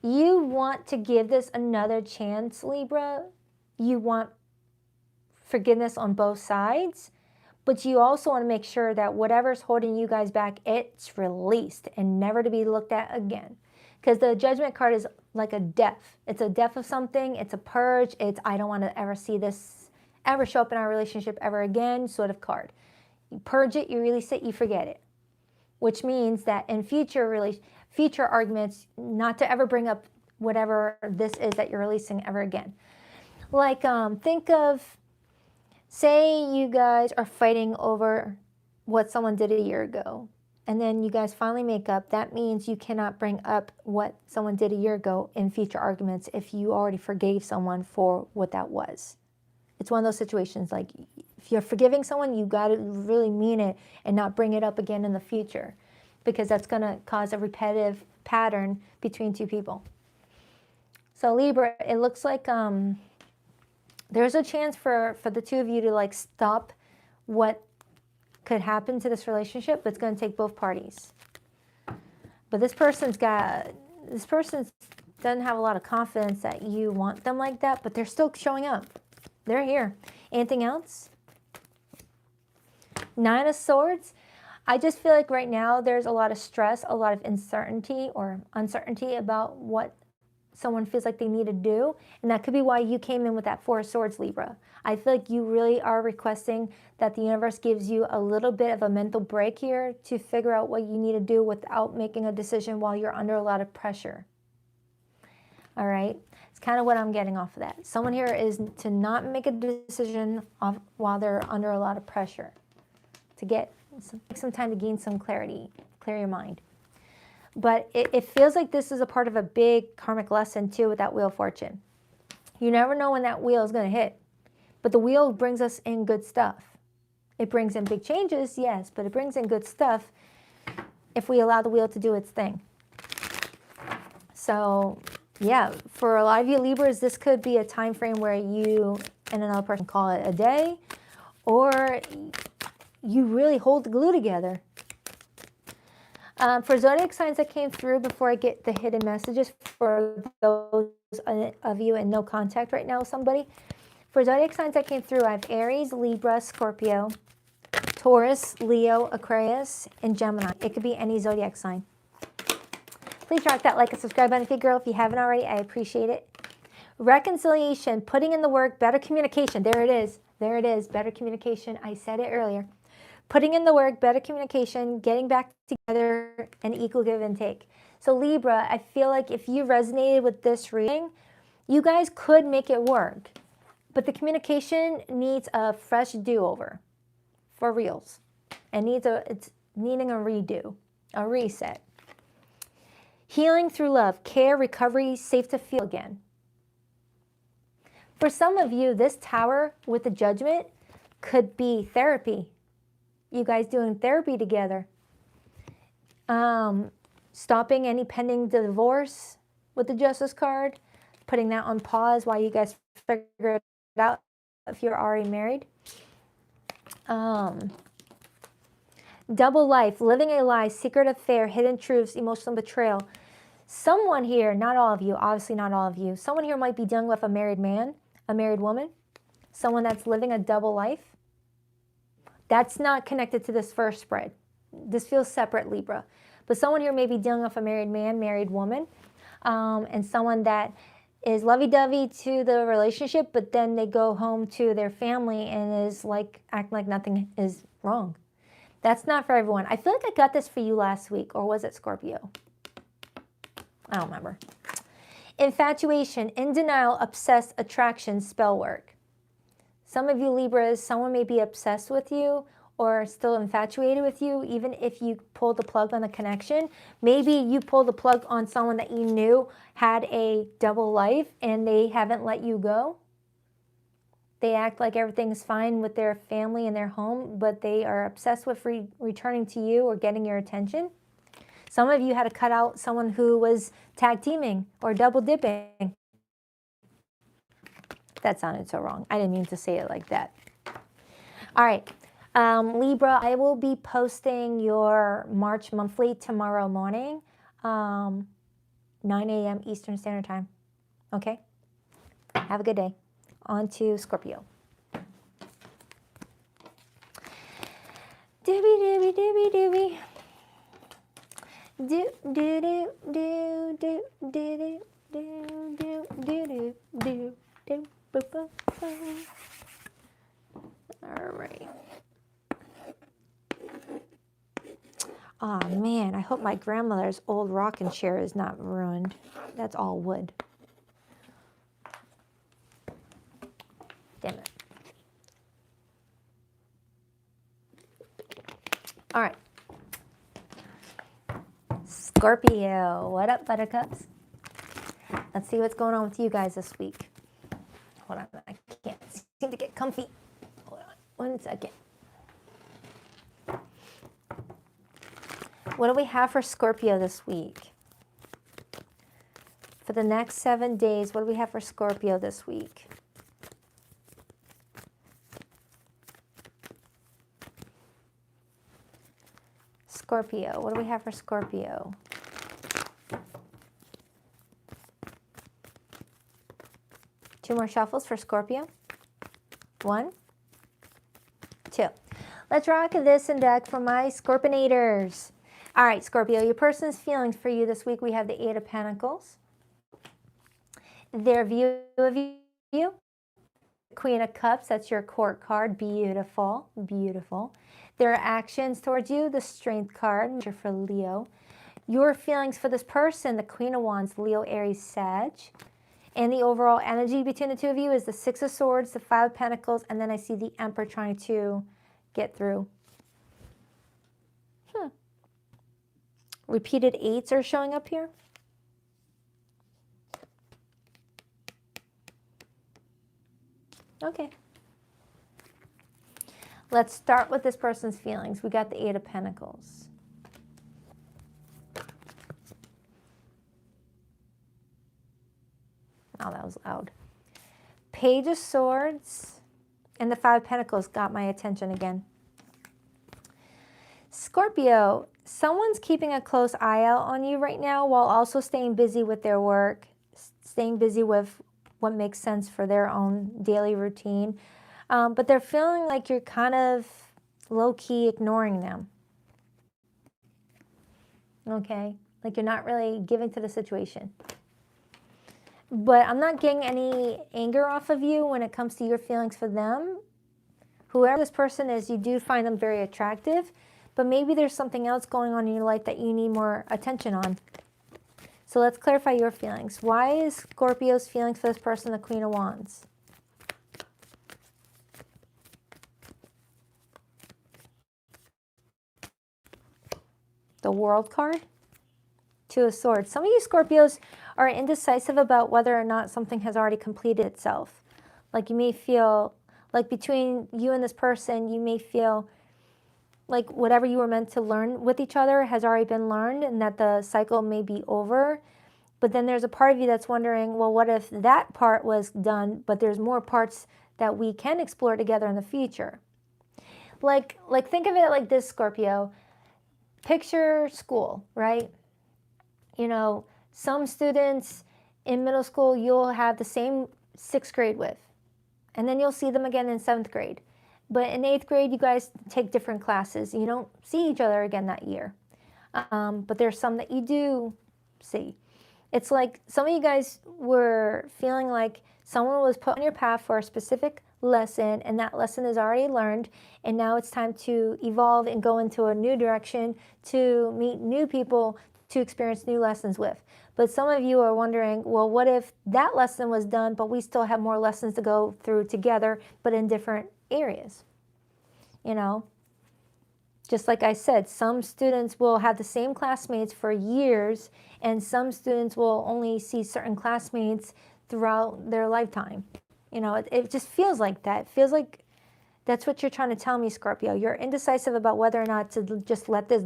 You want to give this another chance, Libra. You want forgiveness on both sides, but you also want to make sure that whatever's holding you guys back, it's released and never to be looked at again. Because the Judgment card is like a death. It's a death of something. It's a purge. It's I don't want to ever see this ever show up in our relationship ever again sort of card. You purge it, you release it, you forget it. Which means that in future arguments, not to ever bring up whatever this is that you're releasing ever again. Like think of, say you guys are fighting over what someone did a year ago. And then you guys finally make up. That means you cannot bring up what someone did a year ago in future arguments if you already forgave someone for what that was. It's one of those situations like if you're forgiving someone, you got to really mean it and not bring it up again in the future because that's going to cause a repetitive pattern between two people. So Libra, it looks like there's a chance for the two of you to like stop what could happen to this relationship, but it's going to take both parties. But this person doesn't have a lot of confidence that you want them like that, but they're still showing up. They're here. Anything else? Nine of Swords. I just feel like right now there's a lot of stress, a lot of uncertainty about what someone feels like they need to do. And that could be why you came in with that Four of Swords, Libra. I feel like you really are requesting that the universe gives you a little bit of a mental break here to figure out what you need to do without making a decision while you're under a lot of pressure. All right? It's kind of what I'm getting off of that. Someone here is to not make a decision while they're under a lot of pressure. To take some time to gain some clarity, clear your mind. But it feels like this is a part of a big karmic lesson too with that Wheel of Fortune. You never know when that wheel is going to hit. But the wheel brings us in good stuff. It brings in big changes, yes, but it brings in good stuff if we allow the wheel to do its thing. So Yeah, for a lot of you Libras, this could be a time frame where you and another person call it a day, or you really hold the glue together. For zodiac signs that came through, before I get the hidden messages for those of you in no contact right now with somebody, for zodiac signs that came through, I have Aries, Libra, Scorpio, Taurus, Leo, Aquarius, and Gemini. It could be any zodiac sign. Please rock that like and subscribe button, girl, if you haven't already. I appreciate it. Reconciliation, putting in the work, better communication. There it is. There it is. Better communication. I said it earlier. Putting in the work, better communication, getting back together, and equal give and take. So Libra, I feel like if you resonated with this reading, you guys could make it work. But the communication needs a fresh do-over, for reals. It's needing a redo, a reset. Healing through love, care, recovery, safe to feel again. For some of you, this tower with the judgment could be therapy. You guys doing therapy together. Stopping any pending divorce with the Justice card. Putting that on pause while you guys figure it out if you're already married. Double life, living a lie, secret affair, hidden truths, emotional betrayal. Someone here, not all of you, obviously not all of you, someone here might be dealing with a married man, a married woman, someone that's living a double life. That's not connected to this first spread. This feels separate, Libra. But someone here may be dealing with a married man, married woman, and someone that is lovey-dovey to the relationship, but then they go home to their family and is like acting like nothing is wrong. That's not for everyone. I feel like I got this for you last week, or was it Scorpio? I don't remember. Infatuation, in denial, obsessed, attraction, spell work. Some of you Libras, someone may be obsessed with you or still infatuated with you, even if you pulled the plug on the connection. Maybe you pulled the plug on someone that you knew had a double life and they haven't let you go. They act like everything's fine with their family and their home, but they are obsessed with returning to you or getting your attention. Some of you had to cut out someone who was tag teaming or double dipping. That sounded so wrong. I didn't mean to say it like that. All right. Libra, I will be posting your March monthly tomorrow morning, 9 a.m. Eastern Standard Time. Okay? Have a good day. On to Scorpio. Doobie doobie doobie doobie. Do do do do do do do do do do do do. All right. Oh man, I hope my grandmother's old rocking chair is not ruined. That's all wood. Damn it. All right. Scorpio, what up, buttercups? Let's see what's going on with you guys this week. Hold on, I can't seem to get comfy. Hold on, 1 second. What do we have for Scorpio this week? For the next 7 days, what do we have for Scorpio this week? Scorpio, what do we have for Scorpio? Two more shuffles for Scorpio. 1, 2. Let's rock this and deck for my Scorpionators. All right, Scorpio, your person's feelings for you this week. We have the 8 of Pentacles. Their view of you. Queen of Cups, that's your court card. Beautiful, beautiful. Their actions towards you, the Strength card, which are for Leo. Your feelings for this person, the Queen of Wands, Leo, Aries, Sag. And the overall energy between the two of you is the 6 of Swords, the 5 of Pentacles, and then I see the Emperor trying to get through. Repeated 8s are showing up here. Okay. Let's start with this person's feelings. We got the 8 of Pentacles. Oh, that was loud. Page of Swords and the Five of Pentacles got my attention again. Scorpio, someone's keeping a close eye out on you right now while also staying busy with their work, staying busy with what makes sense for their own daily routine. But they're feeling like you're kind of low-key ignoring them. Okay? Like you're not really giving to the situation. But I'm not getting any anger off of you when it comes to your feelings for them. Whoever this person is, you do find them very attractive, but maybe there's something else going on in your life that you need more attention on. So let's clarify your feelings. Why is Scorpio's feelings for this person the Queen of Wands? The World card? Two of Swords. Some of you Scorpios are indecisive about whether or not something has already completed itself. Like you may feel like between you and this person, you may feel like whatever you were meant to learn with each other has already been learned and that the cycle may be over. But then there's a part of you that's wondering, well, what if that part was done, but there's more parts that we can explore together in the future? Like think of it like this, Scorpio. Picture school, right? You know, some students in middle school you'll have the same 6th grade with, and then you'll see them again in 7th grade. But in 8th grade, you guys take different classes. You don't see each other again that year. But there's some that you do see. It's like some of you guys were feeling like someone was put on your path for a specific lesson, and that lesson is already learned, and now it's time to evolve and go into a new direction, to meet new people, to experience new lessons with. But some of you are wondering, well, what if that lesson was done, but we still have more lessons to go through together, but in different areas? You know, just like I said, some students will have the same classmates for years, and some students will only see certain classmates throughout their lifetime. You know, it just feels like that. It feels like that's what you're trying to tell me, Scorpio. You're indecisive about whether or not to just let this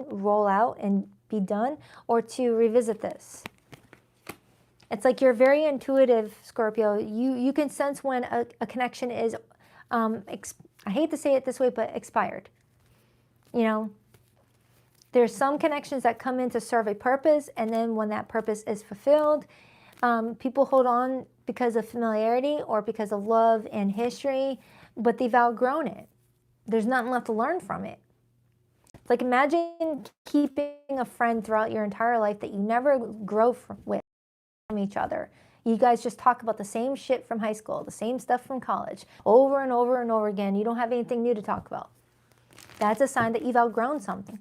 roll out and be done, or to revisit this. It's like you're very intuitive, Scorpio. You can sense when a connection is, I hate to say it this way, but expired. You know, there's some connections that come in to serve a purpose, and then when that purpose is fulfilled, people hold on because of familiarity or because of love and history, but they've outgrown it. There's nothing left to learn from it. Like imagine keeping a friend throughout your entire life that you never grow from each other. You guys just talk about the same shit from high school, the same stuff from college, over and over and over again. You don't have anything new to talk about. That's a sign that you've outgrown something.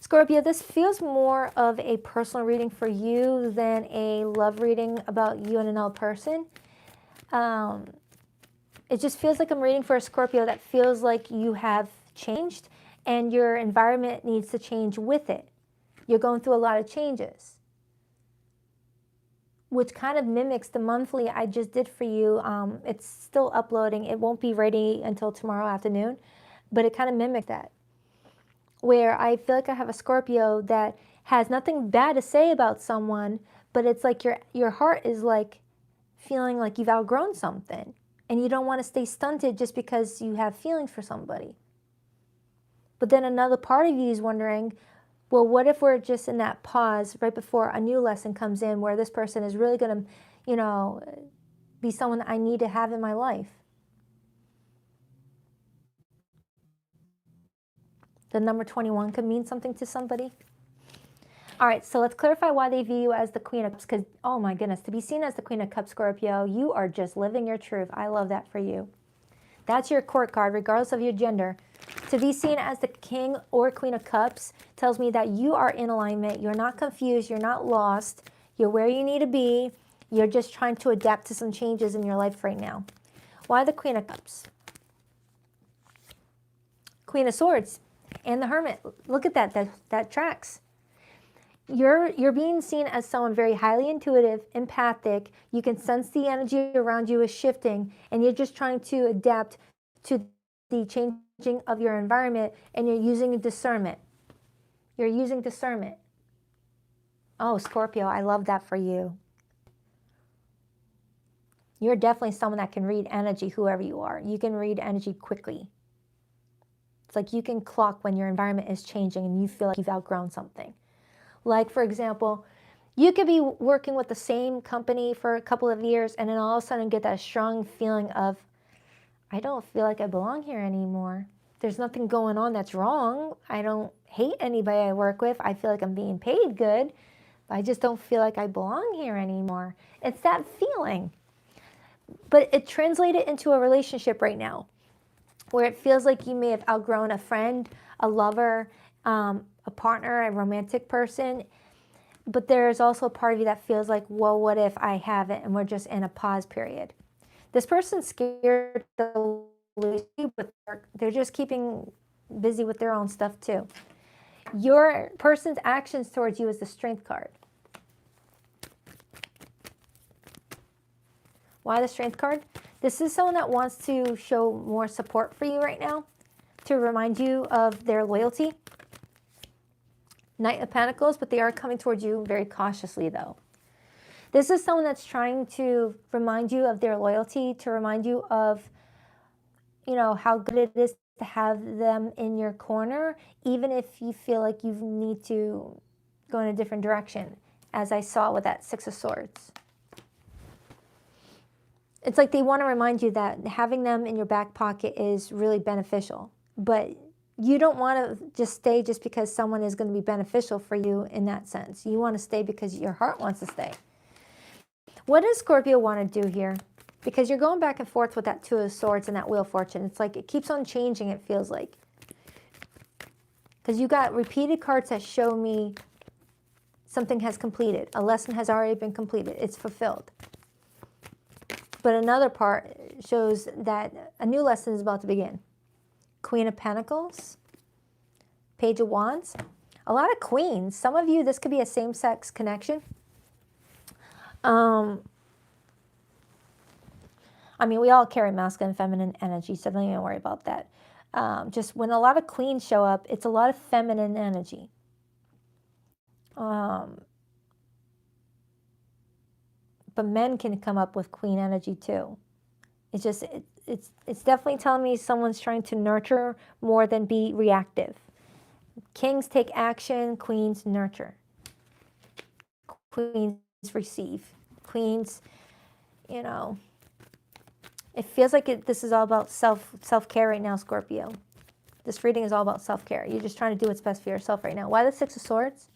Scorpio, this feels more of a personal reading for you than a love reading about you and another person. It just feels like I'm reading for a Scorpio that feels like you have changed and your environment needs to change with it. You're going through a lot of changes, which kind of mimics the monthly I just did for you. It's still uploading. It won't be ready until tomorrow afternoon, but it kind of mimicked that, where I feel like I have a Scorpio that has nothing bad to say about someone, but it's like your heart is like feeling like you've outgrown something. And you don't want to stay stunted just because you have feelings for somebody. But then another part of you is wondering, well, what if we're just in that pause right before a new lesson comes in where this person is really going to, you know, be someone that I need to have in my life? The number 21 could mean something to somebody. All right, so let's clarify why they view you as the Queen of Cups, because, oh my goodness, to be seen as the Queen of Cups, Scorpio, you are just living your truth. I love that for you. That's your court card, regardless of your gender. To be seen as the King or Queen of Cups tells me that you are in alignment. You're not confused. You're not lost. You're where you need to be. You're just trying to adapt to some changes in your life right now. Why the Queen of Cups? Queen of Swords and the Hermit. Look at that. That tracks. You're being seen as someone very highly intuitive, empathic. You can sense the energy around you is shifting, and you're just trying to adapt to the changing of your environment, and you're using discernment. You're using discernment. Oh, Scorpio, I love that for you. You're definitely someone that can read energy, whoever you are. You can read energy quickly. It's like you can clock when your environment is changing and you feel like you've outgrown something. Like, for example, you could be working with the same company for a couple of years and then all of a sudden get that strong feeling of, I don't feel like I belong here anymore. There's nothing going on that's wrong. I don't hate anybody I work with. I feel like I'm being paid good. I just don't feel like I belong here anymore. It's that feeling. But it translated into a relationship right now where it feels like you may have outgrown a friend, a lover, a partner, a romantic person. But there's also a part of you that feels like, well, what if I have it and we're just in a pause period? This person's scared to lose you, but they're just keeping busy with their own stuff too. Your person's actions towards you is the Strength card. Why the Strength card? This is someone that wants to show more support for you right now, to remind you of their loyalty. Knight of Pentacles, but they are coming towards you very cautiously though. This is someone that's trying to remind you of their loyalty, to remind you of, you know, how good it is to have them in your corner, even if you feel like you need to go in a different direction, as I saw with that Six of Swords. It's like they want to remind you that having them in your back pocket is really beneficial, but you don't want to just stay just because someone is going to be beneficial for you in that sense. You want to stay because your heart wants to stay. What does Scorpio want to do here? Because you're going back and forth with that Two of Swords and that Wheel of Fortune. It's like it keeps on changing, it feels like. Because you got repeated cards that show me something has completed. A lesson has already been completed. It's fulfilled. But another part shows that a new lesson is about to begin. Queen of Pentacles, Page of Wands, a lot of queens. Some of you, this could be a same-sex connection. I mean, we all carry masculine and feminine energy, so don't even worry about that. Just when a lot of queens show up, it's a lot of feminine energy. But men can come up with queen energy too. It's just, it's definitely telling me someone's trying to nurture more than be reactive. Kings take action, queens nurture. Queens receive. Queens, you know, it feels like this is all about self-care right now, Scorpio. This reading is all about self-care. You're just trying to do what's best for yourself right now. Why the Six of Swords?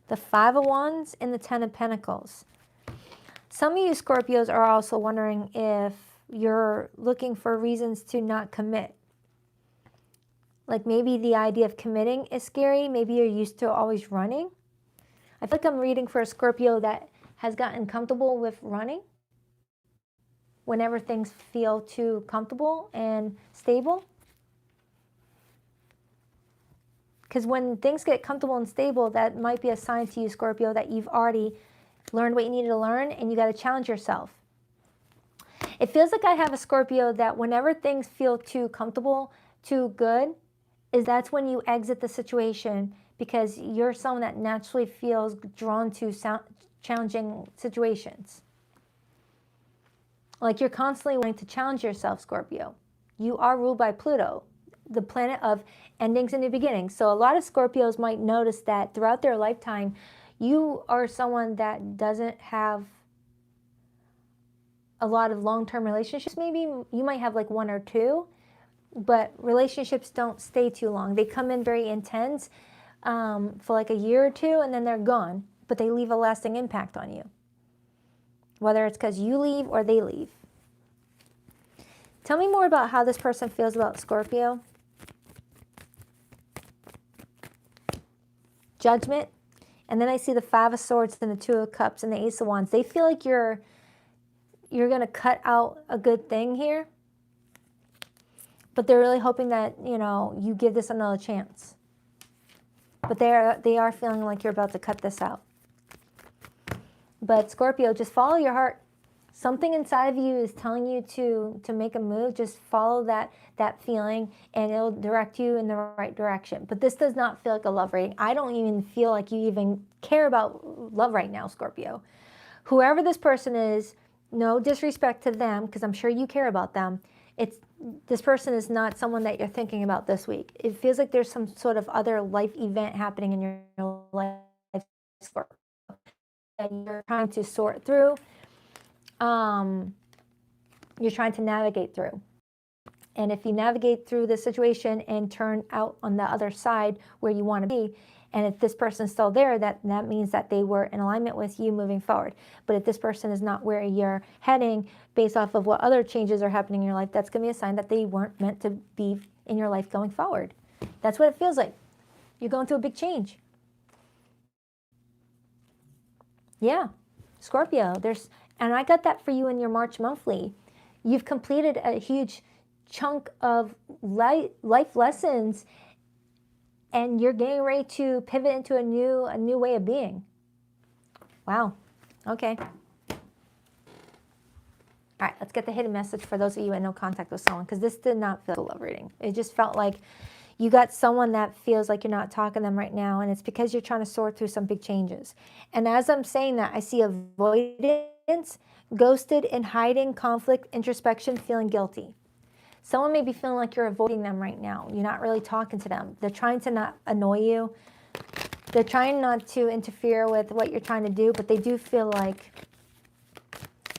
The Five of Wands and the Ten of Pentacles. Some of you Scorpios are also wondering if you're looking for reasons to not commit. Like maybe the idea of committing is scary. Maybe you're used to always running. I feel like I'm reading for a Scorpio that has gotten comfortable with running whenever things feel too comfortable and stable. Because when things get comfortable and stable, that might be a sign to you, Scorpio, that you've already learned what you needed to learn and you got to challenge yourself. It feels like I have a Scorpio that whenever things feel too comfortable, too good, that's when you exit the situation, because you're someone that naturally feels drawn to challenging situations. Like you're constantly wanting to challenge yourself, Scorpio. You are ruled by Pluto, the planet of endings and new beginnings. So a lot of Scorpios might notice that throughout their lifetime, you are someone that doesn't have a lot of long-term relationships. Maybe you might have like one or two, but relationships don't stay too long. They come in very intense for like a year or two, and then they're gone, but they leave a lasting impact on you. Whether it's because you leave or they leave. Tell me more about how this person feels about Scorpio. Judgment. And then I see the Five of Swords and the Two of Cups and the Ace of Wands. They feel like you're going to cut out a good thing here. But they're really hoping that, you know, you give this another chance. But they are feeling like you're about to cut this out. But Scorpio, just follow your heart. Something inside of you is telling you to make a move. Just follow that feeling, and it'll direct you in the right direction. But this does not feel like a love reading. I don't even feel like you even care about love right now, Scorpio. Whoever this person is, no disrespect to them, because I'm sure you care about them. This person is not someone that you're thinking about this week. It feels like there's some sort of other life event happening in your life, Scorpio, that you're trying to sort through. You're trying to navigate through. And if you navigate through the situation and turn out on the other side where you want to be, and if this person's still there, that means that they were in alignment with you moving forward. But if this person is not where you're heading based off of what other changes are happening in your life, that's going to be a sign that they weren't meant to be in your life going forward. That's what it feels like. You're going through a big change. Yeah, Scorpio, and I got that for you in your March monthly. You've completed a huge chunk of life lessons, and you're getting ready to pivot into a new way of being. Wow. Okay. All right, let's get the hidden message for those of you in no contact with someone, because this did not feel like a love reading. It just felt like you got someone that feels like you're not talking to them right now, and it's because you're trying to sort through some big changes. And as I'm saying that, I see avoidance, ghosted and hiding, conflict, introspection, feeling guilty. Someone may be feeling like you're avoiding them right now. You're not really talking to them. They're trying to not annoy you. They're trying not to interfere with what you're trying to do, but they do feel like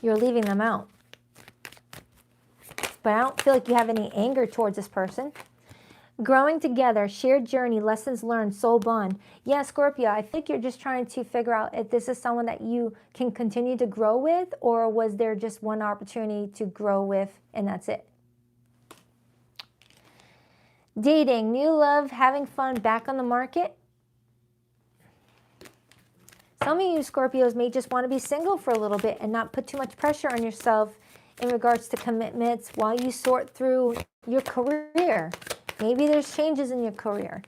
you're leaving them out. But I don't feel like you have any anger towards this person. Growing together, shared journey, lessons learned, soul bond. Yeah, Scorpio, I think you're just trying to figure out if this is someone that you can continue to grow with, or was there just one opportunity to grow with and that's it? Dating, new love, having fun, back on the market. Some of you Scorpios may just want to be single for a little bit and not put too much pressure on yourself in regards to commitments while you sort through your career. Maybe there's changes in your career.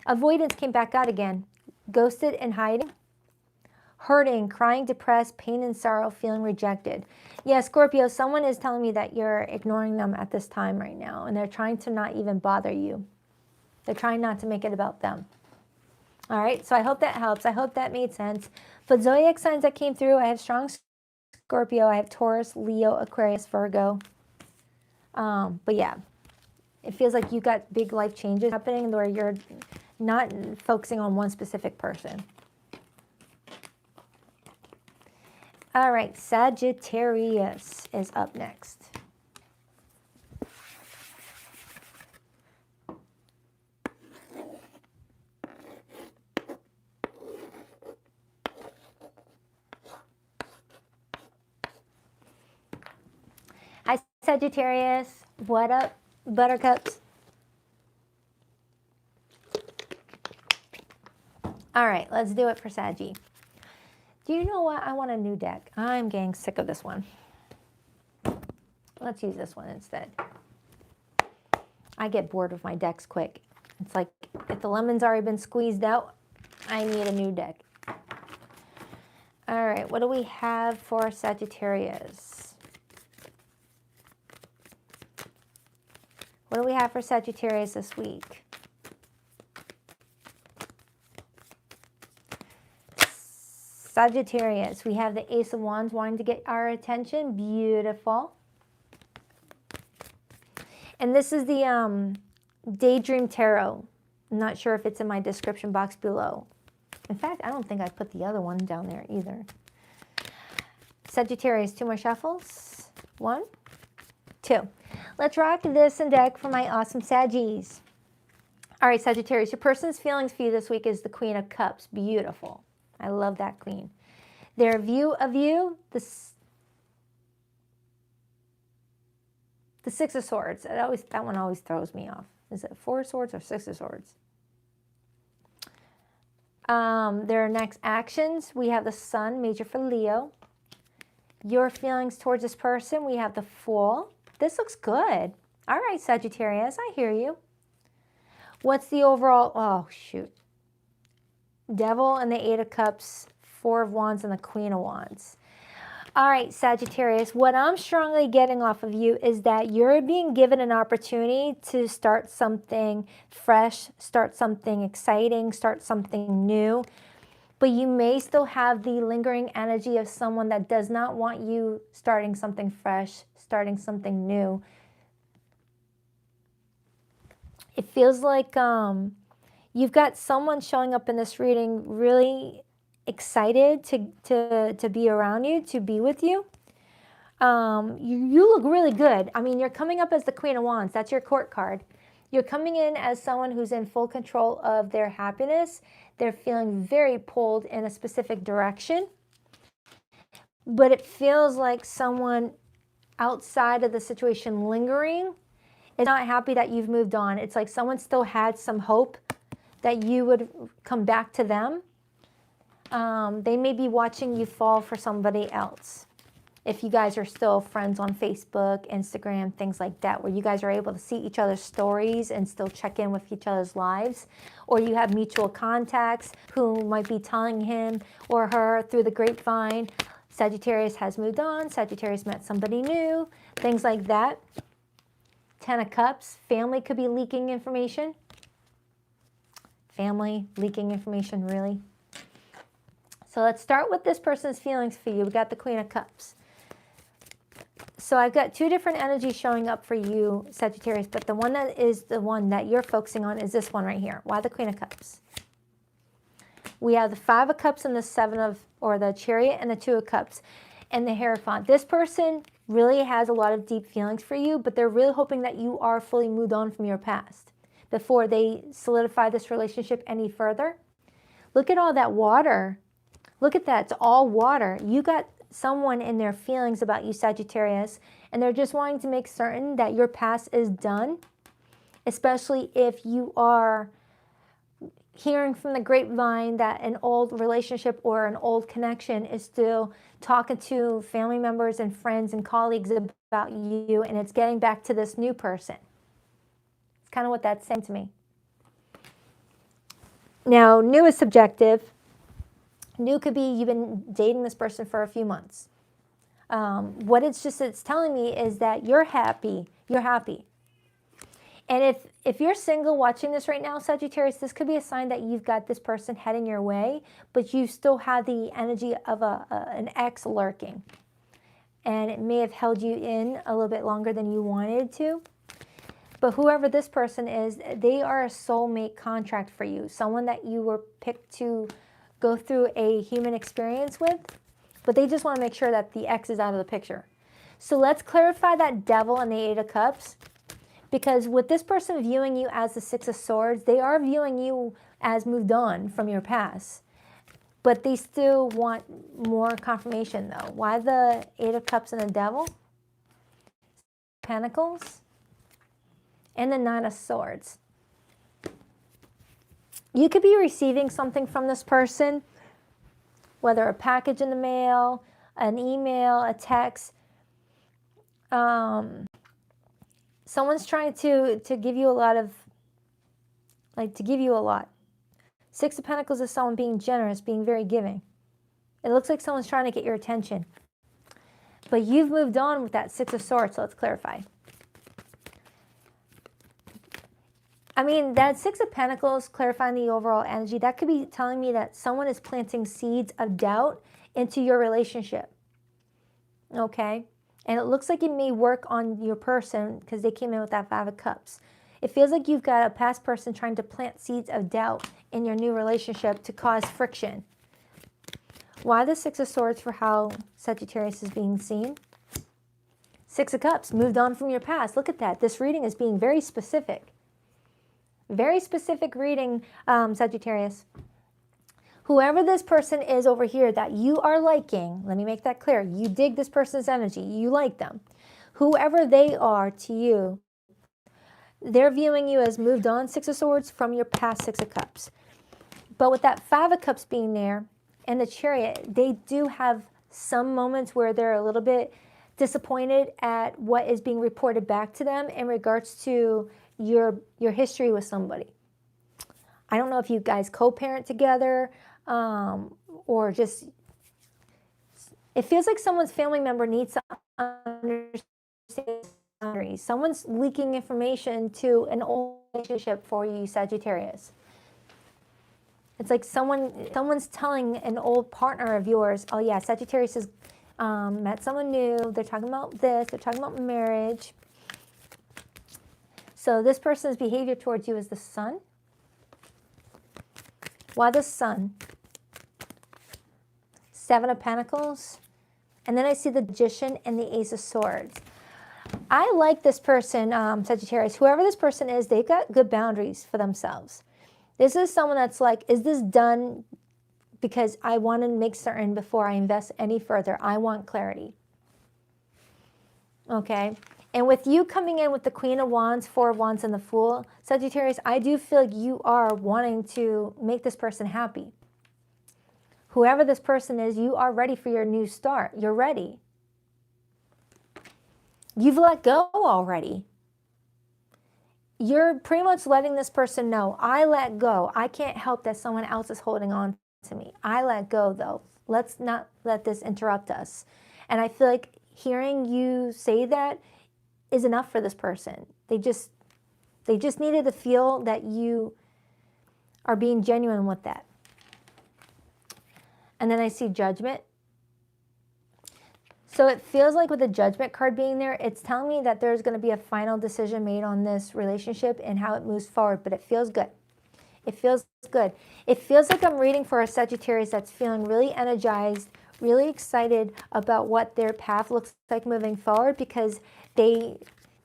Avoidance came back out again. Ghosted and hiding. Hurting, crying, depressed, pain and sorrow, feeling rejected. Yeah, Scorpio, someone is telling me that you're ignoring them at this time right now, and they're trying to not even bother you. They're trying not to make it about them. All right, so I hope that helps. I hope that made sense. But zodiac signs that came through, I have strong Scorpio, I have Taurus, Leo, Aquarius, Virgo. But yeah, it feels like you got big life changes happening where you're not focusing on one specific person. All right, Sagittarius is up next. Hi, Sagittarius. What up, buttercups? All right, let's do it for Saggy. Do you know what? I want a new deck. I'm getting sick of this one. Let's use this one instead. I get bored with my decks quick. It's like if the lemon's already been squeezed out, I need a new deck. All right, what do we have for Sagittarius? What do we have for Sagittarius this week? Sagittarius, we have the Ace of Wands wanting to get our attention. Beautiful. And this is the Daydream Tarot. I'm not sure if it's in my description box below. In fact, I don't think I put the other one down there either. Sagittarius, 2 more shuffles. 1, 2. Let's rock this and deck for my awesome Saggies. All right, Sagittarius, your person's feelings for you this week is the Queen of Cups. Beautiful. I love that queen. Their view of you, the Six of Swords. That one always throws me off. Is it 4 of Swords or 6 of Swords? Their next actions, we have the Sun, major for Leo. Your feelings towards this person, we have the Fool. This looks good. All right, Sagittarius, I hear you. What's the overall, oh shoot. Devil and the 8 of Cups, 4 of Wands and the Queen of Wands. All right, Sagittarius, what I'm strongly getting off of you is that you're being given an opportunity to start something fresh, start something exciting, start something new, but you may still have the lingering energy of someone that does not want you starting something fresh, starting something new. It feels like you've got someone showing up in this reading really excited to be around you, to be with you. You look really good. I mean, you're coming up as the Queen of Wands. That's your court card. You're coming in as someone who's in full control of their happiness. They're feeling very pulled in a specific direction. But it feels like someone outside of the situation lingering is not happy that you've moved on. It's like someone still had some hope that you would come back to them. They may be watching you fall for somebody else. If you guys are still friends on Facebook, Instagram, things like that, where you guys are able to see each other's stories and still check in with each other's lives, or you have mutual contacts who might be telling him or her through the grapevine, Sagittarius has moved on, Sagittarius met somebody new, things like that. 10 of Cups, family could be leaking information. Family leaking information, really. So let's start with this person's feelings for you. We got the Queen of Cups. So I've got two different energies showing up for you, Sagittarius, but the one that is the one that you're focusing on is this one right here. Why the Queen of Cups? We have the 5 of Cups and the 7 of, or the Chariot and the 2 of Cups and the Hierophant. This person really has a lot of deep feelings for you, but they're really hoping that you are fully moved on from your past before they solidify this relationship any further. Look at all that water. Look at that. It's all water. You got someone in their feelings about you, Sagittarius, and they're just wanting to make certain that your past is done, especially if you are hearing from the grapevine that an old relationship or an old connection is still talking to family members and friends and colleagues about you, and it's getting back to this new person. It's kind of what that's saying to me. Now, new is subjective. New could be you've been dating this person for a few months. What it's telling me is that you're happy. You're happy. And if you're single watching this right now, Sagittarius, this could be a sign that you've got this person heading your way, but you still have the energy of an ex lurking. And it may have held you in a little bit longer than you wanted to. But whoever this person is, they are a soulmate contract for you. Someone that you were picked to go through a human experience with, but they just want to make sure that the ex is out of the picture. So let's clarify that Devil and the 8 of Cups, because with this person viewing you as the 6 of Swords, they are viewing you as moved on from your past, but they still want more confirmation though. Why the 8 of Cups and the Devil? Pentacles and the 9 of Swords. You could be receiving something from this person, whether a package in the mail, an email, a text. Someone's trying to give you a lot of, to give you a lot. 6 of Pentacles is someone being generous, being very giving. It looks like someone's trying to get your attention. But you've moved on with that 6 of Swords, so let's clarify. I mean, that 6 of Pentacles, clarifying the overall energy, that could be telling me that someone is planting seeds of doubt into your relationship. Okay? And it looks like it may work on your person because they came in with that 5 of Cups. It feels like you've got a past person trying to plant seeds of doubt in your new relationship to cause friction. Why the 6 of Swords for how Sagittarius is being seen? 6 of Cups, moved on from your past. Look at that. This reading is being very specific. Very specific reading, Sagittarius. Whoever this person is over here that you are liking, let me make that clear. You dig this person's energy. You like them. Whoever they are to you, they're viewing you as moved on, 6 of Swords, from your past 6 of Cups. But with that 5 of Cups being there and the Chariot, they do have some moments where they're a little bit disappointed at what is being reported back to them in regards to your history with somebody. I don't know if you guys co-parent together or just It feels like someone's family member needs to understand boundaries. Someone's leaking information to an old relationship for you, Sagittarius. It's like someone's telling an old partner of yours, oh yeah, Sagittarius has met someone new. They're talking about this. They're talking about marriage. So this person's behavior towards you is the Sun. Why the Sun? Seven of Pentacles. And then I see the Magician and the Ace of Swords. I like this person, Sagittarius. Whoever this person is, they've got good boundaries for themselves. This is someone that's like, is this done because I want to make certain before I invest any further? I want clarity. Okay? And with you coming in with the Queen of Wands, Four of Wands, and the Fool, Sagittarius, I do feel like you are wanting to make this person happy. Whoever this person is, you are ready for your new start. You're ready. You've let go already. You're pretty much letting this person know, I let go. I can't help that someone else is holding on to me. I let go, though. Let's not let this interrupt us. And I feel like hearing you say that is enough for this person. They just needed to feel that you are being genuine with that. And then I see Judgment. So it feels like with the Judgment card being there, it's telling me that there's going to be a final decision made on this relationship and how it moves forward, but it feels good. It feels good. It feels like I'm reading for a Sagittarius that's feeling really energized, really excited about what their path looks like moving forward, because they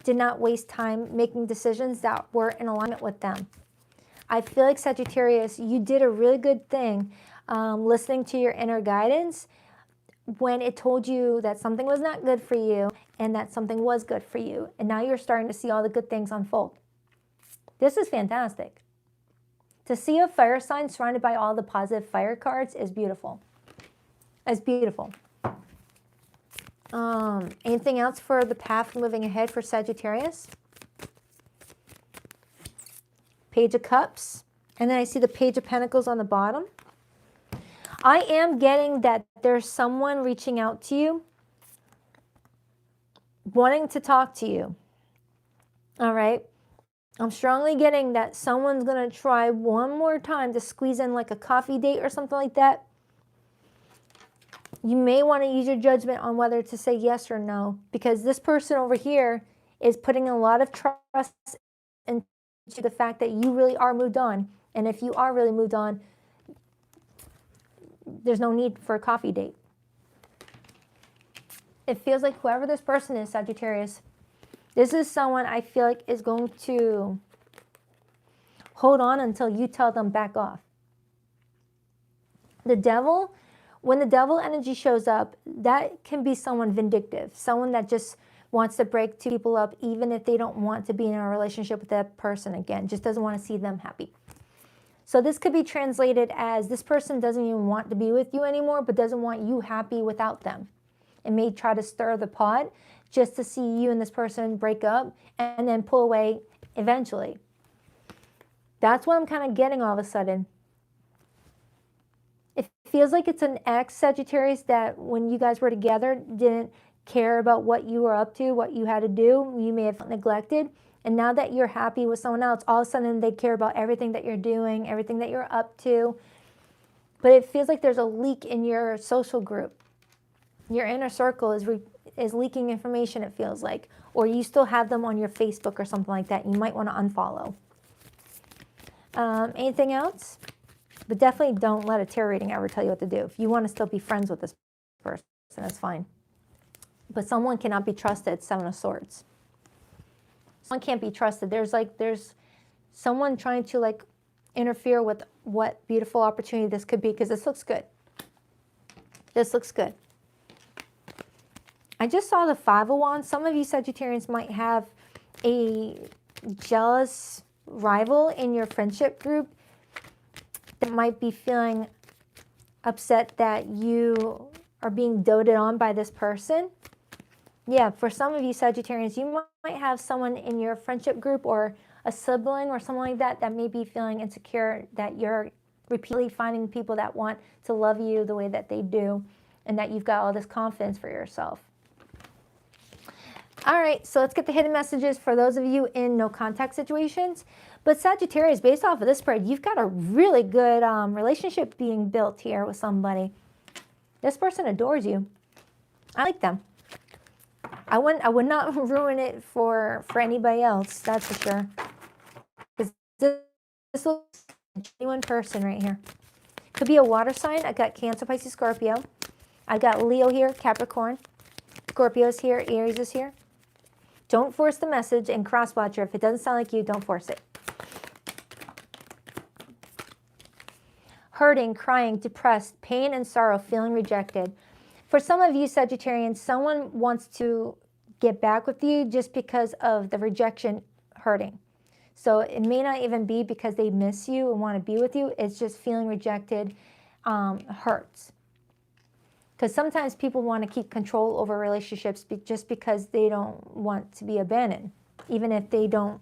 did not waste time making decisions that were in alignment with them. I feel like, Sagittarius, you did a really good thing listening to your inner guidance when it told you that something was not good for you and that something was good for you. And now you're starting to see all the good things unfold. This is fantastic. To see a fire sign surrounded by all the positive fire cards is beautiful. It's beautiful. Anything else for the path moving ahead for Sagittarius? Page of Cups. And then I see the Page of Pentacles on the bottom. I am getting that there's someone reaching out to you, wanting to talk to you. All right. I'm strongly getting that someone's going to try one more time to squeeze in like a coffee date or something like that. You may want to use your judgment on whether to say yes or no, because this person over here is putting a lot of trust into the fact that you really are moved on. And if you are really moved on, there's no need for a coffee date. It feels like whoever this person is, Sagittarius, this is someone I feel like is going to hold on until you tell them back off. The Devil, when the Devil energy shows up, that can be someone vindictive, someone that just wants to break two people up even if they don't want to be in a relationship with that person again, just doesn't want to see them happy. So this could be translated as this person doesn't even want to be with you anymore, but doesn't want you happy without them. It may try to stir the pot just to see you and this person break up and then pull away eventually. That's what I'm kind of getting all of a sudden. It feels like it's an ex Sagittarius that when you guys were together didn't care about what you were up to, what you had to do. You may have neglected. And now that you're happy with someone else, all of a sudden they care about everything that you're doing, everything that you're up to. But it feels like there's a leak in your social group. Your inner circle is leaking information, it feels like. Or you still have them on your Facebook or something like that. You might want to unfollow. Anything else? But definitely don't let a tarot reading ever tell you what to do. If you want to still be friends with this person, that's fine. But someone cannot be trusted, Seven of Swords. Someone can't be trusted. There's someone trying to interfere with what beautiful opportunity this could be, because this looks good. This looks good. I just saw the Five of Wands. Some of you Sagittarians might have a jealous rival in your friendship group that might be feeling upset that you are being doted on by this person. Yeah, for some of you Sagittarians, you might have someone in your friendship group or a sibling or something like that that may be feeling insecure that you're repeatedly finding people that want to love you the way that they do. and that you've got all this confidence for yourself. All right, so let's get the hidden messages for those of you in no contact situations. But Sagittarius, based off of this spread, you've got a really good relationship being built here with somebody. This person adores you. I like them. I would not ruin it for anybody else, that's for sure. Because this looks like a genuine person right here. Could be a water sign. I got Cancer, Pisces, Scorpio. I got Leo here, Capricorn. Scorpio's here, Aries is here. Don't force the message, and cross-watcher, if it doesn't sound like you, don't force it. Hurting, crying, depressed, pain and sorrow, feeling rejected. For some of you Sagittarians, someone wants to get back with you just because of the rejection hurting. So it may not even be because they miss you and want to be with you. It's just feeling rejected hurts. Because sometimes people want to keep control over relationships just because they don't want to be abandoned, even if they don't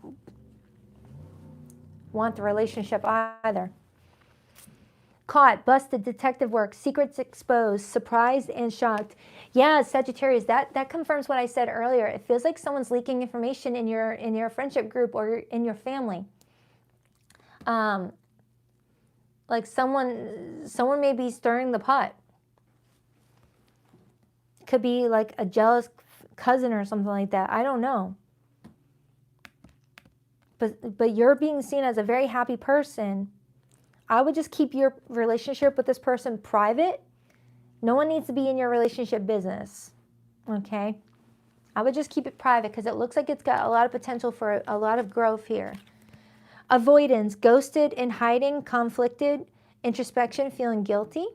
want the relationship either. Caught, busted, detective work, secrets exposed, surprised and shocked. Yeah, Sagittarius, that confirms what I said earlier. It feels like someone's leaking information in your friendship group or in your family. Like someone may be stirring the pot. Could be like a jealous cousin or something like that. I don't know. But you're being seen as a very happy person. I would just keep your relationship with this person private. No one needs to be in your relationship business. Okay? I would just keep it private because it looks like it's got a lot of potential for a lot of growth here. Avoidance, ghosted and hiding, conflicted, introspection, feeling guilty.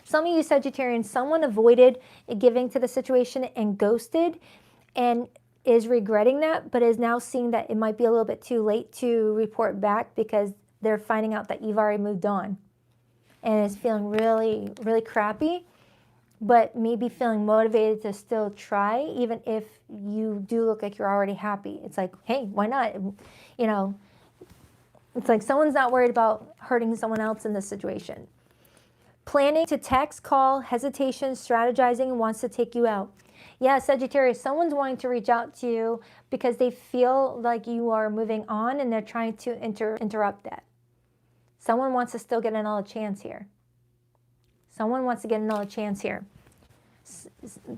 Some of you Sagittarians, someone avoided giving to the situation and ghosted and is regretting that, but is now seeing that it might be a little bit too late to report back because they're finding out that you've already moved on and is feeling really, really crappy, but maybe feeling motivated to still try, even if you do look like you're already happy. It's like, hey, why not? You know, it's like someone's not worried about hurting someone else in this situation. Planning to text, call, hesitation, strategizing, and wants to take you out. Yeah, Sagittarius, someone's wanting to reach out to you because they feel like you are moving on and they're trying to interrupt that. Someone wants to still get another chance here. Someone wants to get another chance here.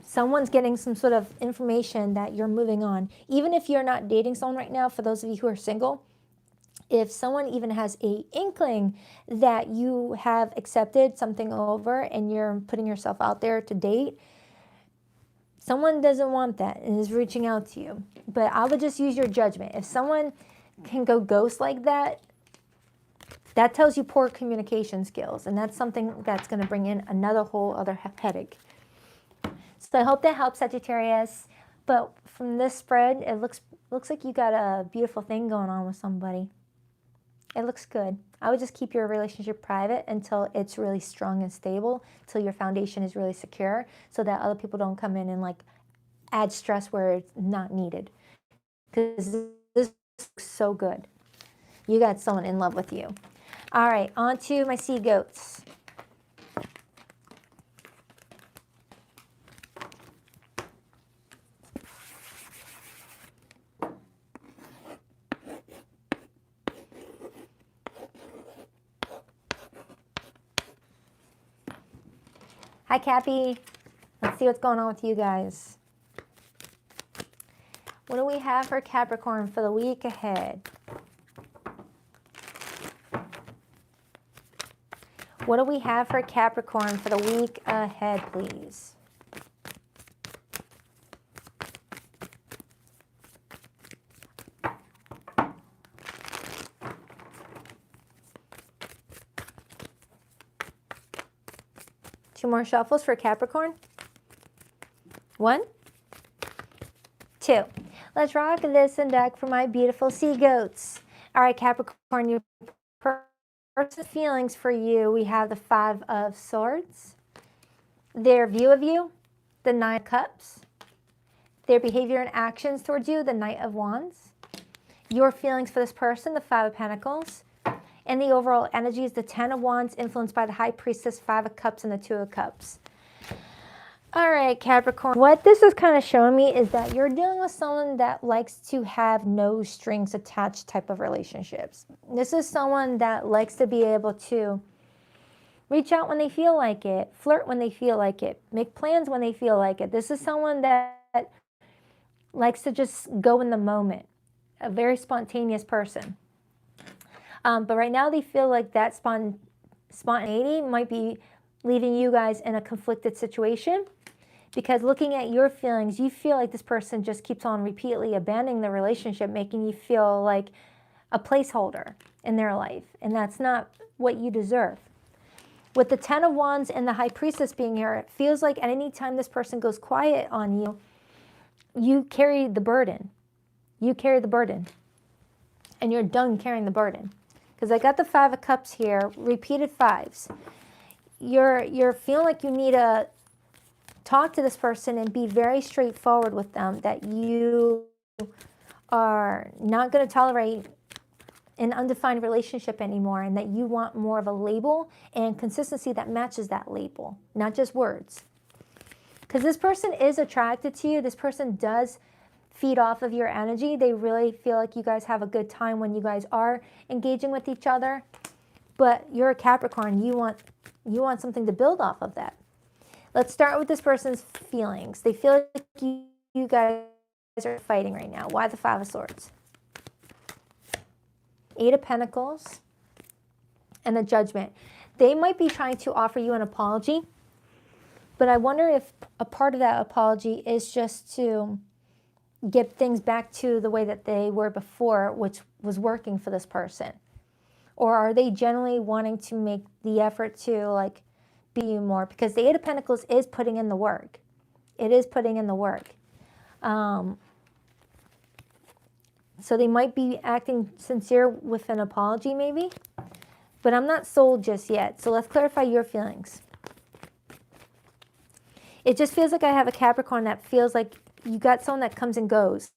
Someone's getting some sort of information that you're moving on. Even if you're not dating someone right now, for those of you who are single, if someone even has an inkling that you have accepted something over and you're putting yourself out there to date, someone doesn't want that and is reaching out to you. But I would just use your judgment. If someone can go ghost like that, that tells you poor communication skills. And that's something that's going to bring in another whole other headache. So I hope that helps, Sagittarius. But from this spread, it looks like you got a beautiful thing going on with somebody. It looks good. I would just keep your relationship private until it's really strong and stable, until your foundation is really secure, so that other people don't come in and like add stress where it's not needed. Because this looks so good. You got someone in love with you. All right, on to my sea goats. Hi, Cappy. Let's see what's going on with you guys. What do we have for Capricorn for the week ahead? What do we have for Capricorn for the week ahead, please? Two more shuffles for Capricorn. 1, 2. Let's rock this and deck for my beautiful sea goats. All right, Capricorn, your person's feelings for you. We have the 5 of Swords. Their view of you, the 9 of Cups. Their behavior and actions towards you, the Knight of Wands. Your feelings for this person, the 5 of Pentacles. And the overall energy is the 10 of Wands, influenced by the High Priestess, 5 of Cups, and the 2 of Cups. All right, Capricorn. What this is kind of showing me is that you're dealing with someone that likes to have no strings attached type of relationships. This is someone that likes to be able to reach out when they feel like it, flirt when they feel like it, make plans when they feel like it. This is someone that likes to just go in the moment, a very spontaneous person. But right now they feel like that spontaneity might be leaving you guys in a conflicted situation, because looking at your feelings, you feel like this person just keeps on repeatedly abandoning the relationship, making you feel like a placeholder in their life, and that's not what you deserve. With the Ten of Wands and the High Priestess being here, it feels like at any time this person goes quiet on you, you carry the burden. You carry the burden, and you're done carrying the burden. Because I got the Five of Cups here, repeated fives. You're feeling like you need to talk to this person and be very straightforward with them, that you are not going to tolerate an undefined relationship anymore, and that you want more of a label and consistency that matches that label, not just words. Because this person is attracted to you. This person does feed off of your energy. They really feel like you guys have a good time when you guys are engaging with each other. But you're a Capricorn. You want something to build off of that. Let's start with this person's feelings. They feel like you guys are fighting right now. Why the Five of Swords? Eight of Pentacles and the Judgment. They might be trying to offer you an apology, but I wonder if a part of that apology is just to get things back to the way that they were before, which was working for this person. Or are they generally wanting to make the effort to like be you more? Because the Eight of Pentacles is putting in the work. It is putting in the work. So they might be acting sincere with an apology maybe, but I'm not sold just yet. So let's clarify your feelings. It just feels like I have a Capricorn that feels like you got someone that comes and goes.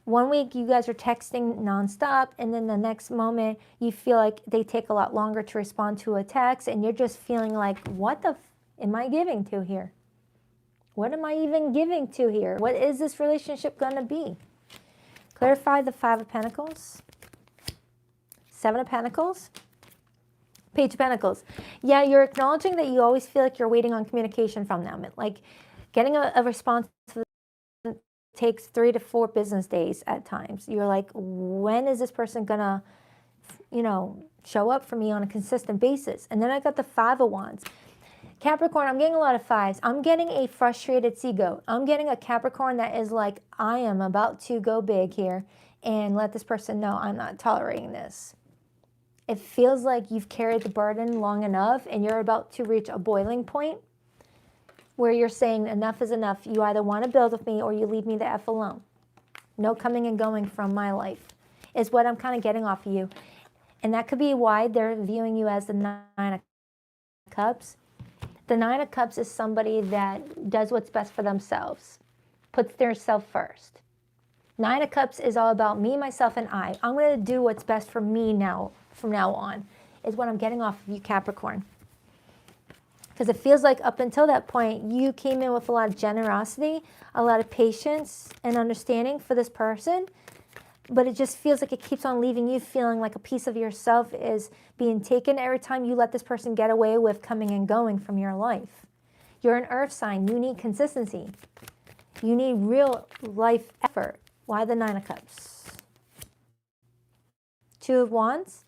One week you guys are texting nonstop, and then the next moment you feel like they take a lot longer to respond to a text, and you're just feeling like, what the am I giving to here? What am I even giving to here? What is this relationship going to be? Clarify the Five of Pentacles, Seven of Pentacles, Page of Pentacles. Yeah, you're acknowledging that you always feel like you're waiting on communication from them. Like getting a response takes 3 to 4 business days at times. You're like, when is this person gonna, show up for me on a consistent basis? And then I got the Five of Wands. Capricorn, I'm getting a lot of fives. I'm getting a frustrated sea goat. I'm getting a Capricorn that is like, I am about to go big here and let this person know I'm not tolerating this. It feels like you've carried the burden long enough and you're about to reach a boiling point where you're saying enough is enough. You either want to build with me or you leave me the F alone. No coming and going from my life is what I'm kind of getting off of you. And that could be why they're viewing you as the Nine of Cups. The Nine of Cups is somebody that does what's best for themselves, puts their self first. Nine of Cups is all about me, myself, and I. I'm going to do what's best for me now, from now on, is what I'm getting off of you, Capricorn. Because it feels like up until that point, you came in with a lot of generosity, a lot of patience and understanding for this person. But it just feels like it keeps on leaving you feeling like a piece of yourself is being taken every time you let this person get away with coming and going from your life. You're an earth sign. You need consistency. You need real life effort. Why the Nine of Cups? Two of Wands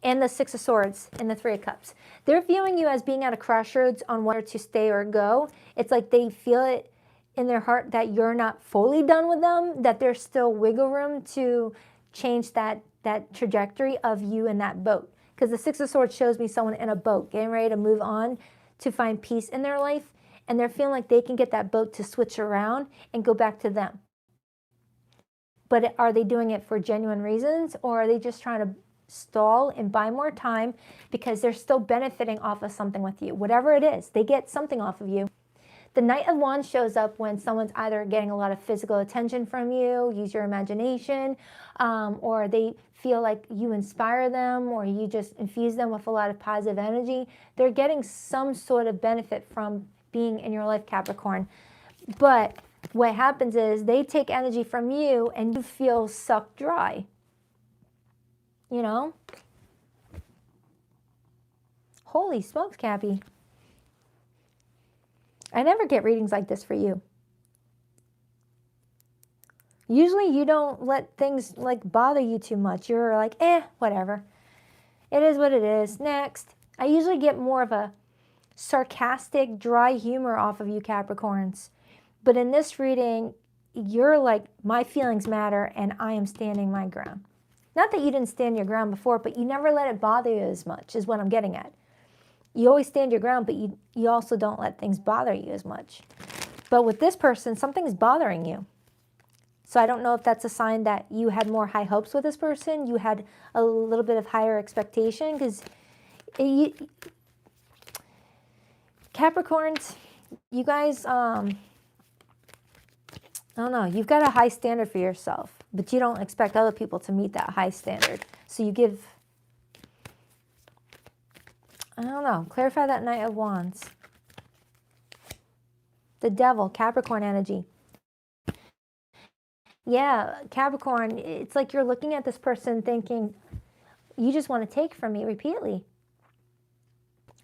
and the Six of Swords and the Three of Cups. They're viewing you as being at a crossroads on whether to stay or go. It's like they feel it in their heart that you're not fully done with them, that there's still wiggle room to change that trajectory of you in that boat. Because the Six of Swords shows me someone in a boat getting ready to move on to find peace in their life, and they're feeling like they can get that boat to switch around and go back to them. But are they doing it for genuine reasons, or are they just trying to stall and buy more time because they're still benefiting off of something with you? Whatever it is, they get something off of you. The Knight of Wands shows up when someone's either getting a lot of physical attention from you, use your imagination, or they feel like you inspire them, or you just infuse them with a lot of positive energy. They're getting some sort of benefit from being in your life, Capricorn. But what happens is they take energy from you and you feel sucked dry. You know? Holy smokes, Cappy. I never get readings like this for you. Usually you don't let things like bother you too much. You're like, whatever. It is what it is. Next. I usually get more of a sarcastic, dry humor off of you, Capricorns. But in this reading, you're like, my feelings matter and I am standing my ground. Not that you didn't stand your ground before, but you never let it bother you as much, is what I'm getting at. You always stand your ground, but you also don't let things bother you as much. But with this person, something's bothering you. So I don't know if that's a sign that you had more high hopes with this person. You had a little bit of higher expectation, because Capricorns, you guys, I don't know, you've got a high standard for yourself, but you don't expect other people to meet that high standard. So you give, I don't know, clarify that Knight of Wands. The Devil, Capricorn energy. Yeah, Capricorn, it's like you're looking at this person thinking, you just want to take from me repeatedly.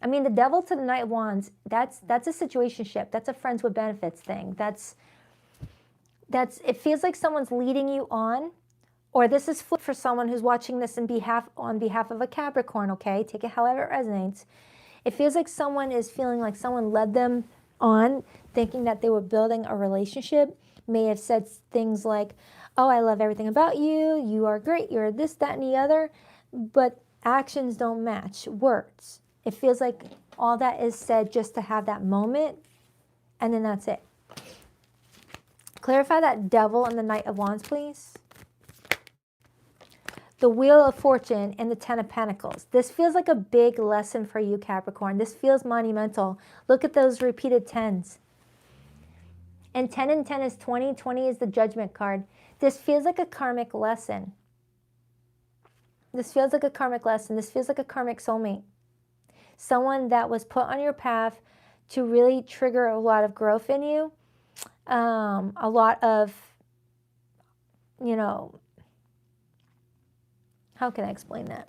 I mean, the Devil to the Knight of Wands, that's a situationship. That's a friends with benefits thing. It feels like someone's leading you on, or this is flip for someone who's watching this on behalf of a Capricorn, okay? Take it however it resonates. It feels like someone is feeling like someone led them on, thinking that they were building a relationship, may have said things like, oh, I love everything about you, you are great, you're this, that, and the other, but actions don't match words. It feels like all that is said just to have that moment, and then that's it. Clarify that Devil and the Knight of Wands, please. The Wheel of Fortune and the Ten of Pentacles. This feels like a big lesson for you, Capricorn. This feels monumental. Look at those repeated tens. And 10 and 10 is 20. 20 is the Judgment card. This feels like a karmic lesson. This feels like a karmic lesson. This feels like a karmic soulmate. Someone that was put on your path to really trigger a lot of growth in you. A lot of, you know, how can I explain that?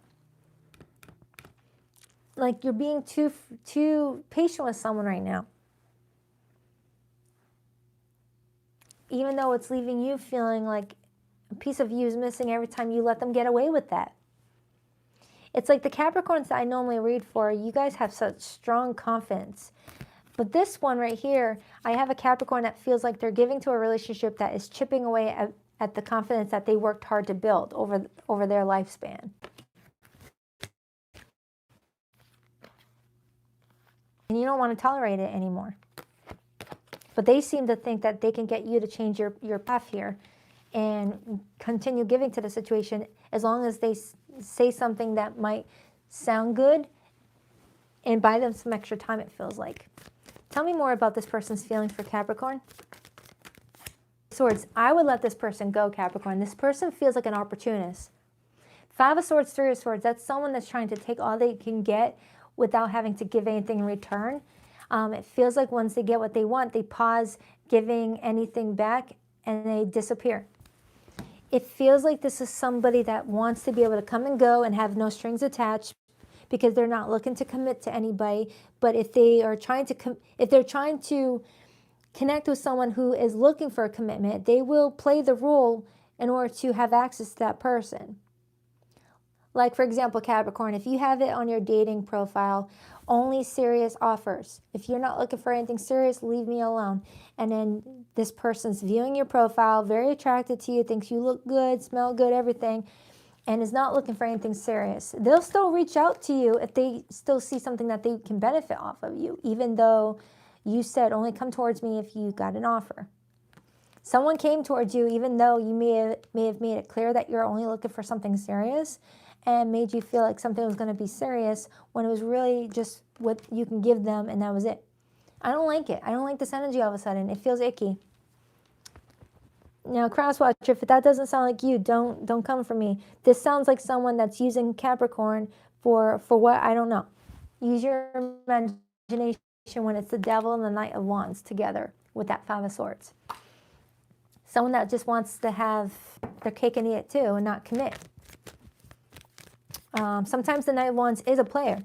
Like you're being too patient with someone right now. Even though it's leaving you feeling like a piece of you is missing every time you let them get away with that. It's like the Capricorns that I normally read for, you guys have such strong confidence. But this one right here, I have a Capricorn that feels like they're giving to a relationship that is chipping away at the confidence that they worked hard to build over their lifespan. And you don't want to tolerate it anymore. But they seem to think that they can get you to change your path here and continue giving to the situation as long as they say something that might sound good and buy them some extra time, it feels like. Tell me more about this person's feelings for Capricorn. Swords, I would let this person go, Capricorn. This person feels like an opportunist. Five of Swords, Three of Swords, that's someone that's trying to take all they can get without having to give anything in return. It feels like once they get what they want, they pause giving anything back and they disappear. It feels like this is somebody that wants to be able to come and go and have no strings attached because they're not looking to commit to anybody. But if they are trying to connect with someone who is looking for a commitment, they will play the role in order to have access to that person. Like, for example, Capricorn, if you have it on your dating profile, only serious offers. If you're not looking for anything serious, leave me alone. And then this person's viewing your profile, very attracted to you, thinks you look good, smell good, everything, and is not looking for anything serious. They'll still reach out to you if they still see something that they can benefit off of you, even though you said only come towards me if you got an offer. Someone came towards you even though you may have made it clear that you're only looking for something serious, and made you feel like something was going to be serious when it was really just what you can give them, and that was it. I don't like it. I don't like this energy all of a sudden. It feels icky. Now, Crosswatcher, if that doesn't sound like you, don't come for me. This sounds like someone that's using Capricorn for what? I don't know. Use your imagination when it's the Devil and the Knight of Wands together with that Five of Swords. Someone that just wants to have their cake and eat it too and not commit. Sometimes the Knight of Wands is a player.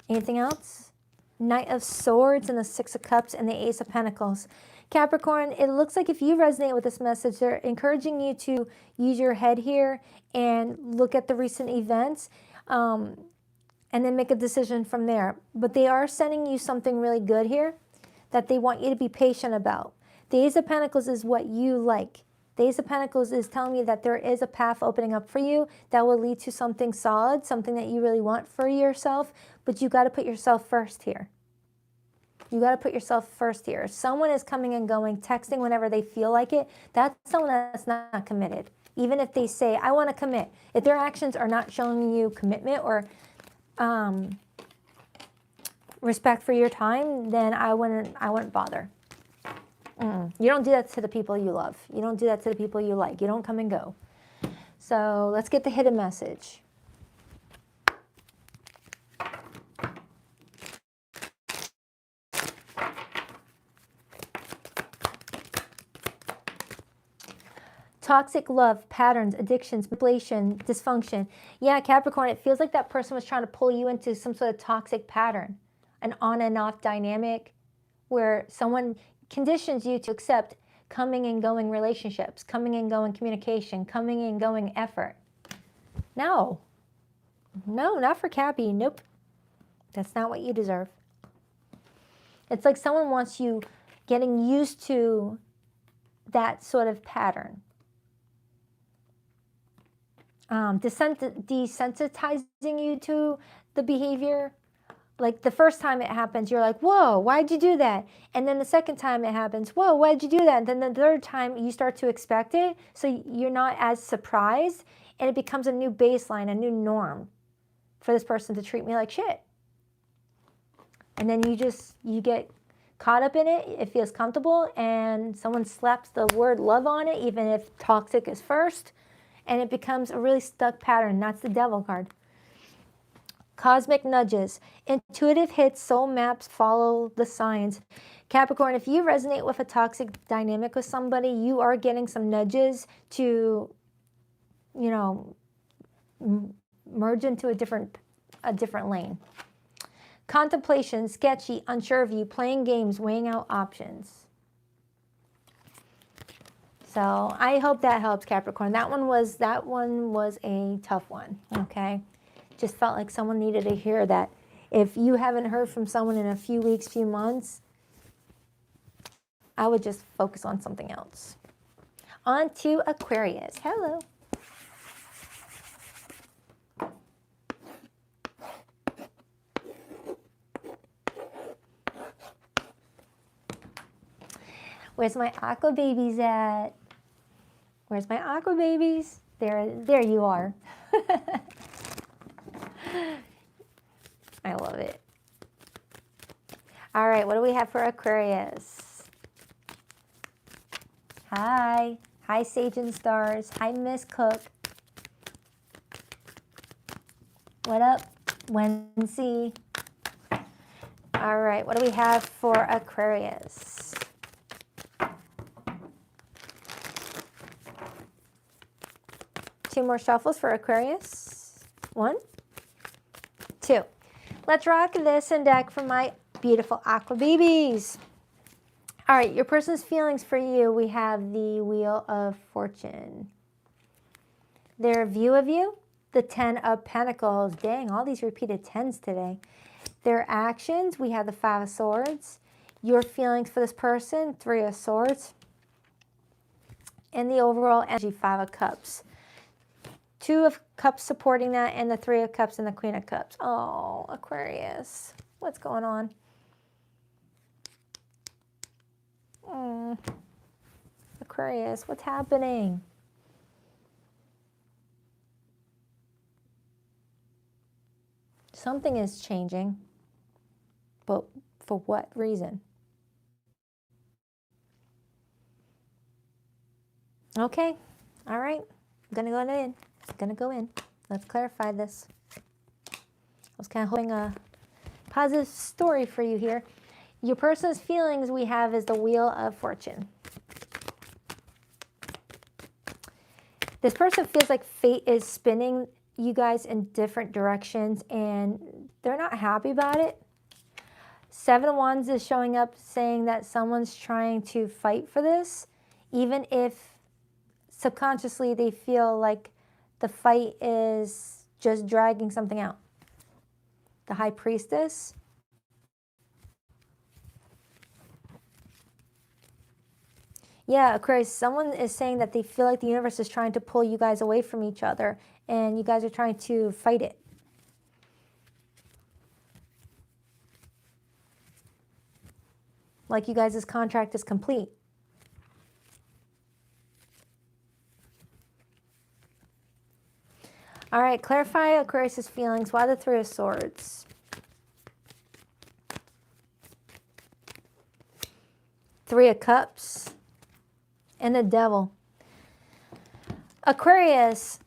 Anything else? Knight of Swords and the Six of Cups and the Ace of Pentacles. Capricorn, it looks like if you resonate with this message, they're encouraging you to use your head here and look at the recent events and then make a decision from there. But they are sending you something really good here that they want you to be patient about. The Ace of Pentacles is what you like. The Ace of Pentacles is telling you that there is a path opening up for you that will lead to something solid, something that you really want for yourself, but you got to put yourself first here. You got to put yourself first here. If someone is coming and going, texting whenever they feel like it, that's someone that's not committed. Even if they say, I want to commit. If their actions are not showing you commitment or respect for your time, then I wouldn't bother. You don't do that to the people you love. You don't do that to the people you like. You don't come and go. So let's get the hidden message. Toxic love, patterns, addictions, manipulation, dysfunction. Yeah, Capricorn, it feels like that person was trying to pull you into some sort of toxic pattern, an on and off dynamic where someone conditions you to accept coming and going relationships, coming and going communication, coming and going effort. No, not for Cappy. Nope. That's not what you deserve. It's like someone wants you getting used to that sort of pattern. Desensitizing you to the behavior. Like the first time it happens, you're like, whoa, why'd you do that? And then the second time it happens, whoa, why'd you do that? And then the third time you start to expect it, so you're not as surprised, and it becomes a new baseline, a new norm for this person to treat me like shit. And then you get caught up in it, it feels comfortable, and someone slaps the word love on it, even if toxic is first, and it becomes a really stuck pattern. That's the Devil card. Cosmic nudges, intuitive hits, soul maps, follow the signs. Capricorn, if you resonate with a toxic dynamic with somebody, you are getting some nudges to, merge into a different lane. Contemplation, sketchy, unsure of you, playing games, weighing out options. So I hope that helps, Capricorn. That one was a tough one, okay? Just felt like someone needed to hear that. If you haven't heard from someone in a few weeks, few months, I would just focus on something else. On to Aquarius. Hello. Where's my aqua babies at? Where's my aqua babies? There you are. I love it. All right, what do we have for Aquarius? Hi. Hi, Sage and Stars. Hi, Miss Cook. What up, Wency? All right, what do we have for Aquarius? Two more shuffles for Aquarius. 1, 2. Let's rock this and deck for my beautiful aqua babies. All right, your person's feelings for you. We have the Wheel of Fortune. Their view of you, the 10 of Pentacles. Dang, all these repeated 10s today. Their actions, we have the 5 of Swords. Your feelings for this person, 3 of Swords. And the overall energy, 5 of Cups. 2 of Cups supporting that, and the 3 of Cups and the Queen of Cups. Oh, Aquarius, what's going on? Aquarius, what's happening? Something is changing, but For what reason? Okay. All right. I'm going to go in. I'm going to go in. Let's clarify this. I was kind of hoping a positive story for you here. Your person's feelings we have is the Wheel of Fortune. This person feels like fate is spinning you guys in different directions and they're not happy about it. 7 of Wands is showing up saying that someone's trying to fight for this, even if subconsciously they feel like the fight is just dragging something out. The High Priestess. Yeah, Aquarius, someone is saying that they feel like the universe is trying to pull you guys away from each other and you guys are trying to fight it. Like you guys' contract is complete. All right, clarify Aquarius' feelings. Why the 3 of Swords? 3 of Cups. And the Devil. Aquarius,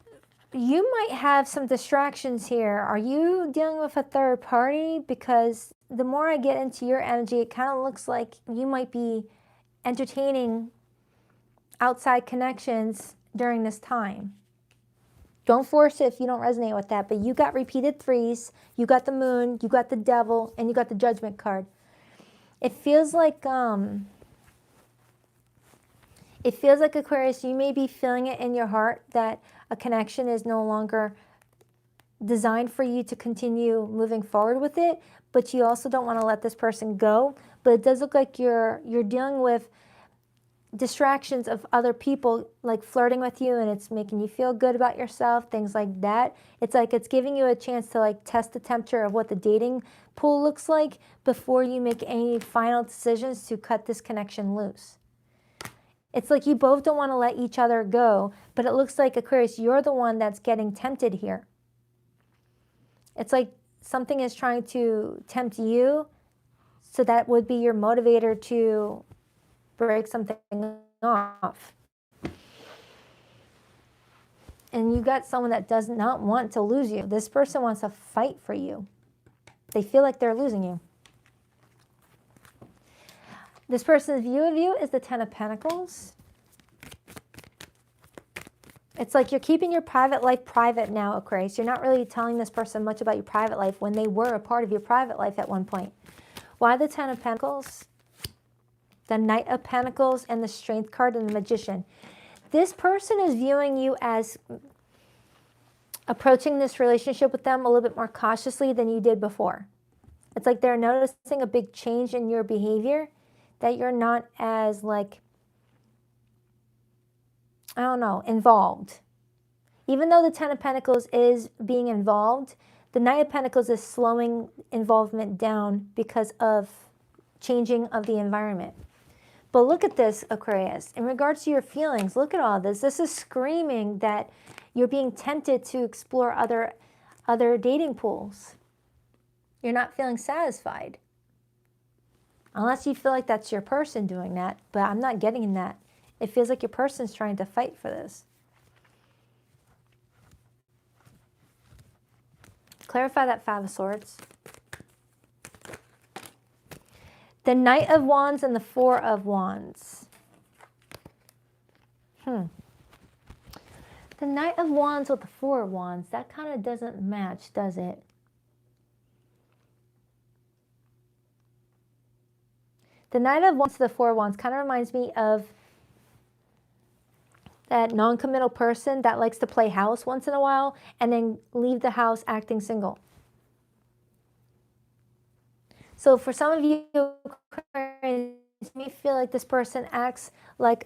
you might have some distractions here. Are you dealing with a third party? Because the more I get into your energy, it kind of looks like you might be entertaining outside connections during this time. Don't force it if you don't resonate with that, but you got repeated 3s, you got the Moon, you got the Devil, and you got the Judgment card. It feels like Aquarius, you may be feeling it in your heart that a connection is no longer designed for you to continue moving forward with it, but you also don't want to let this person go. But it does look like you're dealing with distractions of other people like flirting with you and it's making you feel good about yourself, things like that. It's like it's giving you a chance to like test the temperature of what the dating pool looks like before you make any final decisions to cut this connection loose. It's like you both don't want to let each other go, but it looks like, Aquarius, you're the one that's getting tempted here. It's like something is trying to tempt you, so that would be your motivator to break something off. And you got someone that does not want to lose you. This person wants to fight for you. They feel like they're losing you. This person's view of you is the 10 of Pentacles. It's like you're keeping your private life private now, Aquarius. You're not really telling this person much about your private life when they were a part of your private life at one point. Why the 10 of Pentacles? The Knight of Pentacles and the Strength card and the Magician. This person is viewing you as approaching this relationship with them a little bit more cautiously than you did before. It's like they're noticing a big change in your behavior, that you're not as like, I don't know, involved. Even though the 10 of Pentacles is being involved, the Knight of Pentacles is slowing involvement down because of changing of the environment. But look at this, Aquarius. In regards to your feelings, look at all this. This is screaming that you're being tempted to explore other dating pools. You're not feeling satisfied. Unless you feel like that's your person doing that, but I'm not getting that. It feels like your person's trying to fight for this. Clarify that 5 of Swords. The Knight of Wands and the 4 of Wands. The Knight of Wands with the 4 of Wands, that kind of doesn't match, does it? The Knight of Wands to the 4 of Wands kind of reminds me of that non-committal person that likes to play house once in a while and then leave the house acting single. So for some of you, you may feel like this person acts like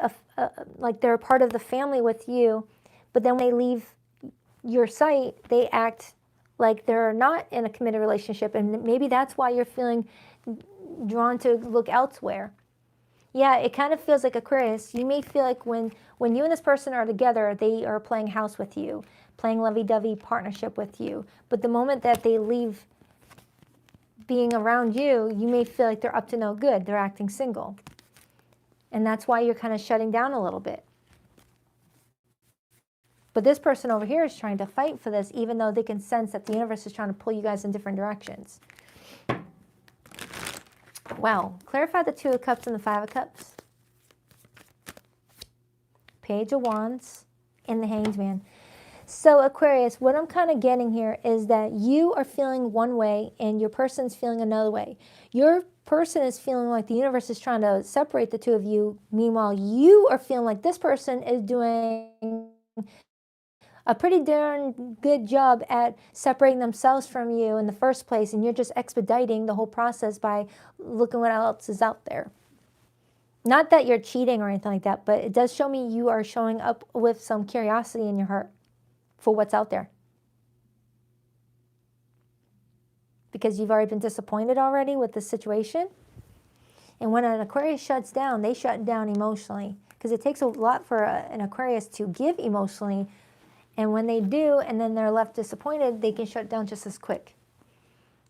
like they're a part of the family with you, but then when they leave your sight, they act like they're not in a committed relationship, and maybe that's why you're feeling drawn to look elsewhere. Yeah, it kind of feels like, Aquarius, you may feel like when you and this person are together, they are playing house with you, playing lovey-dovey partnership with you. But the moment that they leave being around you, you may feel like they're up to no good. They're acting single. And that's why you're kind of shutting down a little bit. But this person over here is trying to fight for this, even though they can sense that the universe is trying to pull you guys in different directions. Wow. Clarify the Two of Cups and the Five of Cups. Page of Wands and the Hanged Man. So Aquarius, what I'm kind of getting here is that you are feeling one way and your person's feeling another way. Your person is feeling like the universe is trying to separate the two of you. Meanwhile, you are feeling like this person is doing a pretty darn good job at separating themselves from you in the first place, and you're just expediting the whole process by looking what else is out there. Not that you're cheating or anything like that, but it does show me you are showing up with some curiosity in your heart for what's out there. Because you've already been disappointed already with the situation. And when an Aquarius shuts down, they shut down emotionally. Because it takes a lot for an Aquarius to give emotionally. And when they do, and then they're left disappointed, they can shut down just as quick.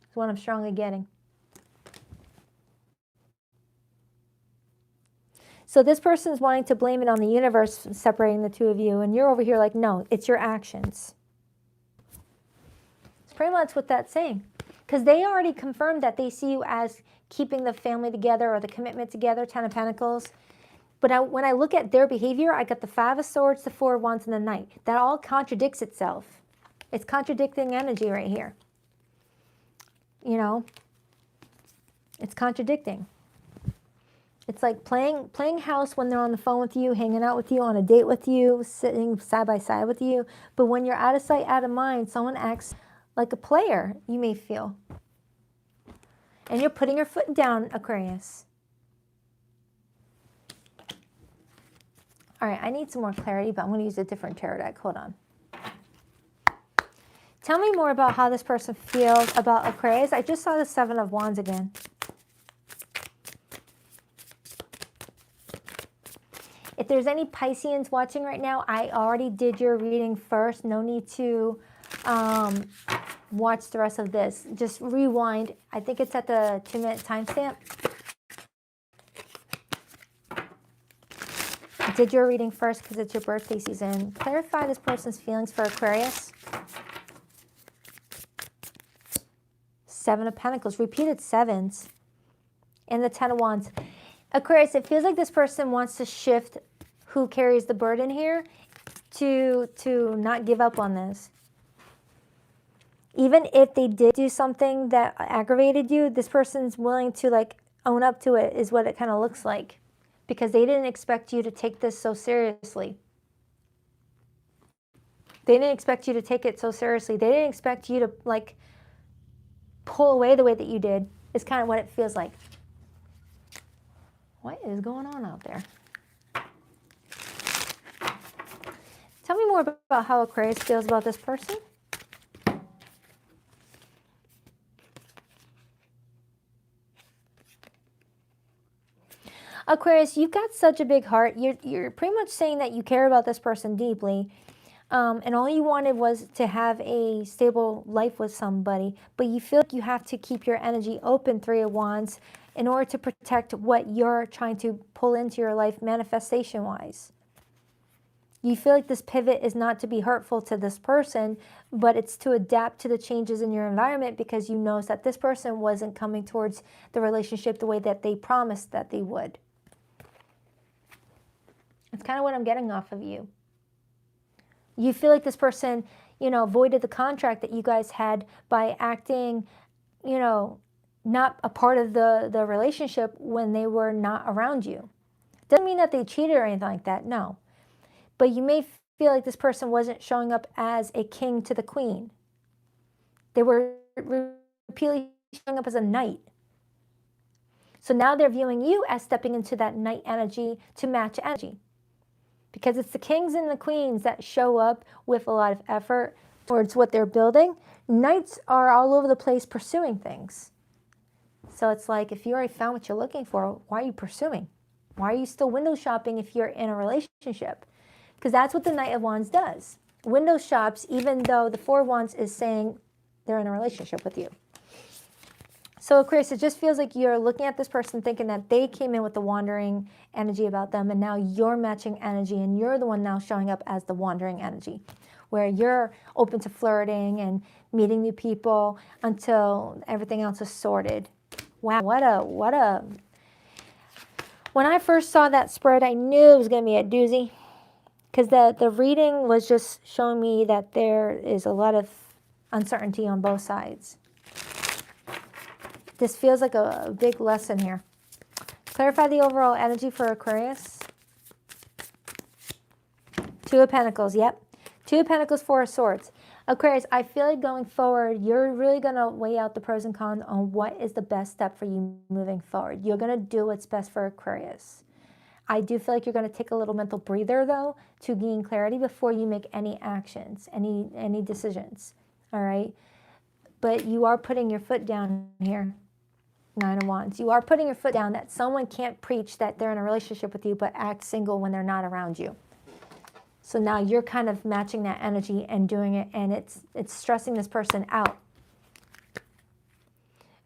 That's what I'm strongly getting. So this person is wanting to blame it on the universe separating the two of you, and you're over here like, no, it's your actions. It's pretty much what that's saying. Because they already confirmed that they see you as keeping the family together or the commitment together, Ten of Pentacles. But when I look at their behavior, I got the Five of Swords, the Four of Wands, and the Knight. That all contradicts itself. It's contradicting energy right here. You know, it's contradicting. It's like playing house when they're on the phone with you, hanging out with you, on a date with you, sitting side by side with you. But when you're out of sight, out of mind, someone acts like a player, you may feel. And you're putting your foot down, Aquarius. All right, I need some more clarity, but I'm going to use a different tarot deck. Hold on. Tell me more about how this person feels about Aquarius. I just saw the Seven of Wands again. If there's any Pisceans watching right now, I already did your reading first. No need to watch the rest of this. Just rewind. I think it's at the 2-minute timestamp. I did your reading first because it's your birthday season. Clarify this person's feelings for Aquarius. Seven of Pentacles, repeated sevens, and the Ten of Wands. Aquarius, it feels like this person wants to shift who carries the burden here to not give up on this. Even if they did do something that aggravated you, this person's willing to like own up to it, is what it kind of looks like. Because they didn't expect you to take this so seriously. They didn't expect you to take it so seriously. They didn't expect you to like pull away the way that you did. It's kind of what it feels like. What is going on out there? Tell me more about how Aquarius feels about this person. Aquarius, you've got such a big heart. You're pretty much saying that you care about this person deeply. And all you wanted was to have a stable life with somebody. But you feel like you have to keep your energy open, Three of Wands, in order to protect what you're trying to pull into your life manifestation-wise. You feel like this pivot is not to be hurtful to this person, but it's to adapt to the changes in your environment because you know that this person wasn't coming towards the relationship the way that they promised that they would. That's kind of what I'm getting off of you. You feel like this person, you know, voided the contract that you guys had by acting, you know, not a part of the relationship when they were not around you. Doesn't mean that they cheated or anything like that, no. But you may feel like this person wasn't showing up as a king to the queen. They were repeatedly showing up as a knight. So now they're viewing you as stepping into that knight energy to match energy. Because it's the kings and the queens that show up with a lot of effort towards what they're building. Knights are all over the place pursuing things. So it's like, if you already found what you're looking for, why are you pursuing? Why are you still window shopping if you're in a relationship? Because that's what the Knight of Wands does. Window shops, even though the Four of Wands is saying they're in a relationship with you. So Aquarius, it just feels like you're looking at this person thinking that they came in with the wandering energy about them, and now you're matching energy, and you're the one now showing up as the wandering energy, where you're open to flirting and meeting new people until everything else is sorted. Wow, what a... When I first saw that spread, I knew it was going to be a doozy, because the reading was just showing me that there is a lot of uncertainty on both sides. This feels like a big lesson here. Clarify the overall energy for Aquarius. Two of Pentacles, yep. Two of Pentacles, Four of Swords. Aquarius, I feel like going forward, you're really going to weigh out the pros and cons on what is the best step for you moving forward. You're going to do what's best for Aquarius. I do feel like you're going to take a little mental breather, though, to gain clarity before you make any actions, any decisions, all right? But you are putting your foot down here. Nine of Wands. You are putting your foot down that someone can't preach that they're in a relationship with you but act single when they're not around you. So now you're kind of matching that energy and doing it, and it's stressing this person out.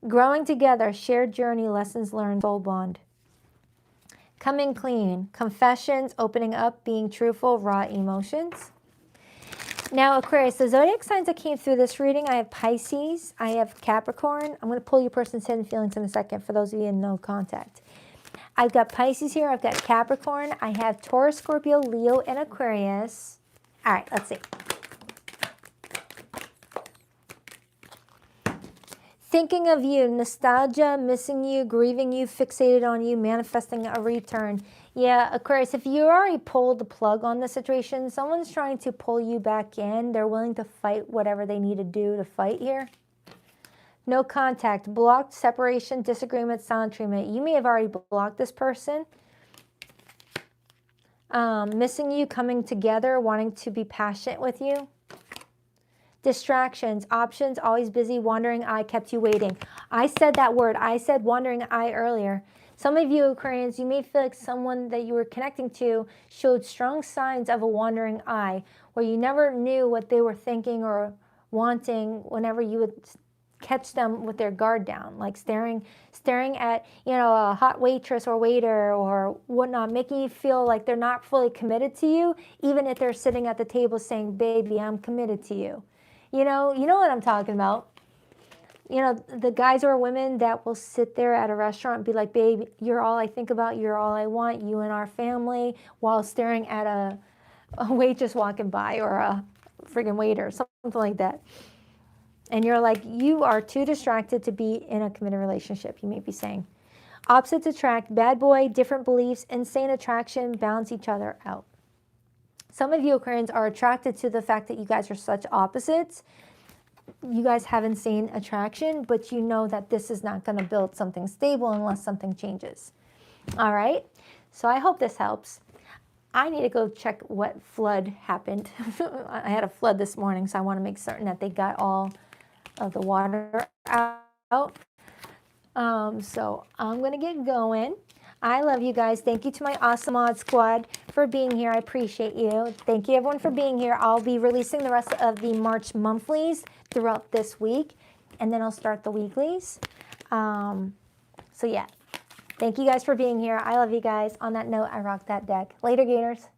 Growing together, shared journey, lessons learned, soul bond. Coming clean, confessions, opening up, being truthful, raw emotions. Now, Aquarius, the zodiac signs that came through this reading, I have Pisces, I have Capricorn. I'm going to pull your person's hidden feelings in a second for those of you in no contact. I've got Pisces here, I've got Capricorn, I have Taurus, Scorpio, Leo, and Aquarius. All right, let's see. Thinking of you, nostalgia, missing you, grieving you, fixated on you, manifesting a return. Yeah, Aquarius, if you already pulled the plug on the situation, someone's trying to pull you back in. They're willing to fight whatever they need to do to fight here. No contact, blocked, separation, disagreement, silent treatment. You may have already blocked this person. Missing you, coming together, wanting to be passionate with you. Distractions, options, always busy, wandering eye, kept you waiting. I said that word. I said wandering eye earlier. Some of you Aquarians, you may feel like someone that you were connecting to showed strong signs of a wandering eye, where you never knew what they were thinking or wanting whenever you would catch them with their guard down, like staring at, you know, a hot waitress or waiter or whatnot, making you feel like they're not fully committed to you, even if they're sitting at the table saying, baby, I'm committed to you. You know what I'm talking about. You know, the guys or women that will sit there at a restaurant and be like, babe, you're all I think about, you're all I want, you and our family, while staring at a waitress walking by or a friggin' waiter, something like that. And you're like, you are too distracted to be in a committed relationship, you may be saying. Opposites attract, bad boy, different beliefs, insane attraction, balance each other out. Some of you Aquarians are attracted to the fact that you guys are such opposites. You guys have insane attraction, but you know that this is not going to build something stable unless something changes. All right? So I hope this helps. I need to go check what flood happened. I had a flood this morning, so I want to make certain that they got all of the water out. So I'm going to get going. I love you guys. Thank you to my awesome mod squad for being here. I appreciate you. Thank you everyone for being here. I'll be releasing the rest of the March monthlies throughout this week, and then I'll start the weeklies. So yeah, thank you guys for being here. I love you guys. On that note, I rock that deck. Later, Gators.